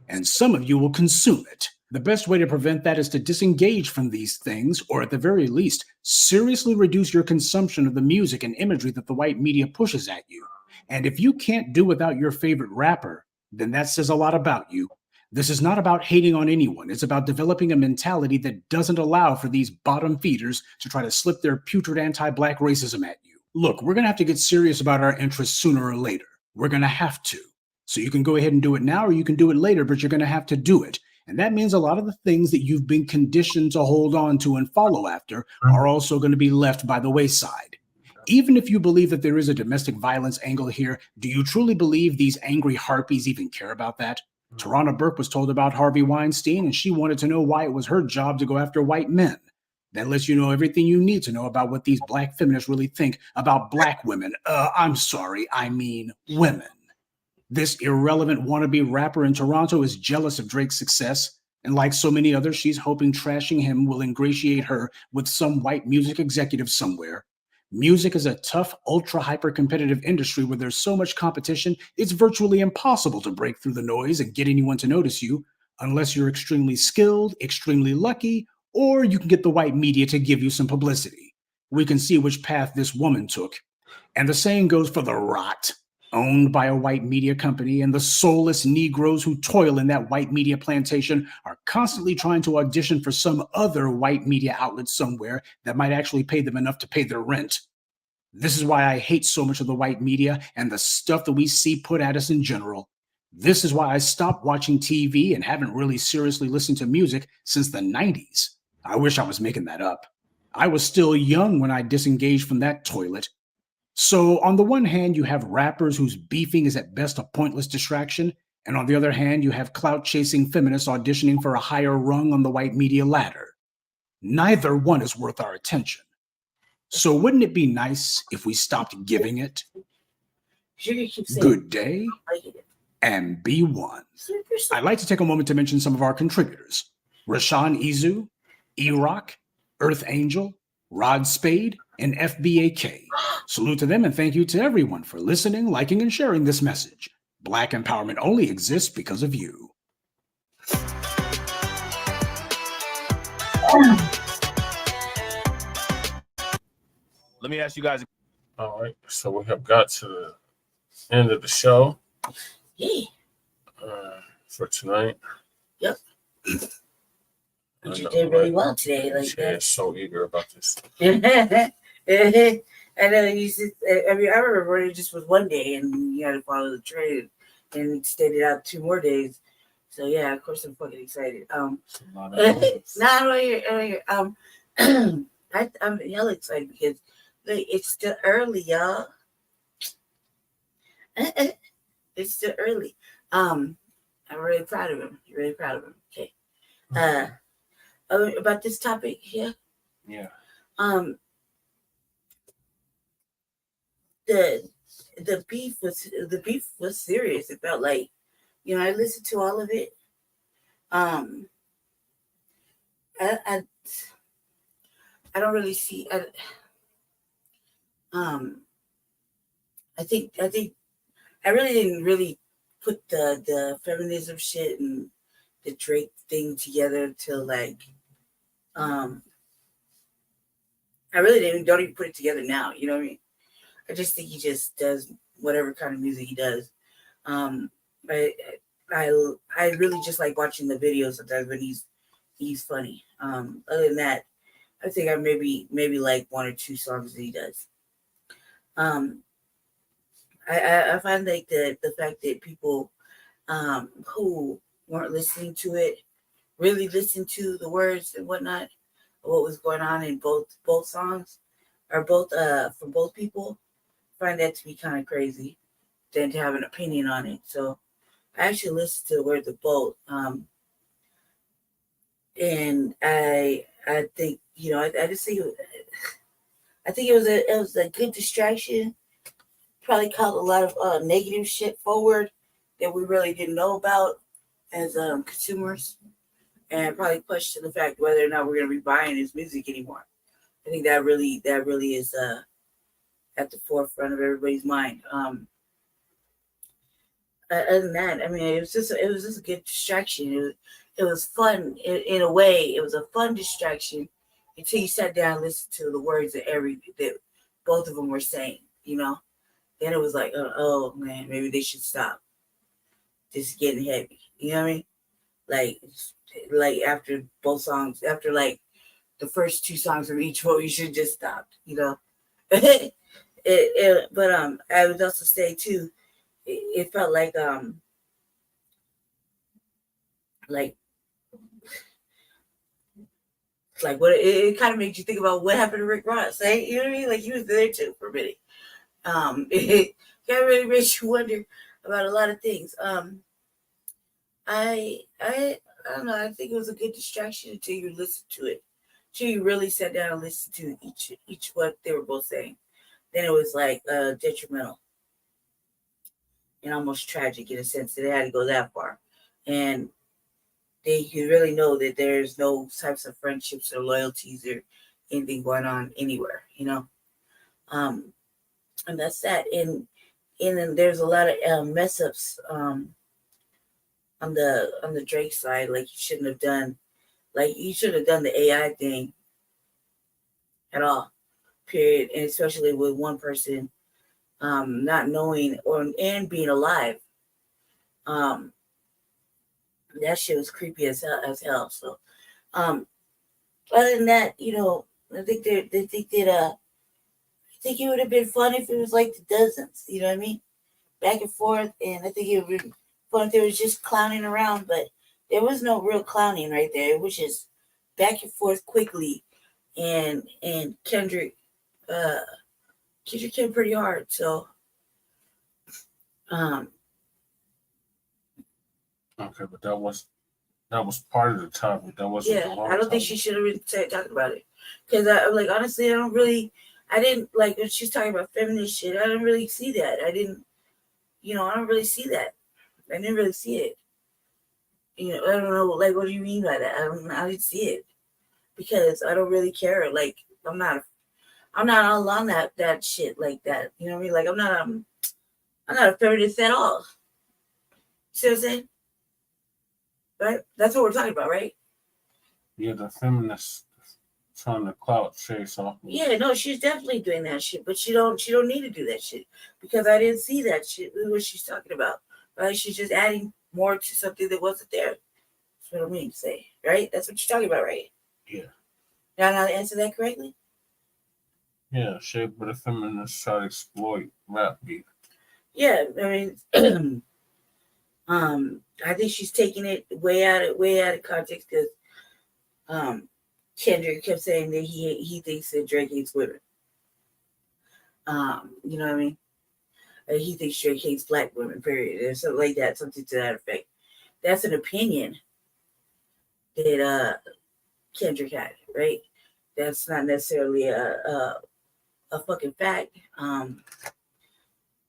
And some of you will consume it. The best way to prevent that is to disengage from these things, or at the very least, seriously reduce your consumption of the music and imagery that the white media pushes at you. And if you can't do without your favorite rapper, then that says a lot about you. This is not about hating on anyone. It's about developing a mentality that doesn't allow for these bottom feeders to try to slip their putrid anti-black racism at you. Look, we're going to have to get serious about our interests sooner or later. We're going to have to. So you can go ahead and do it now, or you can do it later, but you're going to have to do it. And that means a lot of the things that you've been conditioned to hold on to and follow after are also going to be left by the wayside. Even if you believe that there is a domestic violence angle here, do you truly believe these angry harpies even care about that? Tarana Burke was told about Harvey Weinstein, and she wanted to know why it was her job to go after white men. That lets you know everything you need to know about what these black feminists really think about black women. I'm sorry, I mean women. This irrelevant wannabe rapper in Toronto is jealous of Drake's success, and like so many others, she's hoping trashing him will ingratiate her with some white music executive somewhere. Music is a tough, ultra hyper competitive industry where there's so much competition, it's virtually impossible to break through the noise and get anyone to notice you unless you're extremely skilled, extremely lucky, or you can get the white media to give you some publicity. We can see which path this woman took. And the same goes for the rot owned by a white media company, and the soulless Negroes who toil in that white media plantation are constantly trying to audition for some other white media outlet somewhere that might actually pay them enough to pay their rent. This is why I hate so much of the white media and the stuff that we see put at us in general. This is why I stopped watching TV and haven't really seriously listened to music since the 90s. I wish I was making that up. I was still young when I disengaged from that toilet. So on the one hand, you have rappers whose beefing is at best a pointless distraction, and on the other hand, you have clout-chasing feminists auditioning for a higher rung on the white media ladder. Neither one is worth our attention. So wouldn't it be nice if we stopped giving it? Good day, and be one. I'd like to take a moment to mention some of our contributors. Rashawn Izu, E-Rock, Earth Angel, Rod Spade, and FBAK. Salute to them and thank you to everyone for listening, liking, and sharing this message. Black empowerment only exists because of you. Let me ask you guys. All right, so we have got to the end of the show for tonight. Yep. But you did really well today. Like Shea is so eager about this. I know you said, I remember when it just was one day and you had to follow the trade and it stayed it out 2 more days. So yeah, of course I'm fucking excited. I'm hella excited because like, it's still early, y'all. It's still early. I'm really proud of him. Really proud of him. Okay. About this topic here. Yeah. The beef was serious. It felt like, I listened to all of it. I don't really see. I think I really didn't really put the feminism shit and the Drake thing together until like I really don't even put it together now. You know what I mean? I just think he just does whatever kind of music he does. But I really just like watching the videos sometimes when he's funny. Other than that, I think I maybe like 1 or 2 songs that he does. I find like the fact that people who weren't listening to it really listened to the words and whatnot, what was going on in both songs, or both for both people. Find that to be kind of crazy than to have an opinion on it. So I actually listened to the words of both. And I think, I just think it was a good distraction. Probably caught a lot of negative shit forward that we really didn't know about as consumers, and probably question the fact whether or not we're going to be buying his music anymore. I think that really is at the forefront of everybody's mind. Other than that, I mean, it was just a good distraction. It was fun in a way. It was a fun distraction until you sat down and listened to the words that both of them were saying. Then it was like, oh man, maybe they should stop. This is getting heavy. You know what I mean? Like after both songs, after like the first 2 songs from each one, you should just stop. But I would also say too, it felt like what it kind of made you think about what happened to Rick Ross. You know what I mean? Like he was there too for a minute. It kind of really makes you wonder about a lot of things. I don't know. I think it was a good distraction until you listened to it. Until you really sat down and listened to each what they were both saying. Then it was like detrimental and almost tragic in a sense that it had to go that far. And you really know that there's no types of friendships or loyalties or anything going on anywhere, And that's that. And then there's a lot of mess ups on the Drake side. Like you shouldn't have done the AI thing at all. Period. And especially with one person not knowing and being alive. That shit was creepy as hell. So other than that, I think they think that I think it would have been fun if it was like the dozens, you know what I mean? Back and forth, and I think it would be fun if they was just clowning around, but there was no real clowning right there. It was just back and forth quickly, and Kendrick came pretty hard, so okay, but that was part of the topic. That wasn't the whole I don't think she should have been talking about it, because I'm like, honestly, I didn't like when she's talking about feminist shit. I didn't really see that. I don't really see that. I didn't really see it. I don't know. Like, what do you mean by that? I didn't see it because I don't really care. Like, I'm not all on that shit like that. You know what I mean? Like, I'm not a feminist at all. See what I'm saying? Right? That's what we're talking about, right? Yeah, the feminists trying to clout Shea softly. Yeah, no, she's definitely doing that shit, but she don't need to do that shit because I didn't see that shit. What she's talking about, right? She's just adding more to something that wasn't there. That's what I mean to say, right? That's what you're talking about, right? Yeah. Now to answer that correctly? Yeah, Shea, but the feminists try to exploit rap beef. Yeah, I mean, I think she's taking it way out of context because Kendrick kept saying that he thinks that Drake hates women. You know what I mean? He thinks Drake hates black women, period. Or something like that, something to that effect. That's an opinion that Kendrick had, right? That's not necessarily a fucking fact.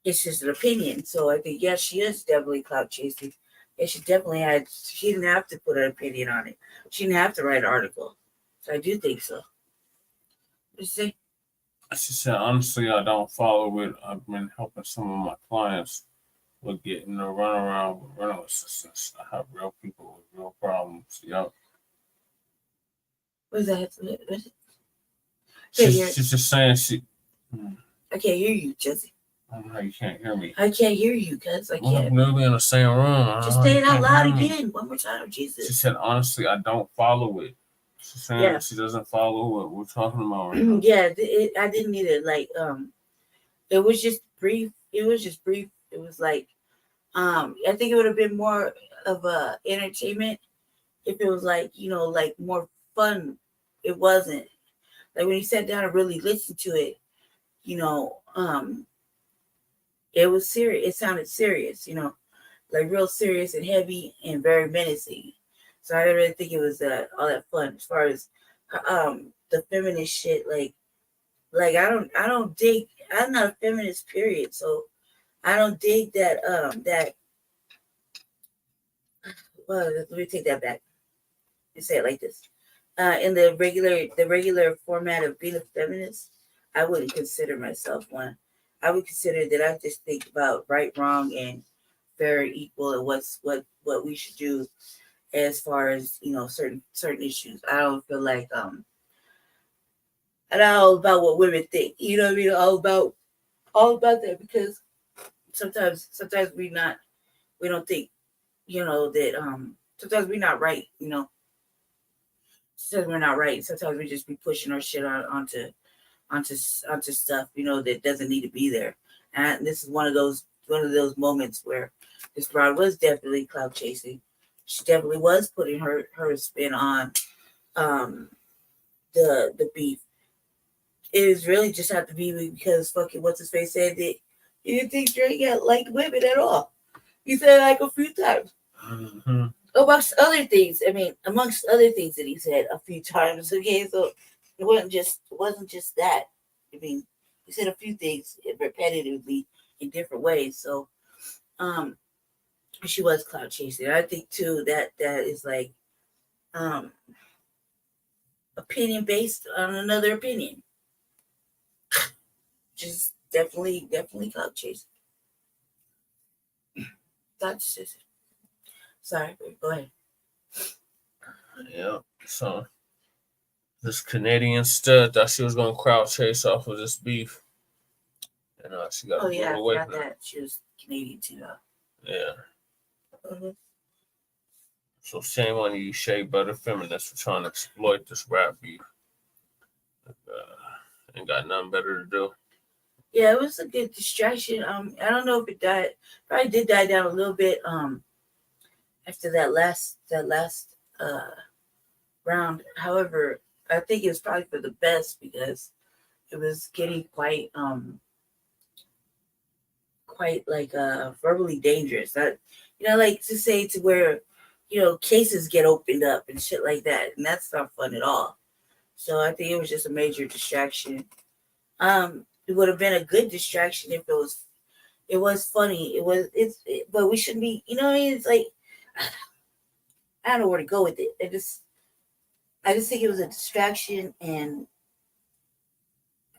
It's just an opinion. So I think, yeah, she is definitely clout chasing. And she didn't have to put an opinion on it. She didn't have to write an article. So I do think so. What you say? She said, honestly, I don't follow it. I've been helping some of my clients with getting the runaround with rental assistance. I have real people with real problems. Yup. What is that? She's just saying I can't hear you, Jesse. I don't know how you can't hear me. I can't hear you because I can't. We're literally in the same room. Just say it out loud again. One more time, Jesus. She said, honestly, I don't follow it. She's saying she doesn't follow what we're talking about right now. Yeah, I didn't either. Like, it was just brief. It was like, I think it would have been more of a entertainment if it was like, like more fun. It wasn't. Like when you sat down and really listened to it, it was serious. It sounded serious, like real serious and heavy and very menacing. So I didn't really think it was all that fun as far as the feminist shit. Like I don't dig. I'm not a feminist, period. So I don't dig that. Well, let me take that back and say it like this. In the regular format of being a feminist, I wouldn't consider myself one. I would consider that I just think about right, wrong, and fair, equal, and what we should do as far as certain issues. I don't feel like I'm all about what women think. You know what I mean? All about that, because sometimes we don't think that sometimes we're not right. Sometimes we're not right. Sometimes we just be pushing our shit onto stuff, that doesn't need to be there. And this is one of those moments where this broad was definitely clout chasing. She definitely was putting her spin on the beef. It was really just have to be because fucking what's his face said that he didn't think Drake liked women at all. He said it like a few times. Mm-hmm. Amongst other things that he said a few times. Okay, so it wasn't just that. I mean, he said a few things repetitively in different ways. So, she was clout chasing. I think too that is like, opinion based on another opinion. just definitely clout chasing. That's just sorry, go ahead. Yeah. So this Canadian stud thought she was gonna crowd chase off of this beef, and she got Oh a yeah, brutal I away forgot from it. that she was Canadian too. Yeah. Mm-hmm. So shame on you, Shea Butter Feminists, for trying to exploit this rap beef. Ain't got nothing better to do. Yeah, it was a good distraction. I don't know if it died. Probably did die down a little bit. After that last round. However, I think it was probably for the best because it was getting quite like verbally dangerous. That like to say to where cases get opened up and shit like that, and that's not fun at all. So I think it was just a major distraction. It would have been a good distraction if it was funny. But we shouldn't be. It's like I don't know where to go with it. I just think it was a distraction, and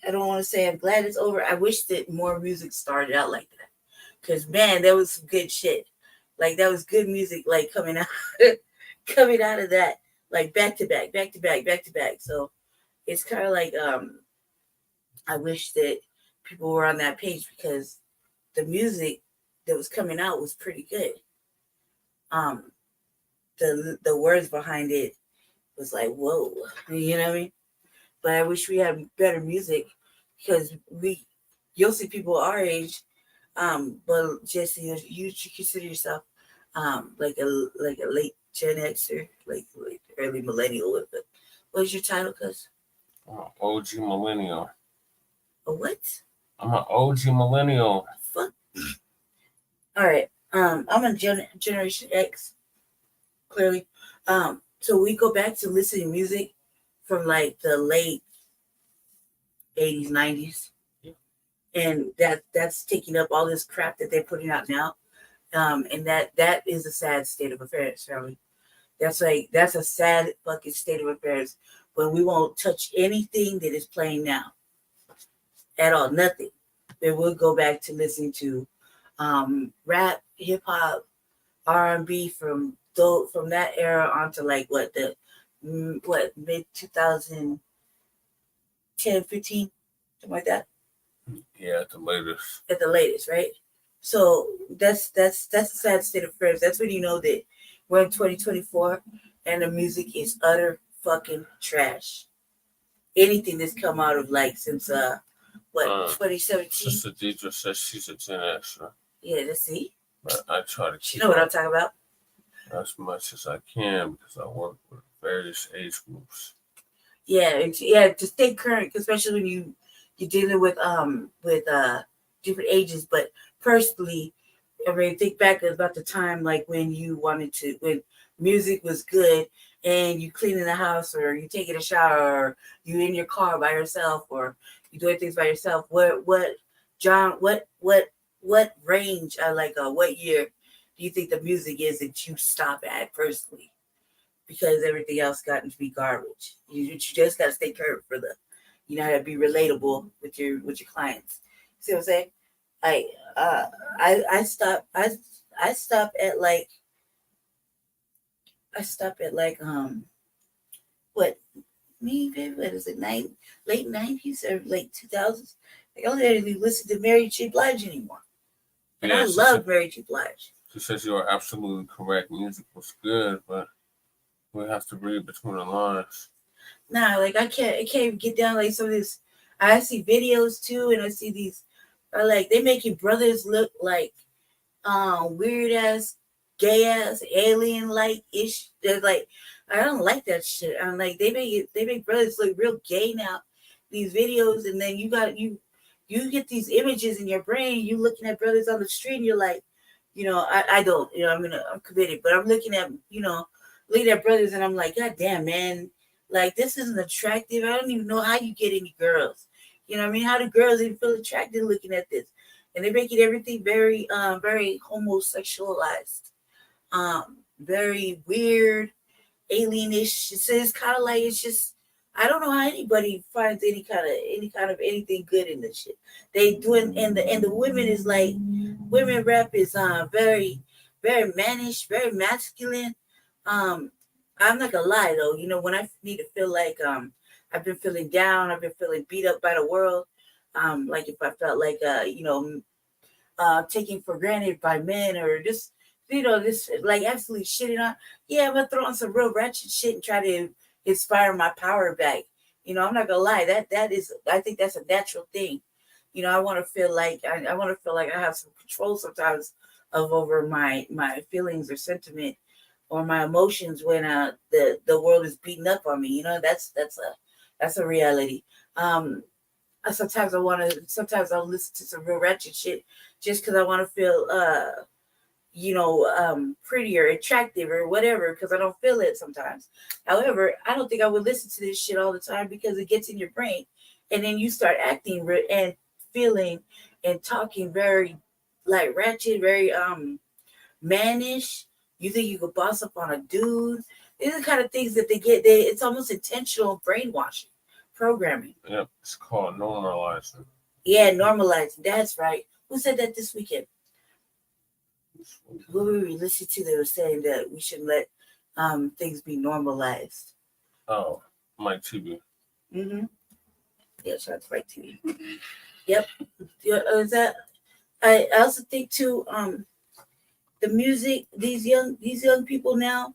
I don't want to say I'm glad it's over. I wish that more music started out like that, because man, that was some good shit. Like that was good music, like coming out of that, like back to back. So it's kind of like I wish that people were on that page because the music that was coming out was pretty good. The words behind it was like, whoa, you know what I mean? But I wish we had better music because you'll see people our age, but just you should consider yourself like a late Gen Xer, like early millennial with it. What's your title, cuz? I'm an OG millennial. A what? I'm an OG millennial. Fuck. All right. I'm a Generation X, clearly. So we go back to listening to music from like the late 80s, 90s. And that's taking up all this crap that they're putting out now. And that is a sad state of affairs, family. That's a sad fucking state of affairs when we won't touch anything that is playing now. At all, nothing. Then we'll go back to listening to rap, hip hop, R&B from that era onto like mid 2010, 15, something like that. Yeah, at the latest. At the latest, right? So that's a sad state of affairs. That's when you know that we're in 2024 and the music is utter fucking trash. Anything that's come out of like since 2017. Sister Deidre says she's a Gen Xer. Yeah, let's see. But I try to keep You know what I'm talking about? as much as I can because I work with various age groups. Yeah, to stay current, especially when you're dealing with different ages. But personally, I mean, think back about the time like when music was good and you cleaning the house or you taking a shower or you in your car by yourself or you doing things by yourself. What range what year do you think the music is that you stop at personally? Because everything else gotten to be garbage. You just gotta stay current for how to be relatable with your clients. See what I'm saying? I stop at what is it, late 90s or late 2000s? I don't really listen to Mary J. Blige anymore. And I love Mary J. Blige. She says you are absolutely correct. Music was good, but we have to read between the lines. Nah, like I can't get down like some of this. I see videos too, and I see these are like they making brothers look like weird ass, gay ass, alien like ish. They're like, I don't like that shit. I'm like they make brothers look real gay now. These videos, and then you get these images in your brain. You looking at brothers on the street, and you're like, I don't, I'm committed, but I'm looking at brothers, and I'm like, God damn, man, like this isn't attractive. I don't even know how you get any girls. You know what I mean? How do girls even feel attracted looking at this? And they're making everything very, very homosexualized, very weird, alienish. It's kind of like it's just I don't know how anybody finds any kind of anything good in this shit. They doing and the women is like women rap is very very mannish, very masculine. I'm not gonna lie though, you know, when I need to feel like I've been feeling down, I've been feeling beat up by the world. Like if I felt like taken for granted by men or just this like absolutely shitting on. Yeah, I'm gonna throw on some real ratchet shit and try to inspire my power back. I'm not gonna lie. That is, I think that's a natural thing. I want to feel like I want to feel like I have some control sometimes over my feelings or sentiment or my emotions when the world is beating up on me. That's a reality. Sometimes I'll listen to some real ratchet shit just because I want to feel prettier, attractive, or whatever, because I don't feel it sometimes. However, I don't think I would listen to this shit all the time because it gets in your brain, and then you start acting and feeling and talking very like ratchet, very mannish. You think you could boss up on a dude. These are the kind of things that it's almost intentional brainwashing, programming. Yep, it's called normalizing. Yeah, normalizing. That's right. Who said that this weekend? What we listened to, they were saying that we shouldn't let things be normalized. Oh, Mike TV. Mm-hmm. Yeah, shout out to Mike TV. Yep. Is that? I also think too. The music, these young people now,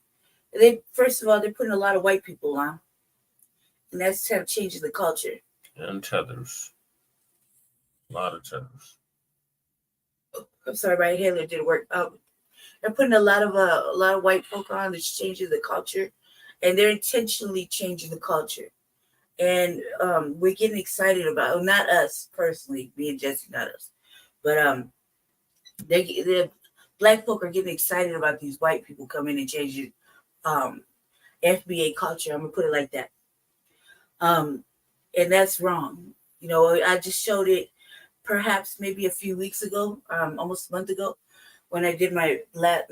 first of all they're putting a lot of white people on, and that's kind of changing the culture. And tethers. A lot of tethers. I'm sorry, my inhaler didn't work. They're putting a lot of white folk on that's changing the culture, and they're intentionally changing the culture. And we're getting excited about not us personally, me and Jesse, not us, but they Black folk are getting excited about these white people coming and changing FBA culture. I'm gonna put it like that. And that's wrong. I just showed it perhaps maybe a few weeks ago, almost a month ago, when I did my not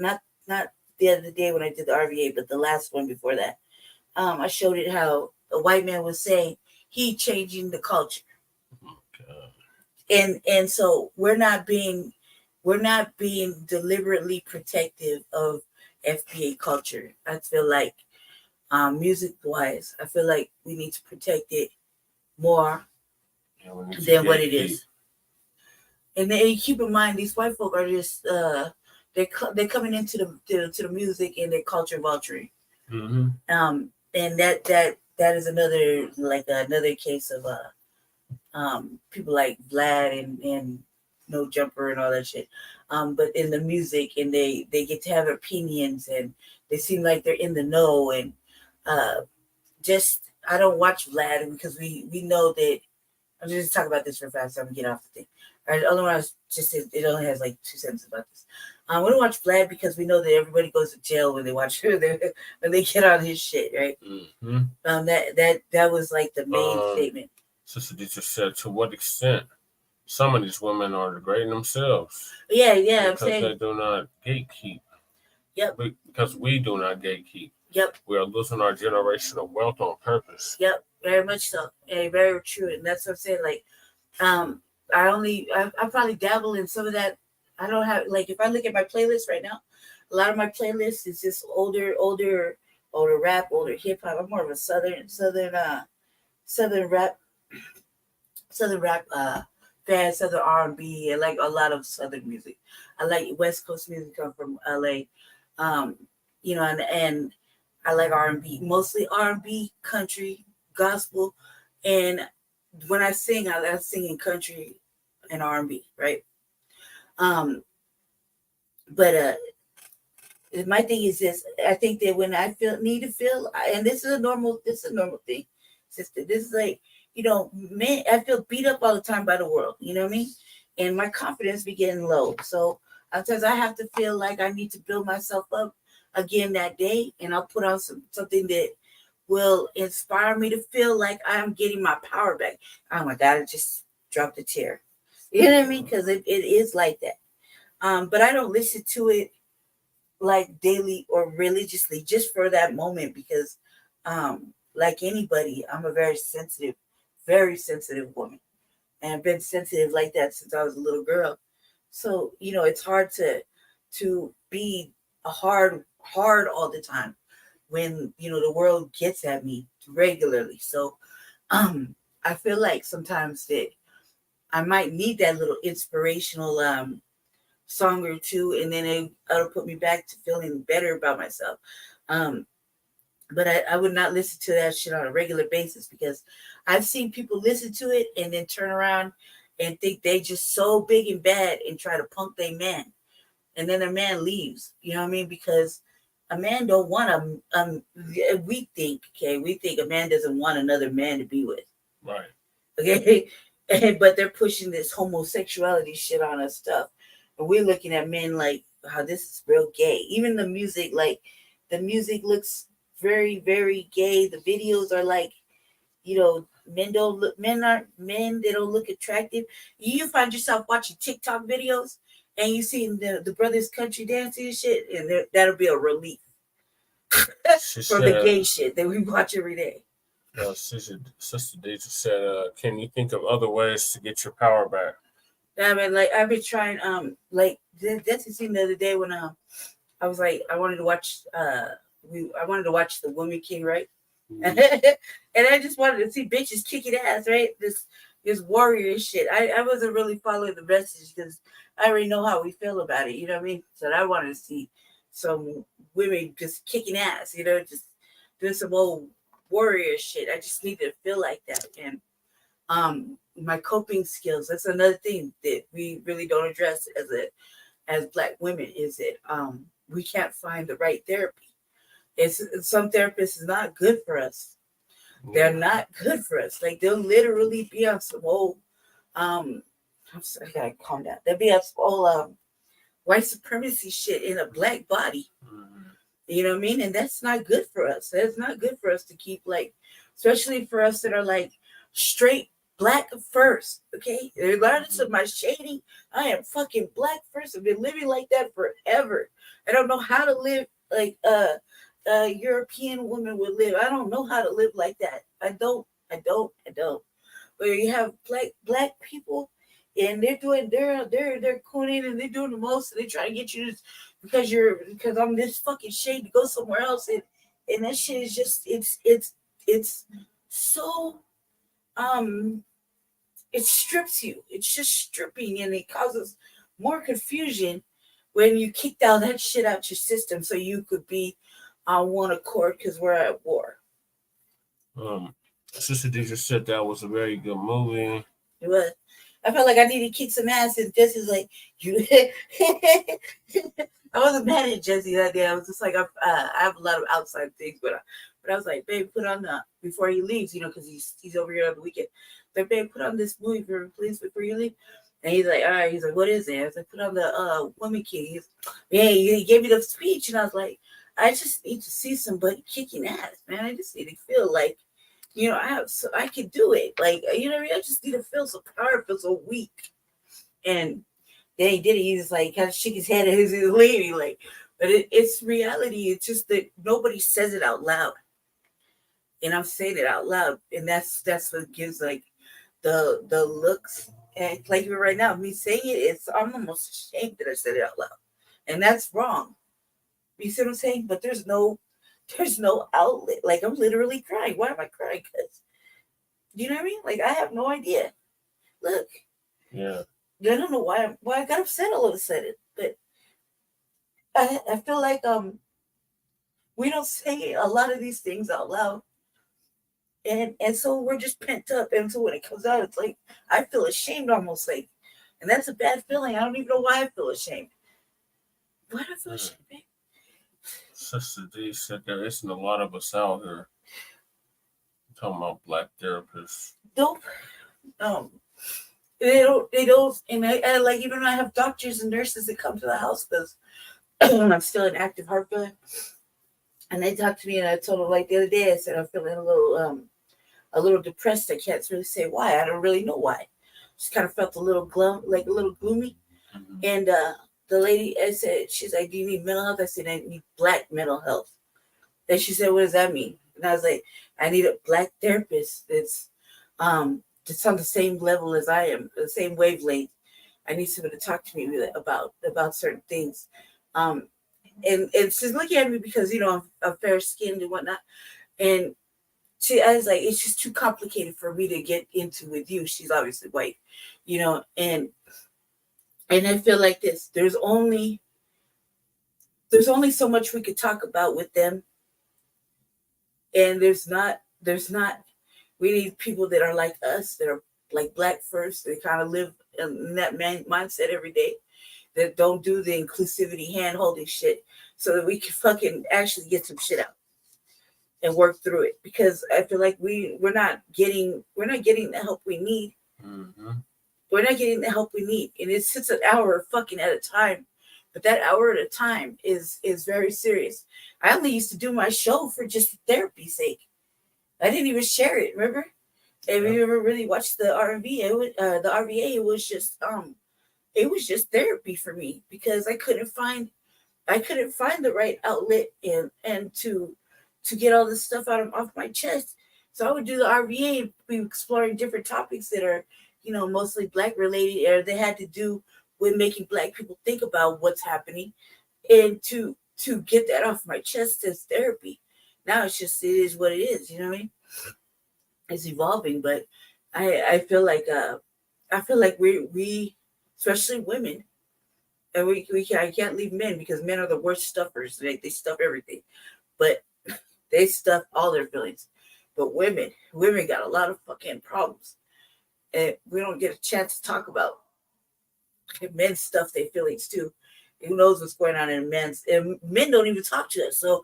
the other day when I did the RVA, but the last one before that. I showed it how a white man was saying he changing the culture. And so we're not being deliberately protective of FBA culture. I feel like music wise, I feel like we need to protect it more than what it is. And then keep in mind, these white folk are just they're coming into the music and their culture vulturing. Mm-hmm. And that is another case of people like Vlad and No Jumper and all that shit. But in the music, and they get to have opinions, and they seem like they're in the know. And I don't watch Vlad because we know that. I'm just talking about this for fast, so I'm gonna get off the thing. The only one I was just said, it only has like 2 sentences about this. We don't watch Vlad because we know that everybody goes to jail when they watch when they get on his shit, right? Mm-hmm. That was like the main statement. Sister Dietrich said, to what extent some of these women are degrading themselves. Yeah, because I'm saying they do not gatekeep. Yep. Because we do not gatekeep. Yep. We are losing our generational wealth on purpose. Yep, very much so. Yeah, very true. And that's what I'm saying. Like, I probably dabble in some of that. I don't have, like, if I look at my playlist right now, a lot of my playlist is just older rap, older hip hop. I'm more of a southern rap fan, southern R&B. I like a lot of southern music. I like West Coast music. I'm from LA. And I like R&B, mostly R&B, country, gospel. And when I sing, I sing in country and R&B, right? But my thing is this: I think that when I need to feel, and this is a normal thing, sister. This is like, man, I feel beat up all the time by the world. You know what I mean? And my confidence be getting low. So sometimes I have to feel like I need to build myself up again that day, and I'll put on something that will inspire me to feel like I'm getting my power back. Oh my God, I just dropped a tear. You know what I mean? Because it is like that. But I don't listen to it like daily or religiously, just for that moment, because like anybody, I'm a very sensitive woman. And I've been sensitive like that since I was a little girl. So, it's hard to be a hard all the time when, the world gets at me regularly. So, I feel like sometimes that I might need that little inspirational song or two, and then it'll put me back to feeling better about myself. But I would not listen to that shit on a regular basis, because I've seen people listen to it and then turn around and think they just so big and bad and try to punk their man. And then their man leaves. You know what I mean? Because a man don't want we think a man doesn't want another man to be with. Right. Okay. But they're pushing this homosexuality shit on us stuff. And we're looking at men like, how this is real gay. Even the music, like the music looks very, very gay. The videos are like, men they don't look attractive. You find yourself watching TikTok videos and you see the brothers country dancing and shit, and that'll be a relief from the gay shit that we watch every day. Sister Deja said, can you think of other ways to get your power back? I mean, like, I've been trying, that's the scene the other day when I was like, I wanted to watch The Woman King, right? And I just wanted to see bitches kicking ass, right? This warrior shit. I wasn't really following the message because I already know how we feel about it, you know what I mean? So I wanted to see some women just kicking ass, just doing some old warrior shit. I just need to feel like that. And my coping skills, that's another thing that we really don't address as Black women, is that we can't find the right therapy. Some therapists is not good for us. They're not good for us. Like, they'll literally be on some old I'm sorry, I gotta calm down. They'll be on some old white supremacy shit in a Black body. You know what I mean? And that's not good for us. That's not good for us to keep, like, especially for us that are like straight Black first. Okay, regardless of my shading, I am fucking Black first. I've been living like that forever. I don't know how to live like a European woman would live. I don't know how to live like that. I don't. Where you have black people, and they're cooning and they're doing the most, and they try to get you to, because I'm this fucking shade to go somewhere else, and that shit is just it's so it strips you. It's just stripping, and it causes more confusion when you kicked all that shit out your system so you could be on one accord because we're at war. Sister Deja said that was a very good movie. It was. I felt like I needed to kick some ass, and Jesse was like, "You." I wasn't mad at Jesse that day. I was just like, I have a lot of outside things, but I was like, "Babe, put on the before he leaves, because he's over here on the weekend." Like, "Babe, put on this movie for me, please, before you leave." And he's like, "All right." He's like, "What is it?" I was like, "Put on the Woman King." He gave me the speech, and I was like, "I just need to see somebody kicking ass, man. I just need to feel like, I can do it. Like, I just need to feel so powerful, feel so weak." And then he did it. He just like kind of shook his head at his lady, like, but it's reality. It's just that nobody says it out loud, and I'm saying it out loud, and that's what gives like the looks. And like even right now, me saying it, I'm almost ashamed that I said it out loud, and that's wrong. You see what I'm saying? But there's no outlet. Like, I'm literally crying. Why am I crying? Because, you know what I mean? Like, I have no idea. Look. Yeah. I don't know why I got upset all of a sudden, but I feel like we don't say a lot of these things out loud, and so we're just pent up, and so when it comes out, it's like I feel ashamed almost, like, and that's a bad feeling. I don't even know why I feel ashamed. Why do I feel ashamed, babe? Sister D said there isn't a lot of us out here. I'm talking about Black therapists. Nope. They don't, and I like, even I have doctors and nurses that come to the house because I'm still in active heart failure, and they talk to me, and I told them, like, the other day, I said I'm feeling a little depressed. I can't really say why. I don't really know why. Just kind of felt a little gloomy, and the lady, I said, she's like, "Do you need mental health?" I said, "I need Black mental health." Then she said, "What does that mean?" And I was like, I need a Black therapist that's on the same level as I am, the same wavelength. I need someone to talk to me about certain things. And she's looking at me because, you know, I'm fair skinned and whatnot. And I was like, it's just too complicated for me to get into with you. She's obviously white, you know, and I feel like this. There's only so much we could talk about with them. And there's not, we need people that are like us, that are like Black first. They kind of live in that mindset every day, that don't do the inclusivity hand holding shit, so that we can fucking actually get some shit out and work through it. Because I feel like we're not getting the help we need. Mm-hmm. We're not getting the help we need. And it sits an hour fucking at a time. But that hour at a time is very serious. I only used to do my show for just therapy's sake. I didn't even share it, remember? If you ever really watched the R&B, the RVA, it was just therapy for me, because I couldn't find the right outlet and to get all this stuff off my chest. So I would do the RVA and be exploring different topics that are, you know, mostly Black related, or they had to do with making Black people think about what's happening, and to get that off my chest as therapy. Now it is what it is, you know what I mean? It's evolving, but I feel like we especially women, and I can't leave men, because men are the worst stuffers. They stuff everything, but they stuff all their feelings. But women got a lot of fucking problems, and we don't get a chance to talk about. Men stuff their feelings too. Who knows what's going on in men don't even talk to us, so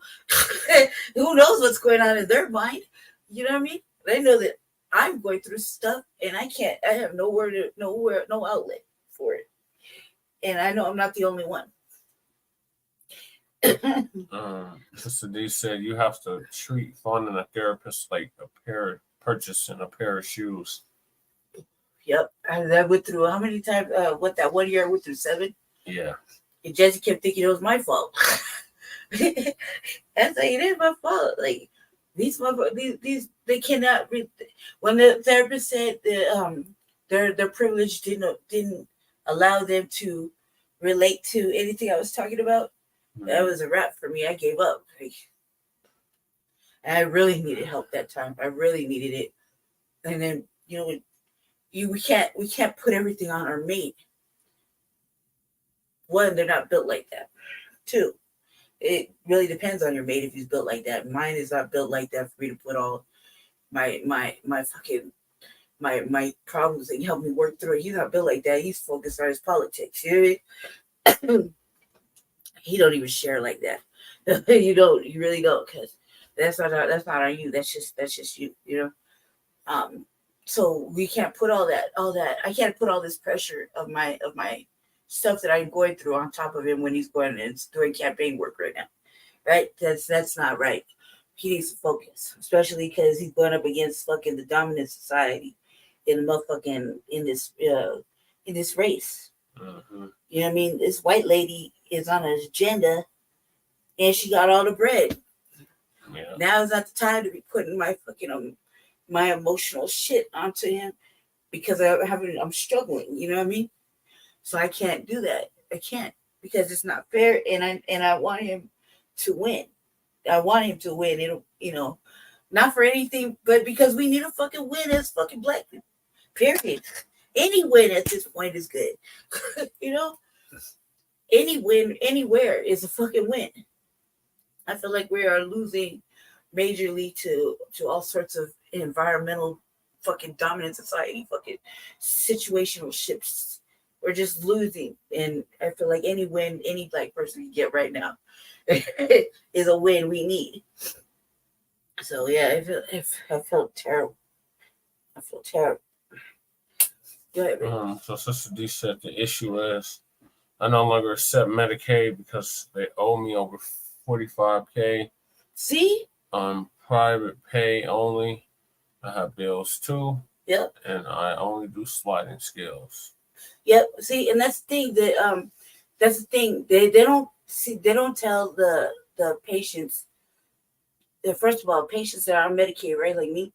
who knows what's going on in their mind? You know what I mean? They know that I'm going through stuff, and I have no outlet for it. And I know I'm not the only one. Sister D said you have to treat finding a therapist like purchasing a pair of shoes. Yep. I went through how many times? That 1 year I went through 7? Yeah. And Jesse kept thinking it was my fault. I was like, it ain't my fault. Like, these they cannot read. When the therapist said that their privilege didn't allow them to relate to anything I was talking about, that was a wrap for me. I gave up. And I really needed help that time. I really needed it. And then, you know, we can't put everything on our mate. One, they're not built like that. 2, it really depends on your mate if he's built like that. Mine is not built like that for me to put all my problems and help me work through it. He's not built like that. He's focused on his politics. You know what I mean? He don't even share like that. You really don't, because that's not on you. That's just you, you know. So we can't put all that. I can't put all this pressure of my stuff that I'm going through on top of him when he's going and doing campaign work right now. Right? That's not right. He needs to focus, especially because he's going up against fucking the dominant society in this race. Mm-hmm. You know what I mean? This white lady is on an agenda, and she got all the bread. Yeah. Now is not the time to be putting my fucking my emotional shit onto him, because I'm struggling. You know what I mean? So I can't do that. I can't, because it's not fair, and I want him to win. I want him to win. It'll, you know, not for anything, but because we need a fucking win as fucking Black people. Period. Any win at this point is good. You know, any win anywhere is a fucking win. I feel like we are losing majorly to all sorts of environmental fucking dominant society, fucking situational shifts. We're just losing, and I feel like any win any Black person can get right now is a win we need. So yeah, I feel terrible. I feel terrible. Go ahead, So Sister D said the issue is I no longer accept Medicaid because they owe me over $45K. See? Private pay only. I have bills too. Yep. And I only do sliding scales. Yep. See, and that's the thing that they don't see. They don't tell the patients first of all, patients that are on Medicaid, right, like me,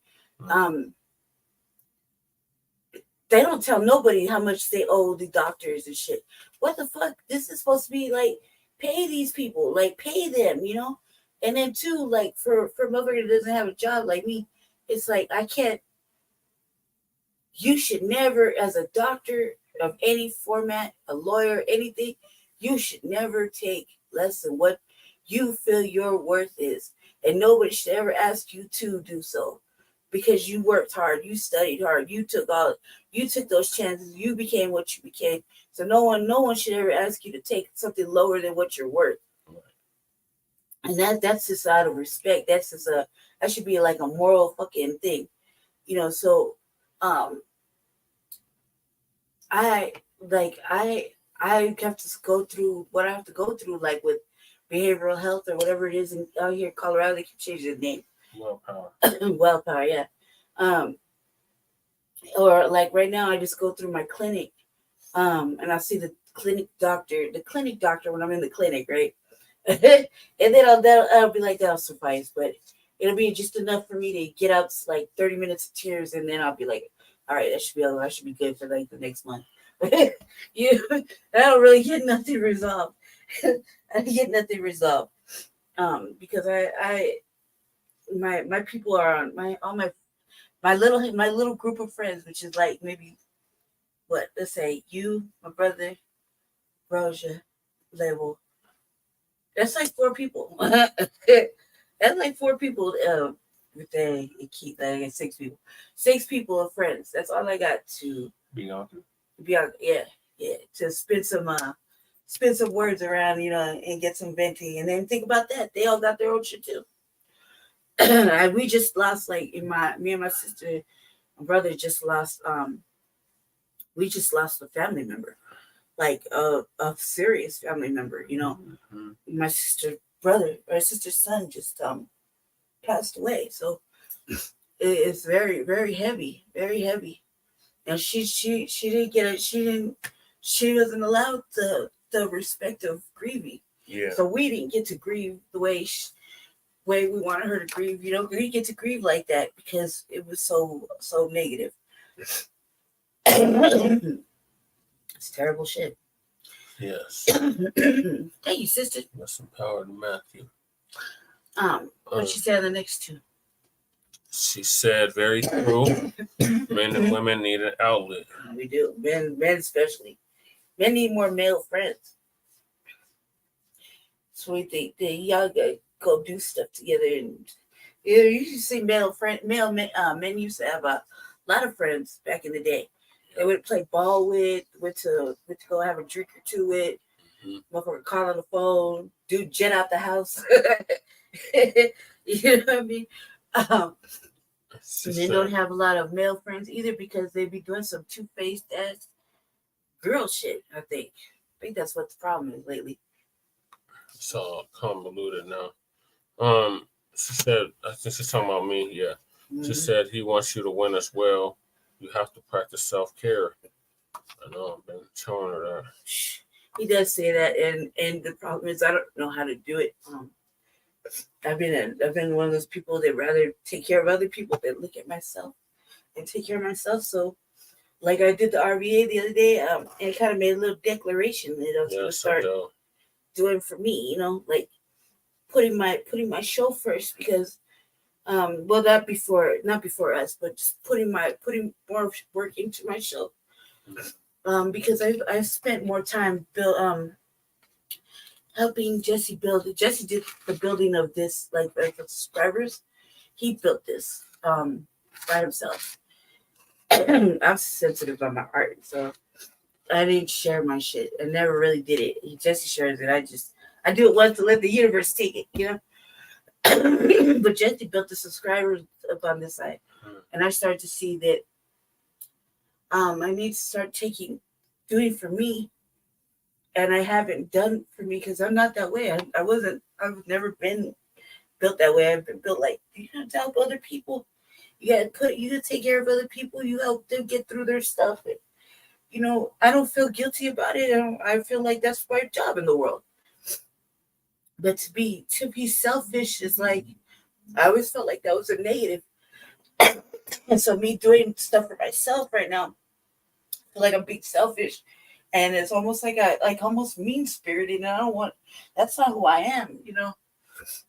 they don't tell nobody how much they owe the doctors and shit. What the fuck? This is supposed to be like, pay these people, like pay them, you know? And then too, like for a motherfucker that doesn't have a job like me, it's like I can't. You should never, as a doctor of any format, a lawyer, anything, you should never take less than what you feel your worth is. And nobody should ever ask you to do so. Because you worked hard, you studied hard, you took those chances, you became what you became. So no one should ever ask you to take something lower than what you're worth. And that's just out of respect. That's just that should be like a moral fucking thing. You know, so I have to go through what I have to go through, like with behavioral health or whatever it is out here in Colorado. They keep changing the name. Wellpower, yeah. Or like right now, I just go through my clinic, and I see the clinic doctor when I'm in the clinic, right? And then I'll be like, that'll suffice, but it'll be just enough for me to get out like 30 minutes of tears, and then I'll be like, all right, I should be good for like the next month. I don't really get nothing resolved. I get nothing resolved because my people are on my little group of friends, which is like maybe let's say you, my brother, Roja, Label. That's like 4 people. That's like 4 people. They keep like 6 people. 6 people of friends. That's all I got to be on. Yeah. To spin some words around, you know, and get some venting, and then think about that. They all got their own shit too. We just lost, like, me and my sister, my brother just lost. We just lost a family member, like a serious family member. You know, my sister's son just passed away. So it's very, very heavy, very heavy. And she didn't get it. She wasn't allowed the respect of grieving. Yeah. So we didn't get to grieve the way we wanted her to grieve. You know, we didn't get to grieve like that because it was so negative. It's terrible shit. Yes. Thank you, sister. That's some power to Matthew. What she said on the next 2? She said, very true. Men and women need an outlet. We do. Men especially. Men need more male friends. So we think that y'all gotta go do stuff together. And you used to see men used to have a lot of friends back in the day. They would play ball with, went to go have a drink or 2 with, motherfucker call on the phone, dude jet out the house. You know what I mean? Men don't have a lot of male friends either because they be doing some two-faced ass girl shit, I think that's what the problem is lately. It's all convoluted now. She said, I think she's talking about me, yeah. She said he wants you to win as well. You have to practice self-care. I know, I've been telling her that. He does say that, and the problem is I don't know how to do it. I've been one of those people that rather take care of other people than look at myself and take care of myself. So, like I did the RVA the other day, and kind of made a little declaration that I was going to start doing for me. You know, like putting my show first because, well, not before us, but just putting more work into my show. Because I've spent more time helping Jesse build it. Jesse did the building of this, like for subscribers. He built this by himself. I'm sensitive on my art, so I didn't share my shit. I never really did it. Jesse shares it. I do it once to let the universe take it, you know. But Jesse built the subscribers up on this side, and I started to see that I need to start doing for me. And I haven't done for me because I'm not that way. I've never been built that way. I've been built like, you have to help other people. You gotta take care of other people. You help them get through their stuff. And, you know, I don't feel guilty about it. I feel like that's my job in the world. But to be selfish is like I always felt like that was a negative. And so me doing stuff for myself right now, I feel like I'm being selfish. And it's almost like almost mean spirited. And I don't want, that's not who I am, you know.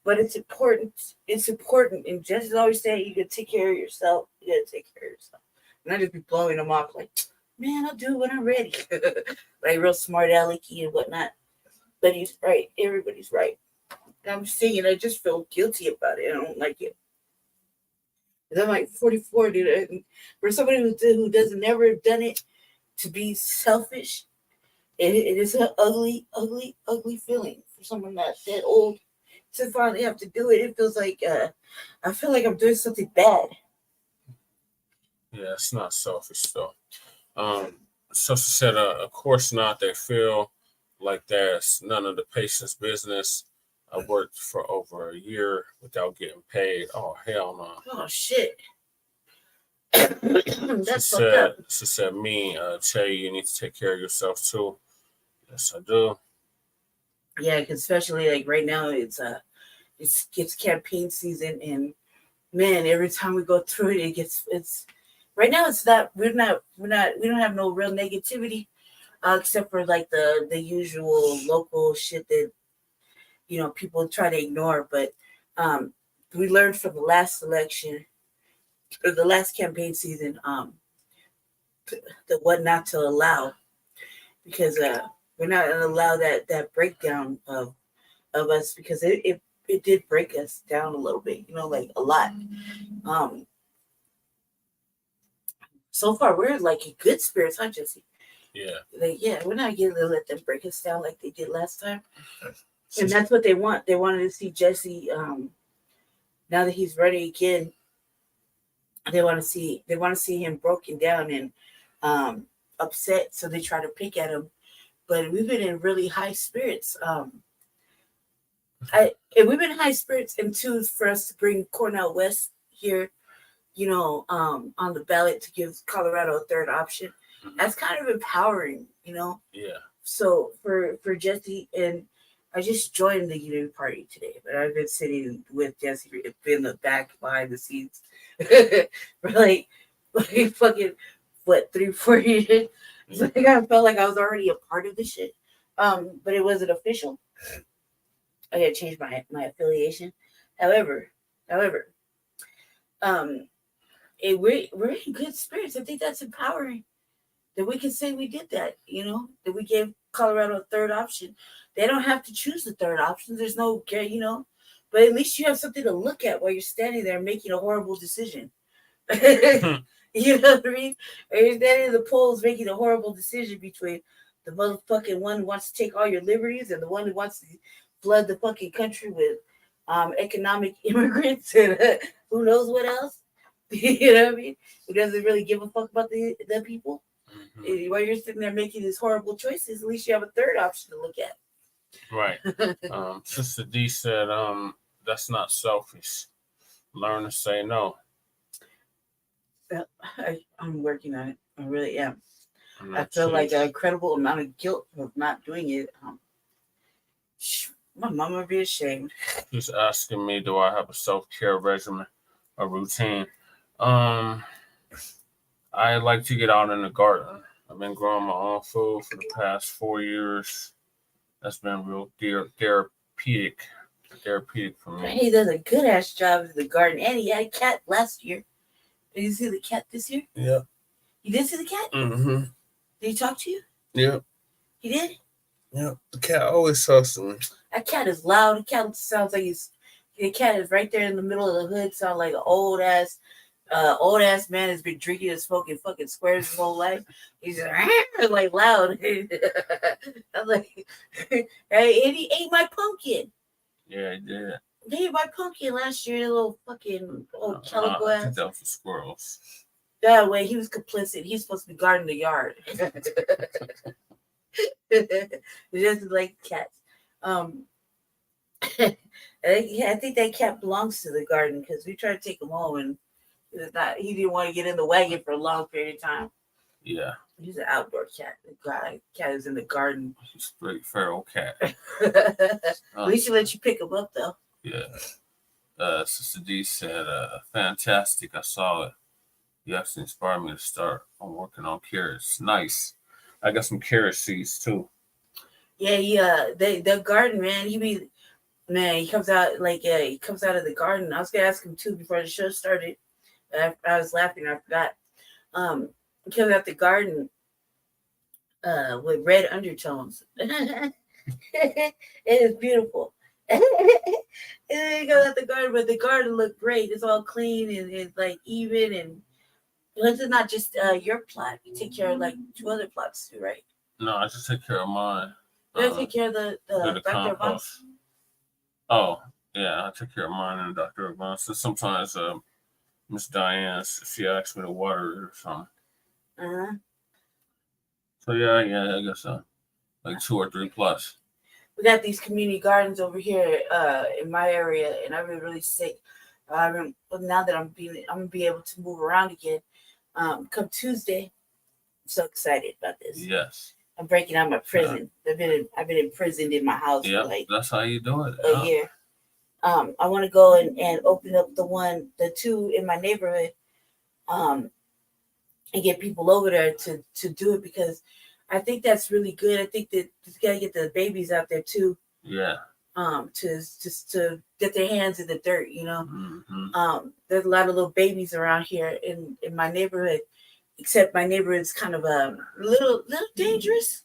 But it's important. It's important. And just always saying you gotta take care of yourself. You gotta take care of yourself. And I just be blowing them off like, man, I'll do it when I'm ready. Like real smart alecky and whatnot. But he's right. Everybody's right. And I'm saying I just feel guilty about it. I don't like it. And I'm like 44, dude. And for somebody who doesn't never have done it, to be selfish, it is an ugly, ugly, ugly feeling for someone that's that old to finally have to do it. It feels like I feel like I'm doing something bad. Yeah, it's not selfish though. Sister said, of course not. They feel like that's none of the patient's business. I worked for over a year without getting paid. Oh, hell no. Oh, shit. That's fucked up. She said, me, Shea, you need to take care of yourself too. Yes, I do. Yeah, because especially like right now, it's campaign season, and man, every time we go through it, it's right now. It's not we don't have no real negativity, except for like the usual local shit that people try to ignore. But we learned from the last election or the last campaign season, the what not to allow, because we're not going to allow that breakdown of us, because it did break us down a little bit, like a lot. So far we're like in good spirits, huh, Jesse? Yeah. Like, yeah, we're not going to let them break us down like they did last time. And that's what they want. They wanted to see Jesse, now that he's running again, they want to see him broken down and upset, so they try to pick at him. But we've been in really high spirits. We've been in high spirits, and two, for us to bring Cornel West here, on the ballot to give Colorado a third option. That's kind of empowering, Yeah. So for Jesse, and I just joined the Unity Party today, but I've been sitting with Jesse in the back behind the scenes for like fucking 3-4 years. So I felt like I was already a part of the shit, but it wasn't official. I gotta change my affiliation. However, we're in good spirits. I think that's empowering. That we can say we did that, that we gave Colorado a third option. They don't have to choose the third option. There's no, but at least you have something to look at while you're standing there making a horrible decision. You know what I mean? Or you're standing in the polls making a horrible decision between the motherfucking one who wants to take all your liberties and the one who wants to flood the fucking country with economic immigrants and who knows what else. You know what I mean? Who doesn't really give a fuck about the people. Mm-hmm. While you're sitting there making these horrible choices, at least you have a third option to look at. Right. Sister D said, that's not selfish. Learn to say no. I'm working on it. I really am. I feel like an incredible amount of guilt of not doing it. My mama would be ashamed. She's asking me, do I have a self-care regimen, a routine? I like to get out in the garden. I've been growing my own food for the past 4 years. That's been real therapeutic for me. He does a good ass job in the garden, and he had a cat last year. Did you see the cat this year? Yeah. You did see the cat? Mm-hmm. Did he talk to you? Yeah. He did? Yeah. The cat always talks to me. That cat is loud. The cat sounds like the cat is right there in the middle of the hood. Sounds like an old ass man has been drinking and smoking fucking squares his whole life. He's just like loud. I'm like, hey, and he ate my pumpkin. Yeah, he did. He ate my pumpkin last year, little fucking old calico ass. I think that was the squirrels. That way, he was complicit. He's supposed to be guarding the yard. Just like cats. I think that cat belongs to the garden, because we tried to take him home and he didn't want to get in the wagon for a long period of time. Yeah. He's an outdoor cat. The cat is in the garden. Straight feral cat. At least he let you pick him up, though. Yeah. Sister D said, fantastic. I saw it. You actually inspired me to start. I'm working on carrots. Nice. I got some carrot seeds too. Yeah. The garden, man. He comes out he comes out of the garden. I was gonna ask him too before the show started. I was laughing. I forgot. He comes out the garden with red undertones. It is beautiful. And then he goes out the garden, but the garden looked great. It's all clean and it's like even. And this is not just your plot. You take care of like 2 other plots too, right? No, I just take care of mine. You take care of the Dr. compost. Oh, yeah, I take care of mine and Dr. Avance. So sometimes Miss Diane, she asks me to water it or something. Uh-huh. So yeah, I guess like 2 or 3 plus. We got these community gardens over here in my area, and I've been really sick. But now that I'm gonna be able to move around again. Come Tuesday, I'm so excited about this. Yes. I'm breaking out of my prison. Yeah. I've been imprisoned in my house for like that's how you do it. A year. I want to go and open up the 2 in my neighborhood, and get people over there to do it because I think that's really good. I think that you gotta get the babies out there too. Yeah. To get their hands in the dirt, you know. Mm-hmm. There's a lot of little babies around here in my neighborhood, except my neighborhood's kind of a little dangerous.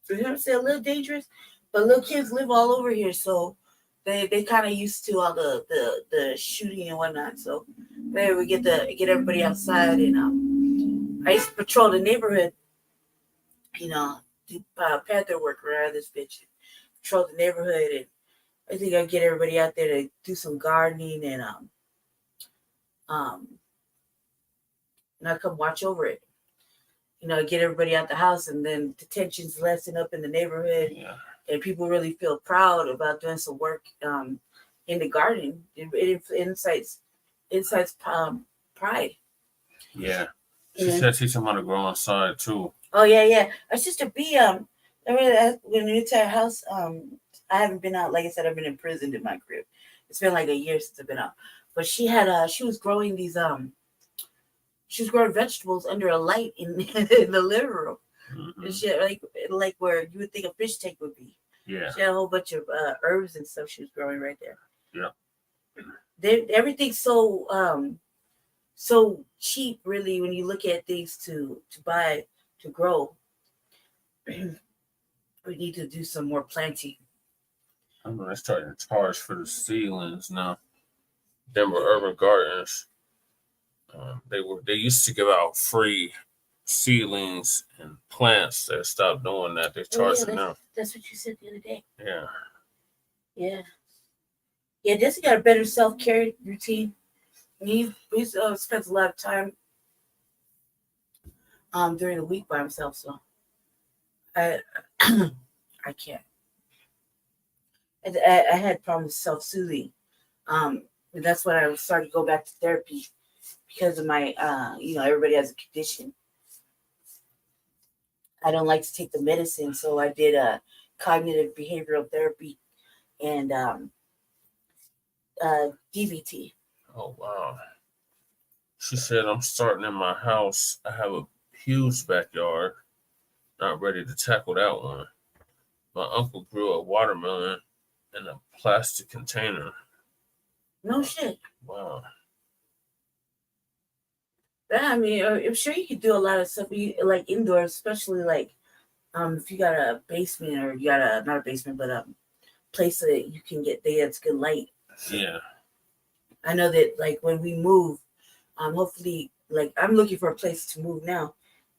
You know, say a little dangerous, but little kids live all over here, so they kind of used to all the shooting and whatnot. So there we get everybody outside, and I used to patrol the neighborhood, you know, do panther work around this bitch. Patrol the neighborhood, and I think I'll get everybody out there to do some gardening and I'll come watch over it. You know, get everybody out the house, and then the tensions lessen up in the neighborhood, and people really feel proud about doing some work in the garden. It incites pride. Yeah, she said teach them how to grow inside too. Oh yeah. Our sister B, when we to our house, I haven't been out. Like I said, I've been imprisoned in my crib. It's been like a year since I've been out. But she was growing these she was growing vegetables under a light in the living room. Mm-hmm. And she had, like where you would think a fish tank would be. Yeah. She had a whole bunch of herbs and stuff she was growing right there. Yeah. Everything's so cheap, really, when you look at things to buy to grow. We need to do some more planting. I'm gonna start to charge for the seedlings now. Denver Urban Gardens. They used to give out free seedlings and plants. They stopped doing that. They're charging now. That's what you said the other day. Yeah. This got a better self-care routine. He spends a lot of time during the week by himself, so I can't. I had problems self-soothing. That's when I started to go back to therapy because of my, everybody has a condition. I don't like to take the medicine, so I did cognitive behavioral therapy and DBT. Oh, wow. She said, I'm starting in my house. I have a huge backyard. Not ready to tackle that one. My uncle grew a watermelon in a plastic container. No shit. Wow. I mean, I'm sure you could do a lot of stuff like indoors, especially like if you got a basement or you got not a basement, but a place that you can get there that's good light. Yeah. I know that like when we move, hopefully, like I'm looking for a place to move now,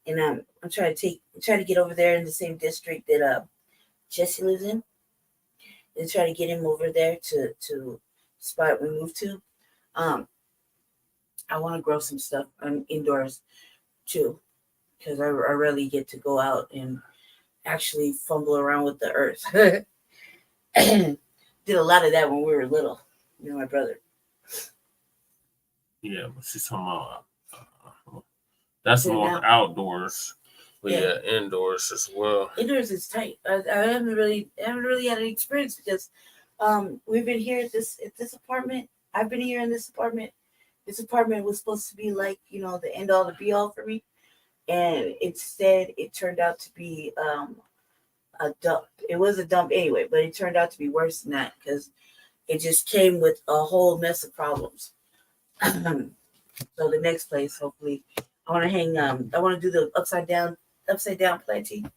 and I'm trying to get over there in the same district that Jesse lives in, and try to get him over there to spot we moved to. I want to grow some stuff indoors too, because I rarely get to go out and actually fumble around with the earth. Did a lot of that when we were little, me and my brother. Yeah, but she's talking about that's more outdoors. But yeah, indoors as well. Indoors is tight. I haven't really had an experience because We've been here at this apartment. I've been here in this apartment. This apartment was supposed to be like, the end all, the be all for me. And instead it turned out to be a dump. It was a dump anyway, but it turned out to be worse than that because it just came with a whole mess of problems. So the next place, hopefully, I want to hang. I want to do the upside down planting,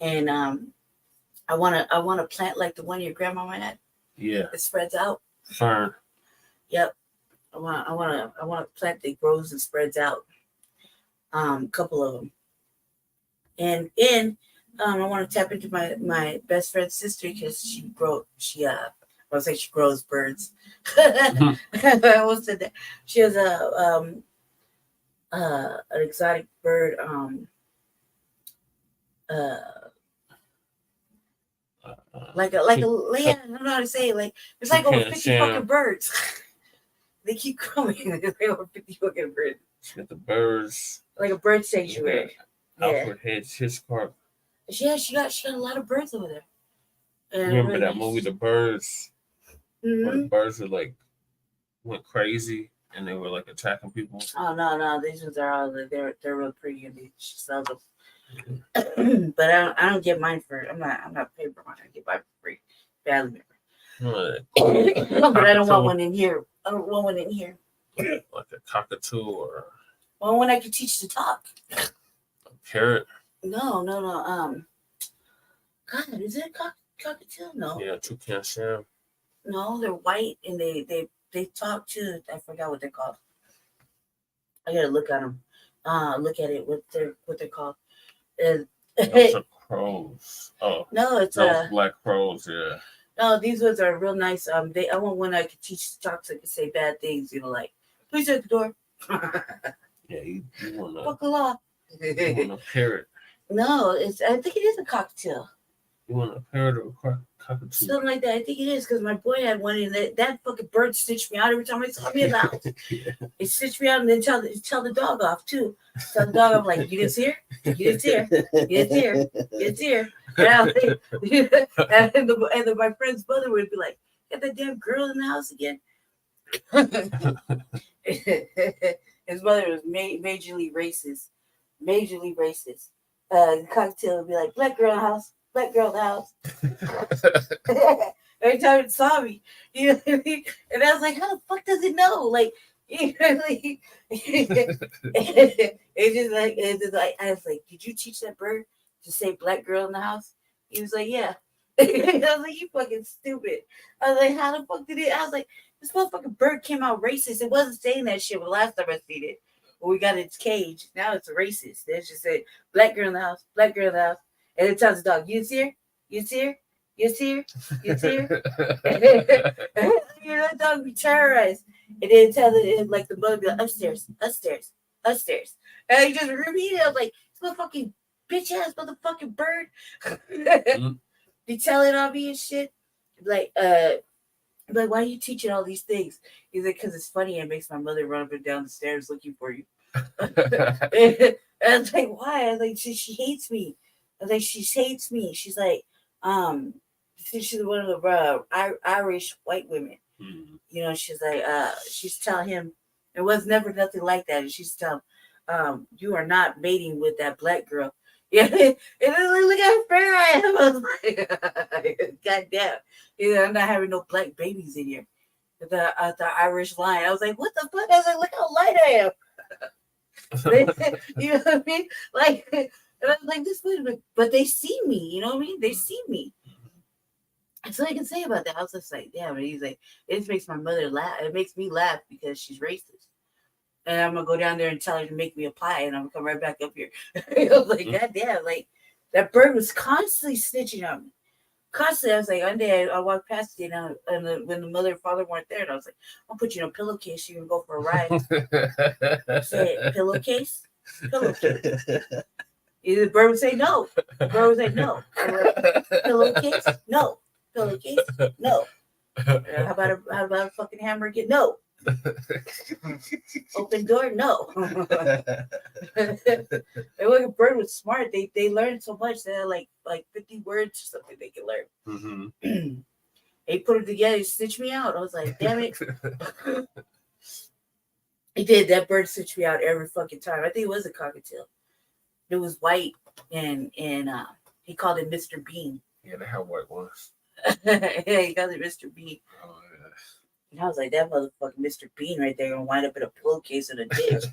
and I want to plant like the one your grandmama had. Yeah, it spreads out. Fern. Yep, I want to plant that grows and spreads out. A couple of them, and I want to tap into my best friend's sister because she grows birds. I almost said that. She has an exotic bird. Like a I don't know how to say it. Like there's like over 50 fucking birds. They keep coming. There's like over 50 fucking birds. She got the birds. Like a bird sanctuary. Alfred Hedge Hitchcock. Yeah, she got a lot of birds over there. And remember that movie, The Birds? Where the birds were like went crazy and they were like attacking people. Oh no, these ones are all they're real pretty and she sells them. But I don't get mine for I'm not paying for mine. I get mine for free. Badly member. But I don't want one in here. I don't want one in here. Like a cockatoo or one I can teach to talk. A parrot. No. God, is it a cockatoo? No. Yeah, toucan Sam. No, they're white and they talk too. I forgot what they're called. I gotta look at them. Look at it. What they're called. Those are crows. Oh no, it's those black crows. Yeah. No, these ones are real nice. I want one I could teach to talk so I could say bad things. Like please shut the door. Yeah, you want fuck the law. You want a parrot. No, I think it is a cockatiel. You want a parrot or a cockatoo? Something like that. I think it is because my boy had one and that fucking bird stitched me out every time I saw me in the house. It stitched me out and then tell the dog off too. Tell the dog off like, you didn't see her? You didn't see her? You didn't see her? You didn't see her? And then my friend's mother would be like, get that damn girl in the house again. His mother was majorly racist. Majorly racist. The cocktail would be like, black girl in the house. Black girl in the house. Every time it saw me, you know what I mean? And I was like, how the fuck does it know? Like, it's just like I was like, did you teach that bird to say black girl in the house? He was like, yeah. I was like, you fucking stupid. I was like, how the fuck did it? I was like, this motherfucking bird came out racist. It wasn't saying that shit, but last time I seen it, when we got its cage, now it's racist. They just said black girl in the house, black girl in the house. And it tells the dog, you see her? You see her? You see her? You see her? That dog be terrorized. And then tell it like the mother be like, upstairs. And he just repeated it. I was like, this motherfucking bitch ass motherfucking bird. Be telling on me and shit. Like, why are you teaching all these things? He's like, because it's funny and it makes my mother run up and down the stairs looking for you. And I was like, why? I was like, she hates me. I was like, she hates me. She's like, she's one of the Irish white women. You know, she's like, she's telling him it was never nothing like that. And she's telling you are not mating with that black girl. Yeah, and then look how fair I am. I was like, God damn, I'm not having no black babies in here. The Irish line. I was like, what the fuck? I was like, look how light I am. You know what I mean? Like, and I was like, this way, but they see me. You know what I mean? They see me. That's all I can say about that. I was just like, damn. And he's like, it just makes my mother laugh. It makes me laugh because she's racist. And I'm gonna go down there and tell her to make me a pie, and I'm gonna come right back up here. I was like, God damn, like that bird was constantly snitching on me. Constantly, I was like, one day I walked past it, and when the mother and father weren't there, and I was like, I'll put you in a pillowcase, you can go for a ride. I said, pillowcase? Pillowcase. The bird would say no. The bird would say no. Pillowcase? No. Pillowcase? No. How about a fucking hammer again? No. Open door? No. And when a bird was smart, they learned so much. They had like 50 words or something they could learn. He put it together, he stitched me out. I was like, damn it. He did. That bird stitched me out every fucking time. I think it was a cockatiel. It was white, and he called it Mr. Bean. Yeah, they have white ones. Yeah, he called it Mr. Bean. Oh, yes. And I was like, that motherfucking Mr. Bean right there gonna wind up in a pillowcase in a ditch.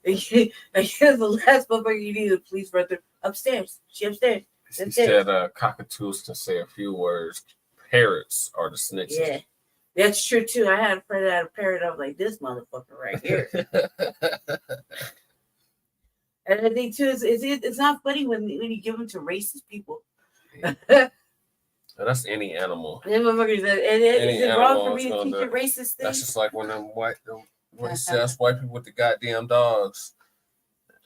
I guess the last motherfucker you need, the police brought her upstairs. She upstairs. She said cockatoos can say a few words. Parrots are the snitches. Yeah, that's true too. I had a friend that had a parrot. I was like, this motherfucker right here. And I think too, it's not funny when you give them to racist people. That's any animal. Them motherfuckers, is it wrong for me to teach you racist things? That's just like when them racist white people with the goddamn dogs.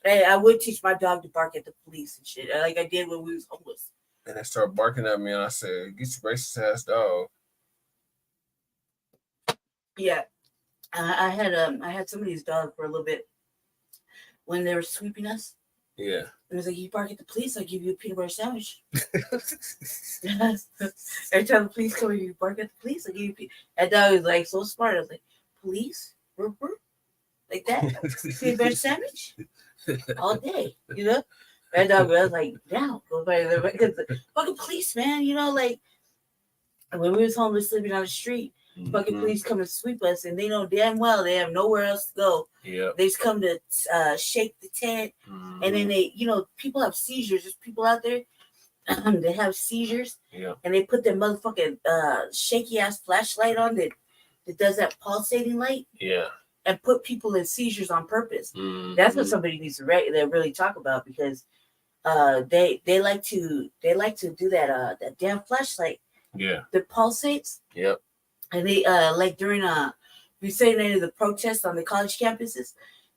Hey, I would teach my dog to bark at the police and shit, like I did when we was homeless. And they started barking at me, and I said, "Get your racist ass dog." Yeah, I had somebody's dog for a little bit when they were sweeping us. Yeah. And it was like, you bark at the police, I'll give you a peanut butter sandwich. Every time the police come, you bark at the police, I'll give you a peanut. That dog was like so smart. I was like, police? Like that? Peanut butter sandwich? All day, you know? That dog was like, down. Because the fucking police, man, you know, like when we was homeless sleeping on the street, fucking police come to sweep us, and they know damn well they have nowhere else to go. Yeah, they just come to shake the tent, and then they, you know, people have seizures. There's people out there that have seizures, and they put their motherfucking shaky ass flashlight on that does that pulsating light, and put people in seizures on purpose. That's what somebody needs to really talk about, because they like to do that that damn flashlight that pulsates. Yep. And they like during you say any of the protests on the college campuses,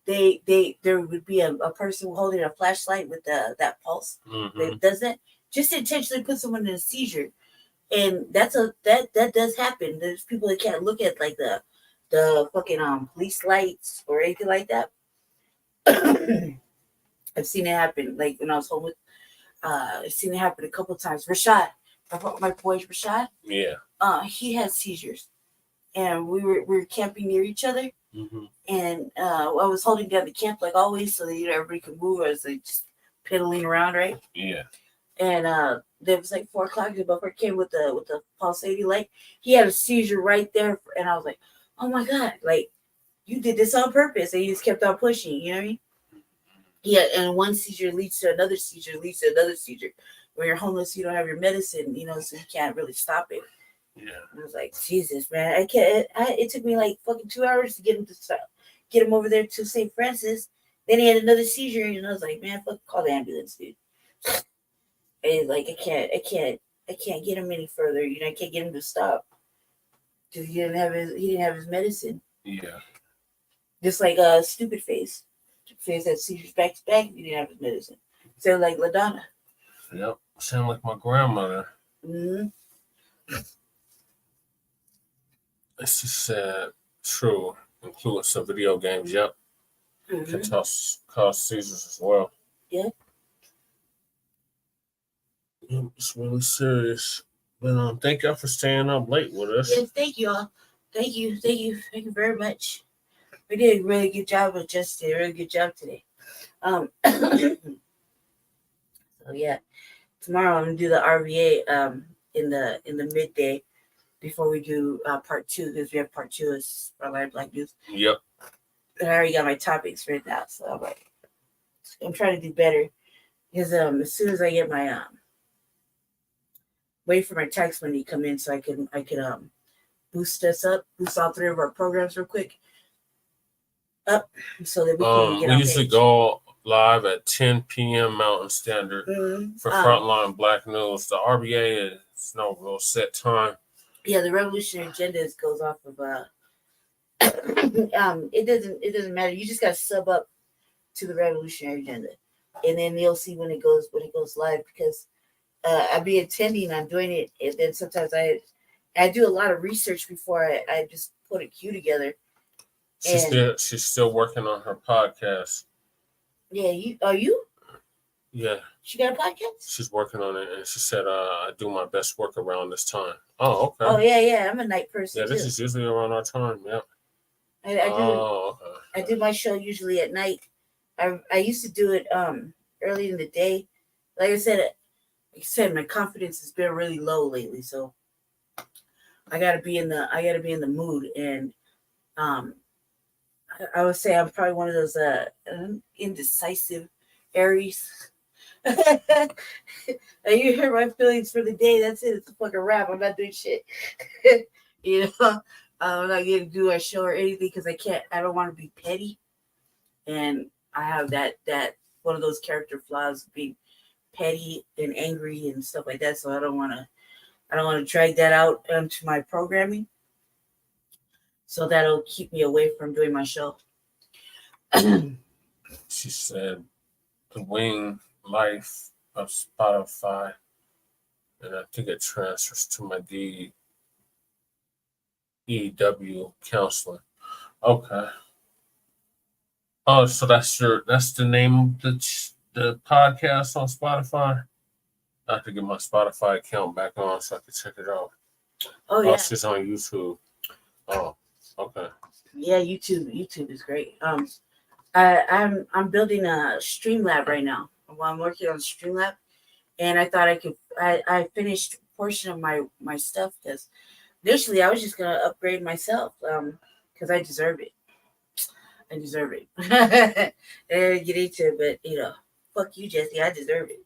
there would be a person holding a flashlight with that pulse that does that, just to intentionally put someone in a seizure. And that does happen. There's people that can't look at like the fucking police lights or anything like that. I've seen it happen. Like when I was homeless, I've seen it happen a couple of times. Rashad, my boy Rashad. Yeah. He had seizures, and we were camping near each other, and I was holding down the camp like always, so that, you know, everybody could move as they just piddling around, right? Yeah. And there was like 4 o'clock. The buffer came with the pulsating light. He had a seizure right there, and I was like, "Oh my god! Like, you did this on purpose!" And he just kept on pushing. You know what I mean? Yeah. And one seizure leads to another seizure, leads to another seizure. When you're homeless, you don't have your medicine, you know, so you can't really stop it. Yeah. I was like, Jesus, man, I can't. It took me like fucking 2 hours to get him to stop, get him over there to St. Francis. Then he had another seizure, and I was like, man, fuck, call the ambulance, dude. And like, I can't get him any further. You know, I can't get him to stop because he didn't have his medicine. Yeah. Just like stupid face had seizures back to back. He didn't have his medicine. So like LaDonna. Yep. Sound like my grandmother. She said, true, including some video games. Yep. Can cause seizures as well. Yeah. It's really serious. But thank y'all for staying up late with us. Yes, thank you all. Thank you very much. We did a really good job with Justin. A really good job today. So yeah, tomorrow I'm gonna do the RVA in the midday before we do part 2, because we have part 2 is Frontline Black News. Yep. And I already got my topics written out, so I'm trying to do better, because as soon as I get my wait for my tax money to come in, so I can boost all 3 of our programs real quick up, so that we can get we usually go live at 10 p.m. Mountain Standard for Frontline Black News. The RBA is no real set time. Yeah, the Revolutionary Agenda goes off of it doesn't matter. You just got to sub up to the Revolutionary Agenda, and then you'll see when it goes live, because I'll be intending on doing it, and then sometimes I do a lot of research before I just put a queue together. She's still working on her podcast. Yeah, are you? Yeah. She got a podcast? She's working on it, and she said, "I do my best work around this time." Oh, okay. Oh yeah. I'm a night person Yeah, too. this is usually around our time. Yeah. I do my show usually at night. I used to do it early in the day. Like I said, my confidence has been really low lately, so I gotta be in the mood. And I would say I'm probably one of those indecisive Aries. You hear my feelings for the day. That's it. It's a fucking wrap. I'm not doing shit. I'm not going to do a show or anything because I don't want to be petty. And I have that one of those character flaws of being petty and angry and stuff like that. So I don't want to drag that out into my programming. So that'll keep me away from doing my show. She said, "The wing life of Spotify, and I think it transfers to my DEW counseling." Okay. Oh, so that's the name of the podcast on Spotify. I have to get my Spotify account back on so I can check it out. Oh yeah. She's on YouTube. Oh, okay. Yeah, YouTube is great. I'm building a Streamlab right now. I'm working on Streamlab, and I thought I finished a portion of my stuff because initially I was just gonna upgrade myself because I deserve it. And get into it, but fuck you, Jesse. I deserve it.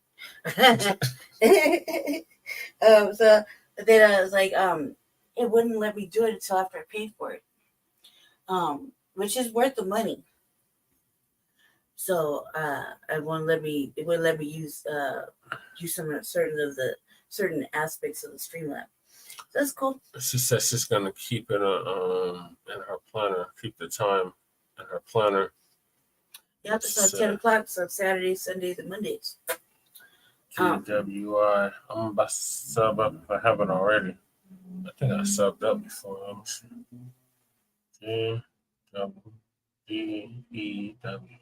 So then I was like, it wouldn't let me do it until after I paid for it. Which is worth the money. So it wouldn't let me use some certain aspects of the Streamlab. So that's cool. She says she's gonna keep it in her planner, keep the time in her planner. Yeah, it's 10 o'clock, so Saturdays, Sundays, and Mondays. TWI. I'm about to sub up if I haven't already. I think I subbed up before. Let me see. GWDEW.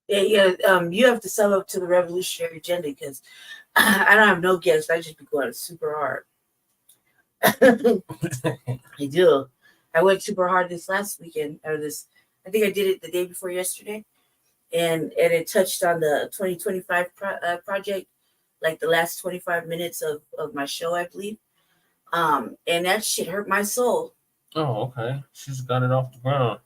Yeah. You have to sum up to the revolutionary agenda because I don't have no guests. I just be going super hard. I do. I went super hard this last weekend, or I think I did it the day before yesterday, and it touched on the 2025 project, like the last 25 minutes of my show, I believe. And that shit hurt my soul. Oh, okay. She's got it off the ground.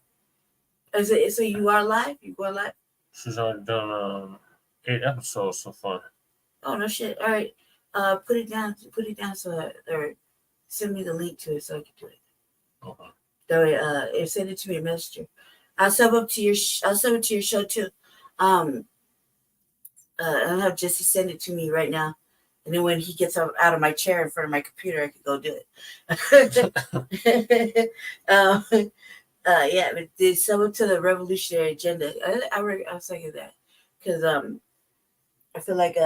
So you are live? You go live? She's already done 8 episodes so far. Oh no shit! All right, put it down. Or send me the link to it so I can do it. Okay. That way, send it to me a messenger. I'll sub it to your show too. I'll have Jesse send it to me right now, and then when he gets out of my chair in front of my computer, I can go do it. Yeah, but they sub it to the revolutionary agenda. I was thinking that because I feel like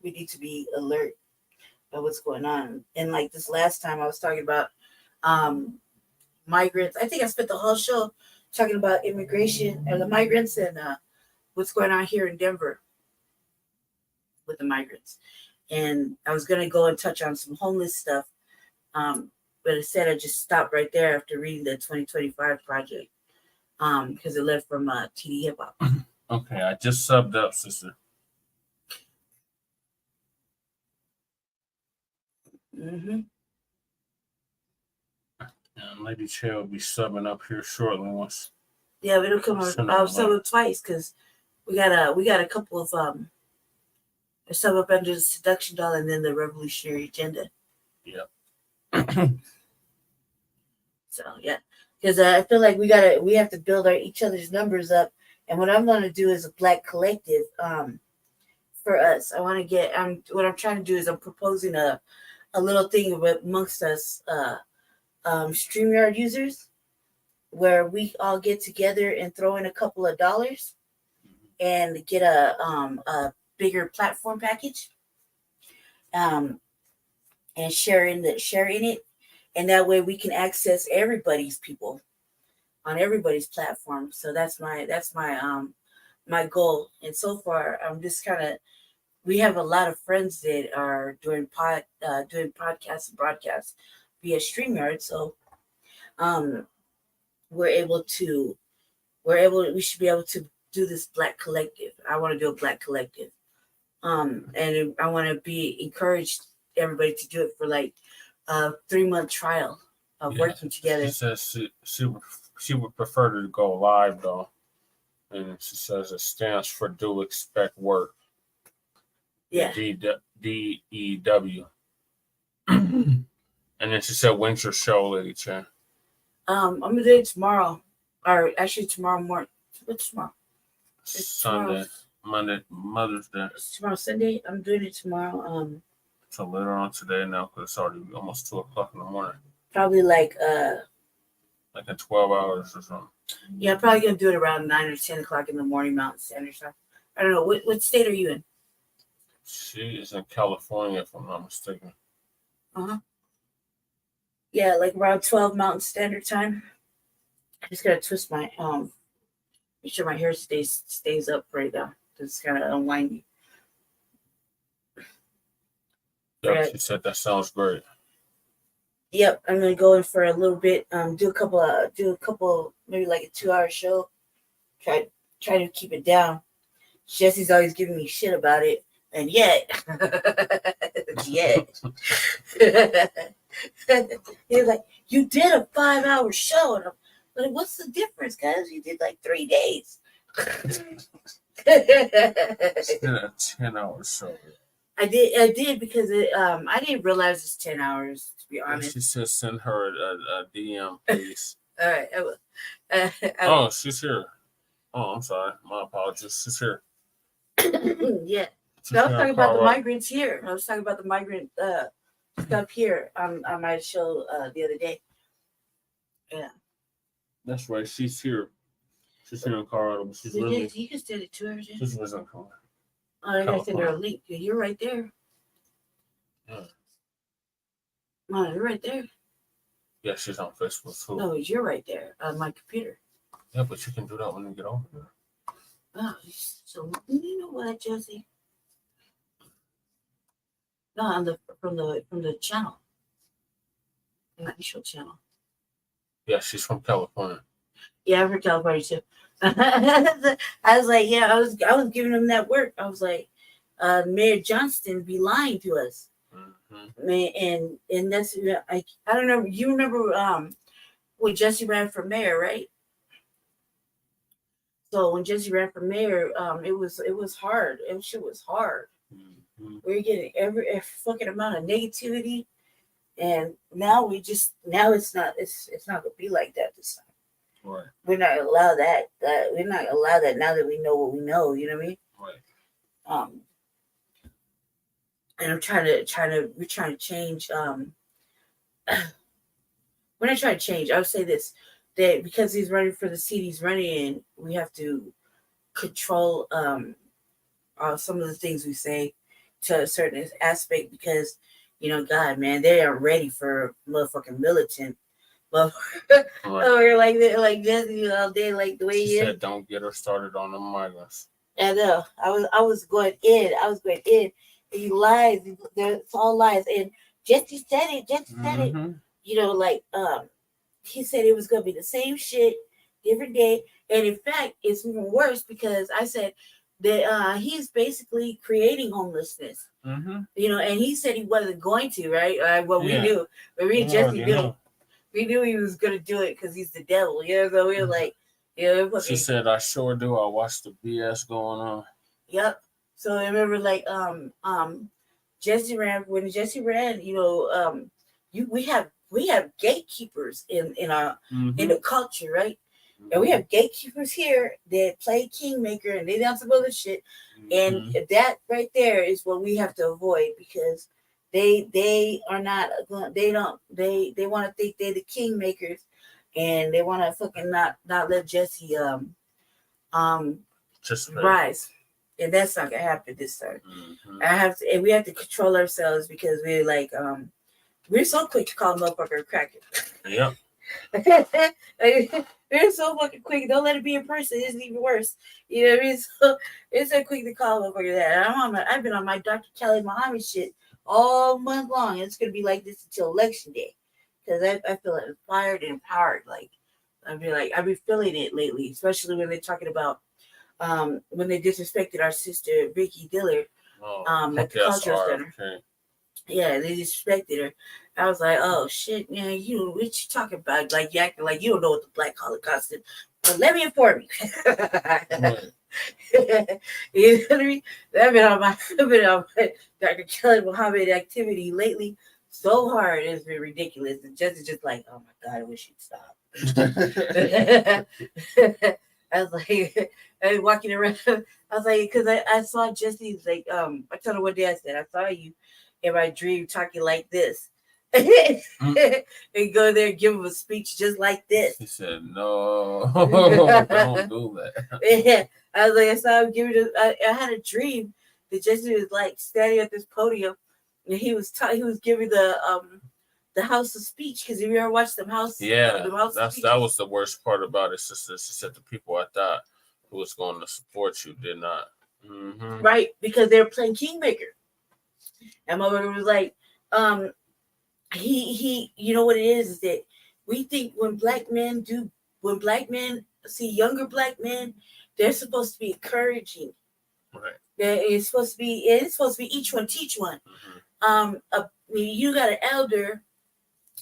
we need to be alert about what's going on. And like this last time, I was talking about migrants. I think I spent the whole show talking about immigration and the migrants and what's going on here in Denver with the migrants. And I was going to go and touch on some homeless stuff, but instead I just stopped right there after reading the 2025 project because it led from TD Hip Hop. Okay, I just subbed up, sister. Mm-hmm. And Lady Shea will be subbing up here shortly once. Yeah, but it'll come on. I'll sub up twice because we got a couple of sub up under the seduction doll and then the revolutionary agenda. Yeah. So yeah, because I feel like we have to build each other's numbers up. And what I'm going to do is a Black collective for us. I want to get. What I'm trying to do is I'm proposing a little thing amongst us StreamYard users, where we all get together and throw in a couple of dollars and get a bigger platform package, and share in it, and that way we can access everybody's people on everybody's platform. So that's my my goal. And so far, I'm just kind of. We have a lot of friends that are doing podcasts and broadcasts via StreamYard. So, we should be able to do this Black collective. I want to do a Black collective. And I want to be encouraged everybody to do it for like a 3-month trial of working together. She says she would prefer to go live though, and she says it stands for do expect work. Yeah. DEW. And then she said, "When's your show, Lady Chan?" I'm gonna do it tomorrow, or actually tomorrow morning. What's tomorrow? It's Sunday, tomorrow. Monday, Mother's Day. It's tomorrow, Sunday. I'm doing it tomorrow. So later on today now, because it's already almost 2:00 in the morning. Probably like in 12 hours or something. Yeah, I'm probably gonna do it around 9 or 10 o'clock in the morning, Mountain Standard Time. I don't know what state are you in? She is in California, if I'm not mistaken. Yeah, like around 12 Mountain Standard Time. I just gotta twist my make sure my hair stays up right now. Just kind of unwinding. Yeah, she said that sounds great. Yep, I'm gonna go in for a little bit. Do a couple, maybe like a 2-hour show. Try to keep it down. Jesse's always giving me shit about it, and yet, he was like, "You did a 5-hour show," and I'm like, "What's the difference, guys? You did like 3 days." It's been a 10-hour show. I did because I didn't realize it's 10 hours, to be honest. She says send her a DM, please. All right, I will. Oh, she's here. Oh, I'm sorry. My apologies. She's here. Yeah. So I was talking about the migrants here. I was talking about the migrant stuff here on my show the other day. Yeah. That's right. She's here. She's here in Colorado. She's really. You can send it to her. She's in Colorado. Oh, I gotta send her a link. You're right there. Yeah. Oh, you're right there. Yeah, she's on Facebook too. No, you're right there on my computer. Yeah, but you can do that when you get over there. Oh, so you know what, Jesse? No, on from the channel, the actual channel. Yeah, she's from California. Yeah, I'm from California too. I was like, yeah, I was giving him that work. I was like, Mayor Johnston be lying to us. Man, and that's I don't know. You remember when Jesse ran for mayor, right? So when Jesse ran for mayor, it was hard. Shit was hard. We were getting every fucking amount of negativity, and now it's not gonna be like that this time. Right. We're not gonna allow that. We're not gonna allow that now that we know what we know. You know what I mean? Right. And we're trying to change. We're not trying to change. I would say this, that because he's running for the seat he's running in, we have to control some of the things we say to a certain aspect because, God, man, they are ready for motherfucking militant. Right. Or like Jesse all day, like the way she said, "Don't get her started on the migrants." I know. I was going in. And he lies. It's all lies. And Jesse said it. He said it was gonna be the same shit, different day. And in fact, it's even worse because I said that he's basically creating homelessness. And he said he wasn't going to, right? We knew, but me and Jesse knew. We knew he was gonna do it because he's the devil. So we were like, She said, "I sure do. I watched the BS going on." Yep. So I remember, like, Jesse ran. When Jesse ran, we have gatekeepers in our in the culture, right? And we have gatekeepers here that play kingmaker and they do some other shit, and that right there is what we have to avoid because they are not. They want to think they're the kingmakers, and they want to fucking not let Jesse rise. And that's not gonna happen this time. And we have to control ourselves because we're like, we're so quick to call motherfucker a cracker. Yep. They're so fucking quick. Don't let it be in person. It's even worse. You know what I mean? So it's so quick to call over that. I've been on my Dr. Kelly Muhammad shit all month long. It's gonna be like this until election day, because I feel inspired and empowered. Like I've been feeling it lately, especially when they're talking about when they disrespected our sister Vicky Diller at the cultural center. Okay. Yeah, they disrespected her. I was like, oh shit, man, what you talking about? Like you acting like you don't know what the Black Holocaust is. But let me inform you. You know what I mean? I've been on my Dr. Kelly Muhammad activity lately so hard. It's been ridiculous. And just like, oh my God, I wish you'd stop. I was like, I was walking around. I was like, because I saw Jesse's like, I told her one day, I said, I saw you in my dream talking like this. And go there and give him a speech just like this. He said, no, don't do that. Yeah. I was like, I saw him giving I had a dream that Jesse was like standing at this podium and he was giving the House of Speech, because if you ever watched them House, that was the worst part about it. Sister said the people I thought who was going to support you did not. Mm-hmm. Right, because they were playing Kingmaker. And my brother was like, he you know what it is that we think when black men see younger black men, they're supposed to be encouraging. Right. It's supposed to be each one teach one. Mm-hmm. You got an elder,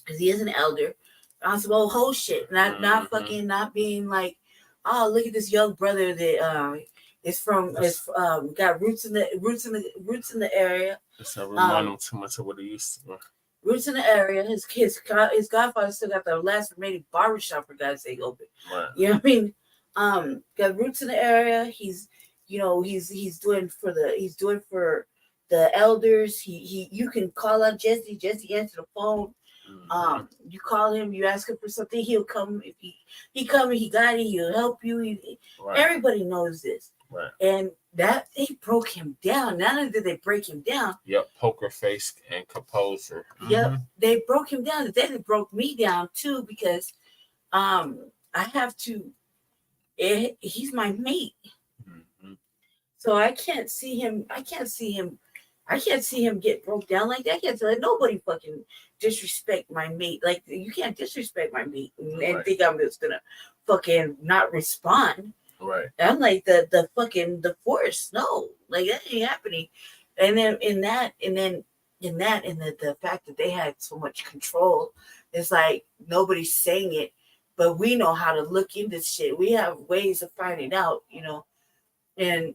because he is an elder, on some old whole shit, not being like, oh, look at this young brother that got roots in the area. It's not remind him too much of what he used to be. Roots in the area. His godfather still got the last remaining barbershop, for God's sake, open. Right. You know what I mean? Got roots in the area. He's doing for the elders. You can call out Jesse. Jesse answer the phone. You call him, you ask him for something, he'll come. If he come and he got it, he'll help you. Right. Everybody knows this. Right. And that they broke him down. Not only did they break him down. Yep, poker face and composure. Yep, Mm-hmm. they broke him down. Then they broke me down too, because I have to. He's my mate, so I can't see him get broke down like that. I can't let nobody fucking disrespect my mate. Like, you can't disrespect my mate and think I'm just gonna fucking not respond. Right. I'm like the force. No, like that ain't happening. And then the fact that they had so much control, it's like nobody's saying it, but we know how to look into shit. We have ways of finding out, and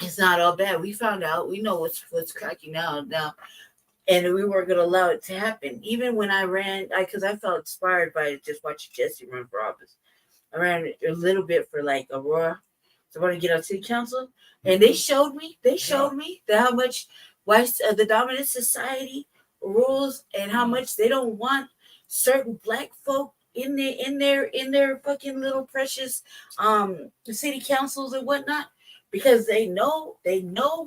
it's not all bad. We found out. We know what's cracking now, and we weren't going to allow it to happen. Even when I ran, because I felt inspired by just watching Jesse run for office. I ran a little bit for like Aurora, so I want to get on city council, and they showed me that how much the dominant society rules and how much they don't want certain black folk in their fucking little precious city councils and whatnot. Because they know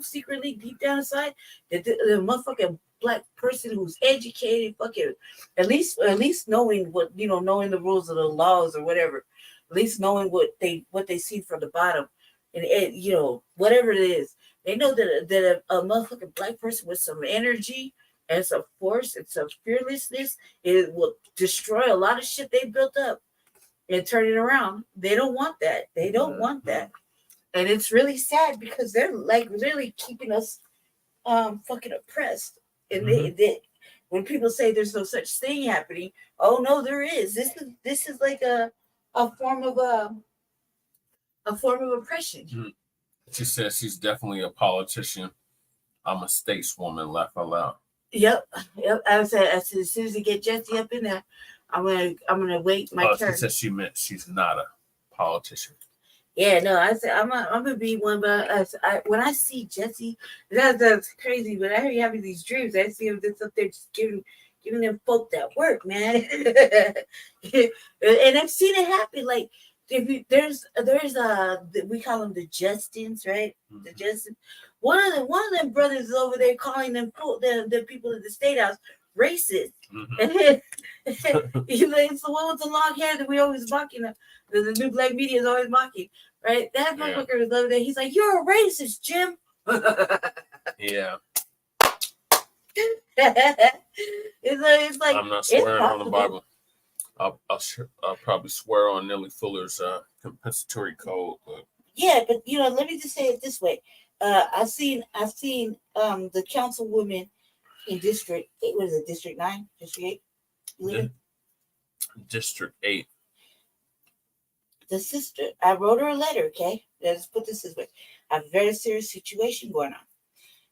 secretly deep down inside that the motherfucking black person who's educated, fucking at least knowing what knowing the rules of the laws or whatever, at least knowing what they see from the bottom, and whatever it is, they know that a motherfucking black person with some energy and some force and some fearlessness, it will destroy a lot of shit they built up and turn it around. They don't want that. They don't want that. And it's really sad because they're like really keeping us fucking oppressed. And they when people say there's no such thing happening, oh no, there is. This is like a form of oppression. She says she's definitely a politician. I'm a stateswoman, laugh out loud. Yep. I said as soon as you get Jesse up in there, I'm gonna wait my turn. She said she meant she's not a politician. Yeah, no, I said I'm gonna be one, but when I see Jesse, that's crazy. But I hear you having these dreams. I see him just up there just giving them folk that work, man. And I've seen it happen. Like there's we call them the Justins, right? Mm-hmm. The Justins. One of them brothers is over there calling them the people at the State House racist. And then, it's the one with the long hair that we always mocking. The new black media is always mocking, right? That motherfucker was loving that. He's like, "You're a racist, Jim." Yeah. It's like I'm not swearing on the possible. Bible. I'll probably swear on Nelly Fuller's compensatory code. But Yeah, but let me just say it this way. I've seen the councilwoman in District 8. What is it, District 9? District 8? You live in? District 8. The sister, I wrote her a letter, okay? Let's put this way. I have a very serious situation going on.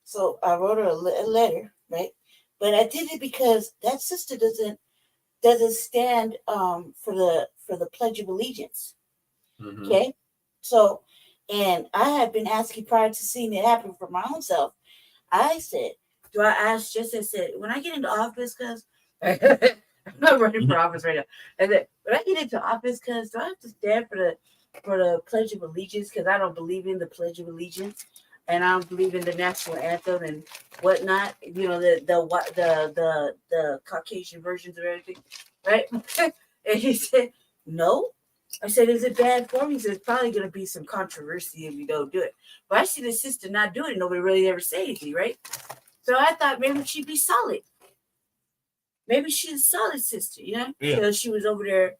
So I wrote her a letter, right? But I did it because that sister doesn't stand for the Pledge of Allegiance. Mm-hmm. Okay? So, and I had been asking prior to seeing it happen for my own self. I said, I asked when I get into office, because I'm not running for office right now. And then when I get into office, because do I have to stand for the Pledge of Allegiance? Because I don't believe in the Pledge of Allegiance, and I don't believe in the national anthem and whatnot. The Caucasian versions of everything, right? And he said, no. I said, is it bad for me? He said, it's probably going to be some controversy if you don't do it. But I see the sister not doing it. Nobody really ever say anything, right? So I thought maybe she'd be solid. Maybe she's a solid sister, Yeah. So she was over there,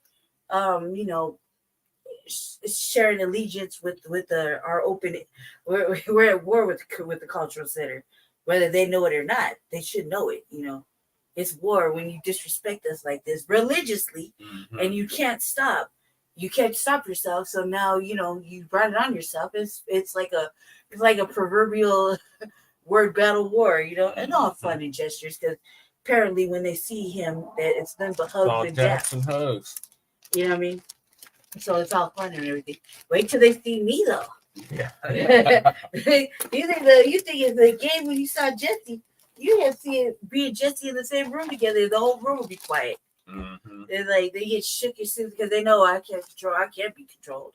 sharing allegiance with our open. We're at war with the cultural center, whether they know it or not. They should know it. It's war when you disrespect us like this religiously, and you can't stop. You can't stop yourself. So now you brought it on yourself. It's like a proverbial word battle war. And all fun and gestures because. Apparently, when they see him, it's nothing but hugs and daps and hugs. You know what I mean? So it's all fun and everything. Wait till they see me, though. Yeah. you think it's a game when you saw Jesse? You have seen me and Jesse in the same room together. The whole room will be quiet. Mm-hmm. They're like they get shook as soon because they know I can't be controlled.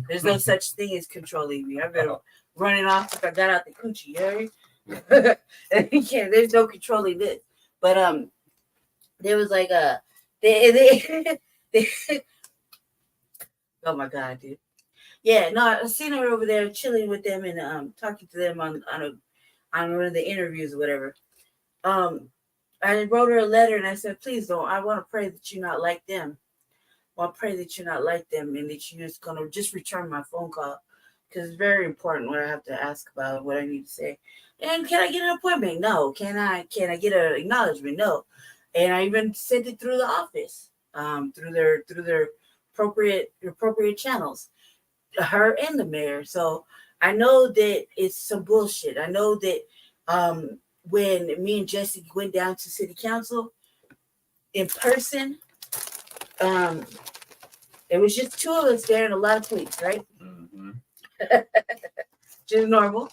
There's no such thing as controlling me. I've been running off like I got out the coochie. You know what I mean? There's no controlling this. But there was like they oh my God, dude. Yeah, no, I seen her over there chilling with them and talking to them on one of the interviews or whatever. I wrote her a letter and I said, please don't. I want to pray that you're not like them. I want to pray that you're not like them and that you're just gonna just return my phone call because it's very important what I have to ask about, what I need to say. And can I get an appointment? No. Can I get an acknowledgement? No. And I even sent it through the office, through their appropriate channels, her and the mayor. So I know that it's some bullshit. I know that when me and Jesse went down to city council in person, it was just two of us there and a lot of police, right? Mm-hmm. Just normal.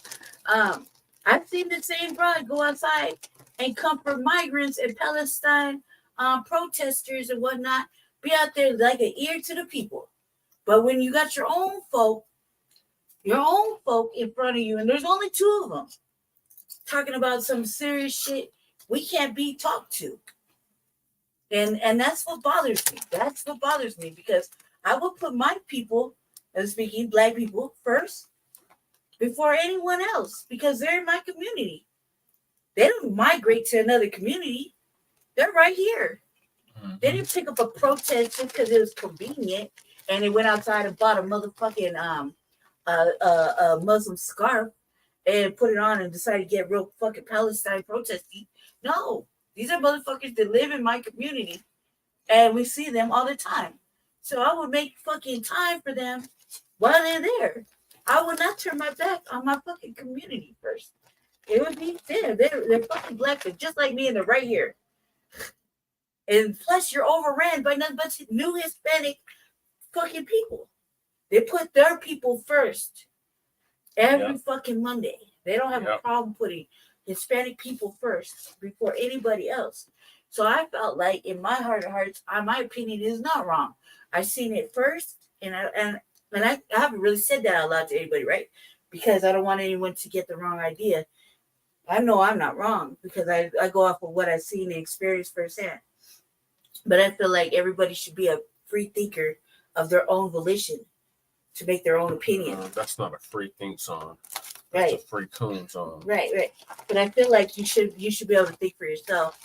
I've seen the same broad go outside and comfort migrants and Palestine protesters and whatnot, be out there like an ear to the people. But when you got your own folk in front of you, and there's only two of them talking about some serious shit, we can't be talked to. And that's what bothers me. That's what bothers me because I will put my people, speaking Black people, first before anyone else because they're in my community. They don't migrate to another community. They're right here. Mm-hmm. They didn't pick up a protest just because it was convenient and they went outside and bought a motherfucking a Muslim scarf and put it on and decided to get real fucking Palestine protesting. No, these are motherfuckers that live in my community and we see them all the time. So I would make fucking time for them while they're there. I would not turn my back on my fucking community first. It would be them. They're fucking Black, just like me, and they're right here. And plus, you're overran by nothing but new Hispanic fucking people. They put their people first every fucking Monday. They don't have a problem putting Hispanic people first before anybody else. So I felt like, in my heart of hearts, my opinion is not wrong. I seen it first, and I haven't really said that out loud to anybody, right? Because I don't want anyone to get the wrong idea. I know I'm not wrong because I go off of what I've seen and experienced firsthand. But I feel like everybody should be a free thinker of their own volition to make their own opinion. That's not a free think zone. That's Right. a free coon zone. Right. But I feel like you should be able to think for yourself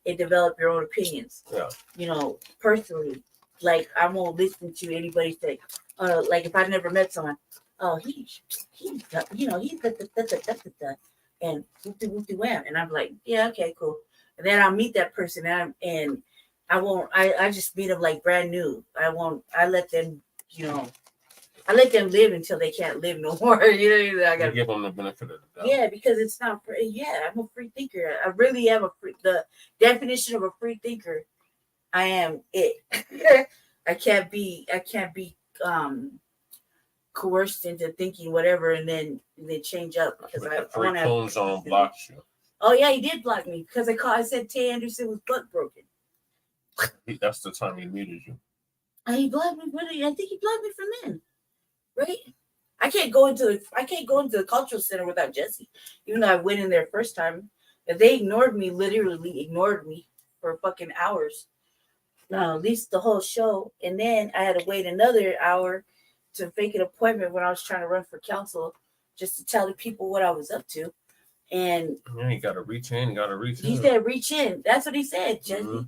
and develop your own opinions. Yeah. You know, personally, like I won't listen to anybody say, like if I never met someone, oh he's and whoopty wham, and I'm like, yeah, okay, cool. And then I'll meet that person and I won't. I just meet them like brand new. I won't. I let them, I let them live until they can't live no more. I gotta give them the benefit of the doubt. Yeah, because it's not. Yeah, I'm a free thinker. I really am the definition of a free thinker. I am it. I can't be coerced into thinking whatever and then change up because I free want coon zone blocks you. Oh yeah, he did block me because I said Tay Anderson was butt broken. That's the time he muted you. And he blocked me. I think he blocked me from then, right? I can't go into the cultural center without Jesse, even though I went in there first time. If they literally ignored me for fucking hours. No, at least the whole show, and then I had to wait another hour to make an appointment when I was trying to run for council, just to tell the people what I was up to. And yeah, you gotta reach in. He said reach in. That's what he said, Jesse. Mm-hmm.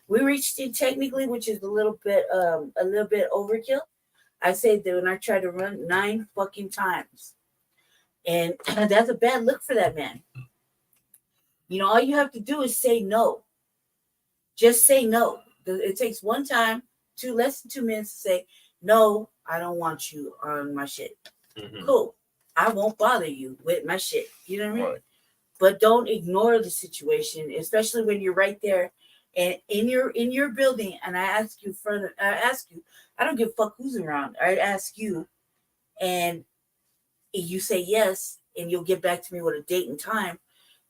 We reached in technically, which is a little bit overkill. I said that when I tried to run 9 fucking times, and that's a bad look for that man. All you have to do is say no. Just say no. It takes one time, less than 2 minutes to say no. I don't want you on my shit. Mm-hmm. Cool. I won't bother you with my shit. You know what I mean? Right. But don't ignore the situation, especially when you're right there and in your building. And I ask you, I don't give a fuck who's around. I ask you, and you say yes, and you'll get back to me with a date and time.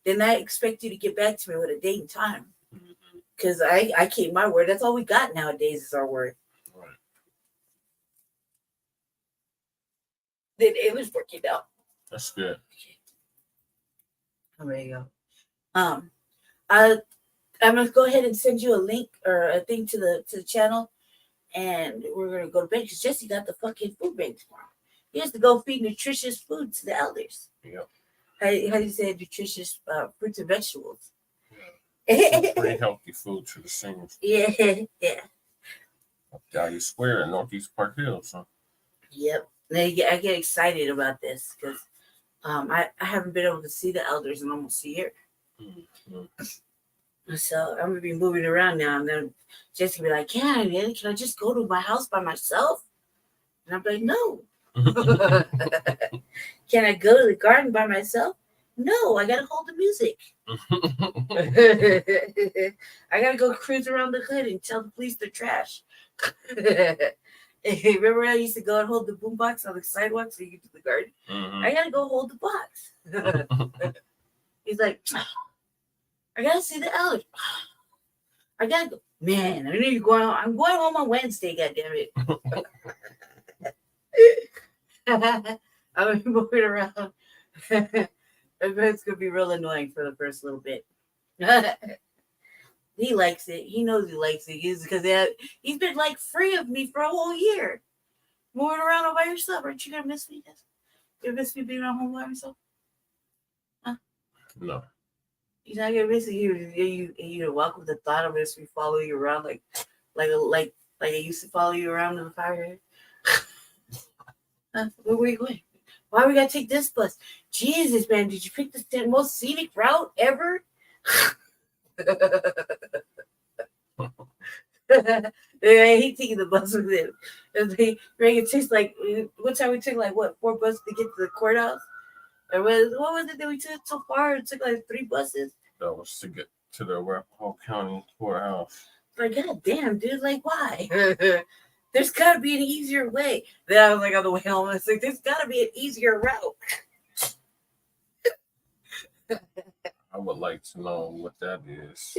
Then I expect you to get back to me with a date and time, because I keep my word. That's all we got nowadays is our word. Right. Then it was working out. That's good. There you go. I'm gonna go ahead and send you a link or a thing to the channel, and we're gonna go to bed because Jesse got the fucking food bank tomorrow. He has to go feed nutritious food to the elders. Yep. How do you say nutritious fruits and vegetables? Yeah. Pretty healthy food to the seniors. Yeah. Value Square in Northeast Park Hills. Huh? Yep. I get excited about this because I haven't been able to see the elders in almost a year. Mm-hmm. So I'm gonna be moving around now, and then Jesse will be like, can I just go to my house by myself? And I'm like, no. Can I go to the garden by myself? No, I gotta hold the music. I gotta go cruise around the hood and tell the police they're trash. Remember I used to go and hold the boombox on the sidewalk so you get to the garden? Mm-hmm. I gotta go hold the box. He's like, I gotta see the elders. I gotta go. Man, I know you're going home. I'm going home on Wednesday, goddammit. I'm gonna be moving around. It's gonna be real annoying for the first little bit. He likes it. He knows he likes it. Because he's been like free of me for a whole year. Moving around all by yourself. Aren't you gonna miss me? You miss me being at home by myself? Huh? No. You're not gonna miss it. You're welcome to the thought of this. We follow you around like I used to follow you around in the fire. Where were you going? Why we gotta take this bus? Jesus, man, did you pick the most scenic route ever? I hate taking the bus with him. It takes like what time we took 4 buses to get to the courthouse? Or what was it that we took so far? It took 3 buses. That was to get to the Hochul County courthouse. Like, god damn, dude, why? There's gotta be an easier way. Then I was on the way home, I was like, there's gotta be an easier route. I would like to know what that is.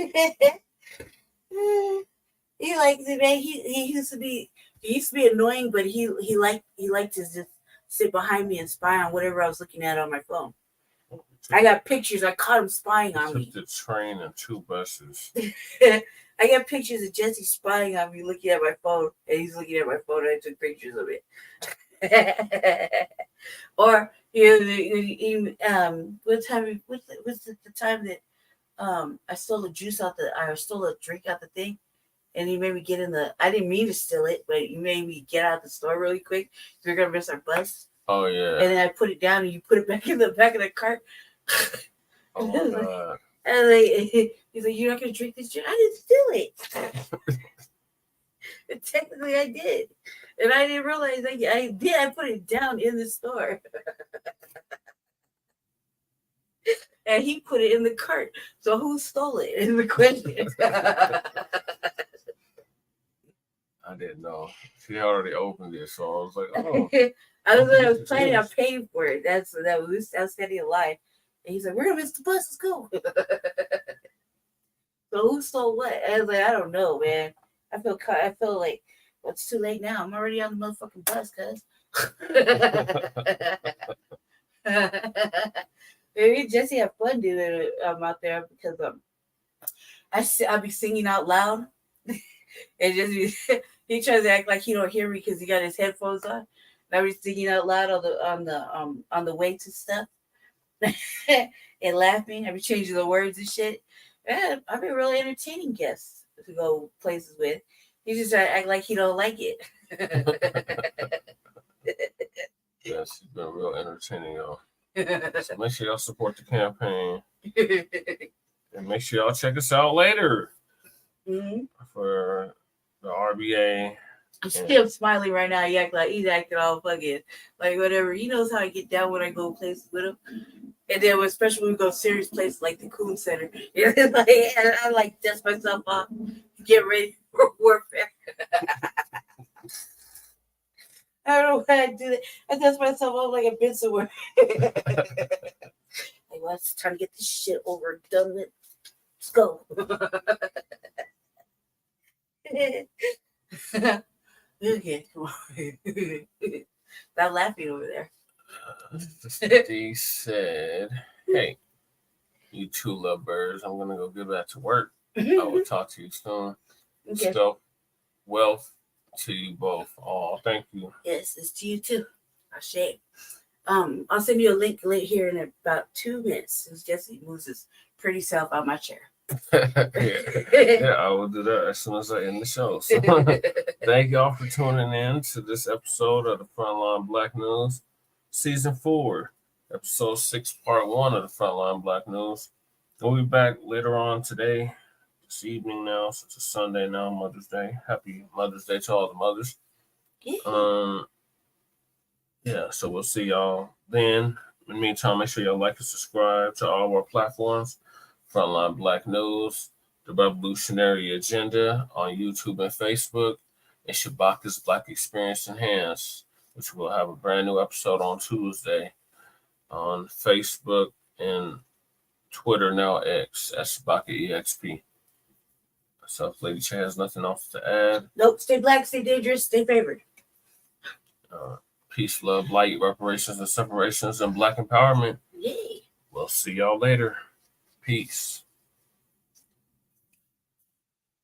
He likes it, man. He used to be annoying, but he liked to just sit behind me and spy on whatever I was looking at on my phone. I got pictures. I caught him spying on me. Took the train and 2 buses. I got pictures of Jesse spying on me, looking at my phone, and he's looking at my phone. And I took pictures of it. Or what time? What's the time that I stole I stole a drink out the thing, and he made me get in the. I didn't mean to steal it, but you made me get out of the store really quick. We're gonna miss our bus. Oh yeah. And then I put it down, and you put it back in the back of the cart. Oh my God. And he's like, "You're not gonna drink this drink?" I didn't steal it. And technically, I did, and I didn't realize I did. I put it down in the store, and he put it in the cart. So who stole it? Is the question. I didn't know. She already opened it, so I was like, "Oh." I was planning on paying for it. I was standing in line, and he's like, "We're gonna miss the bus. Let's go." So who stole what? I was like, "I don't know, man. I feel like it's too late now. I'm already on the motherfucking bus, cuz." Maybe Jesse have fun doing it out there because I'll be singing out loud, and just he tries to act like he don't hear me because he got his headphones on. And I be singing out loud on the way to stuff and laughing. I be changing the words and shit. And I've been really entertaining guests to go places with. He just try to act like he don't like it. Yes, it's been real entertaining, y'all. So make sure y'all support the campaign. And make sure y'all check us out later for the RBA. I'm still smiling right now. He act like he's acting all fucking like whatever. He knows how I get down when I go places with him. And then especially when we go serious places like the Coon Center. I like dust myself off, get ready for warfare. I don't know why I do that. I dust myself off like I've been somewhere. Like, well, it's time to get this shit over and done with. Let's go. Okay, come on. Stop laughing over there. D said, "Hey, you two lovebirds, I'm gonna go get back to work. I will talk to you soon. Okay. So, wealth to you both. Oh, thank you." Yes, it's to you too. Shea. I'll send you a link here in about 2 minutes. As Jesse moves his pretty self out my chair. Yeah, I will do that as soon as I end the show. So, thank y'all for tuning in to this episode of the Frontline Black News, Season 4, Episode 6, Part 1 of the Frontline Black News. We'll be back later on today, this evening now. So it's a Sunday now, Mother's Day. Happy Mother's Day to all the mothers. Yeah, so we'll see y'all then. In the meantime, make sure y'all like and subscribe to all of our platforms. Frontline Black News, The Revolutionary Agenda on YouTube and Facebook, and Shabaka's Black Experience Enhanced, which will have a brand new episode on Tuesday on Facebook and Twitter, now X, at Shabaka EXP. So if Lady Shea has nothing else to add. Nope, stay black, stay dangerous, stay favored. Peace, love, light, reparations, and separations, and Black empowerment. Yay. We'll see y'all later. Peace.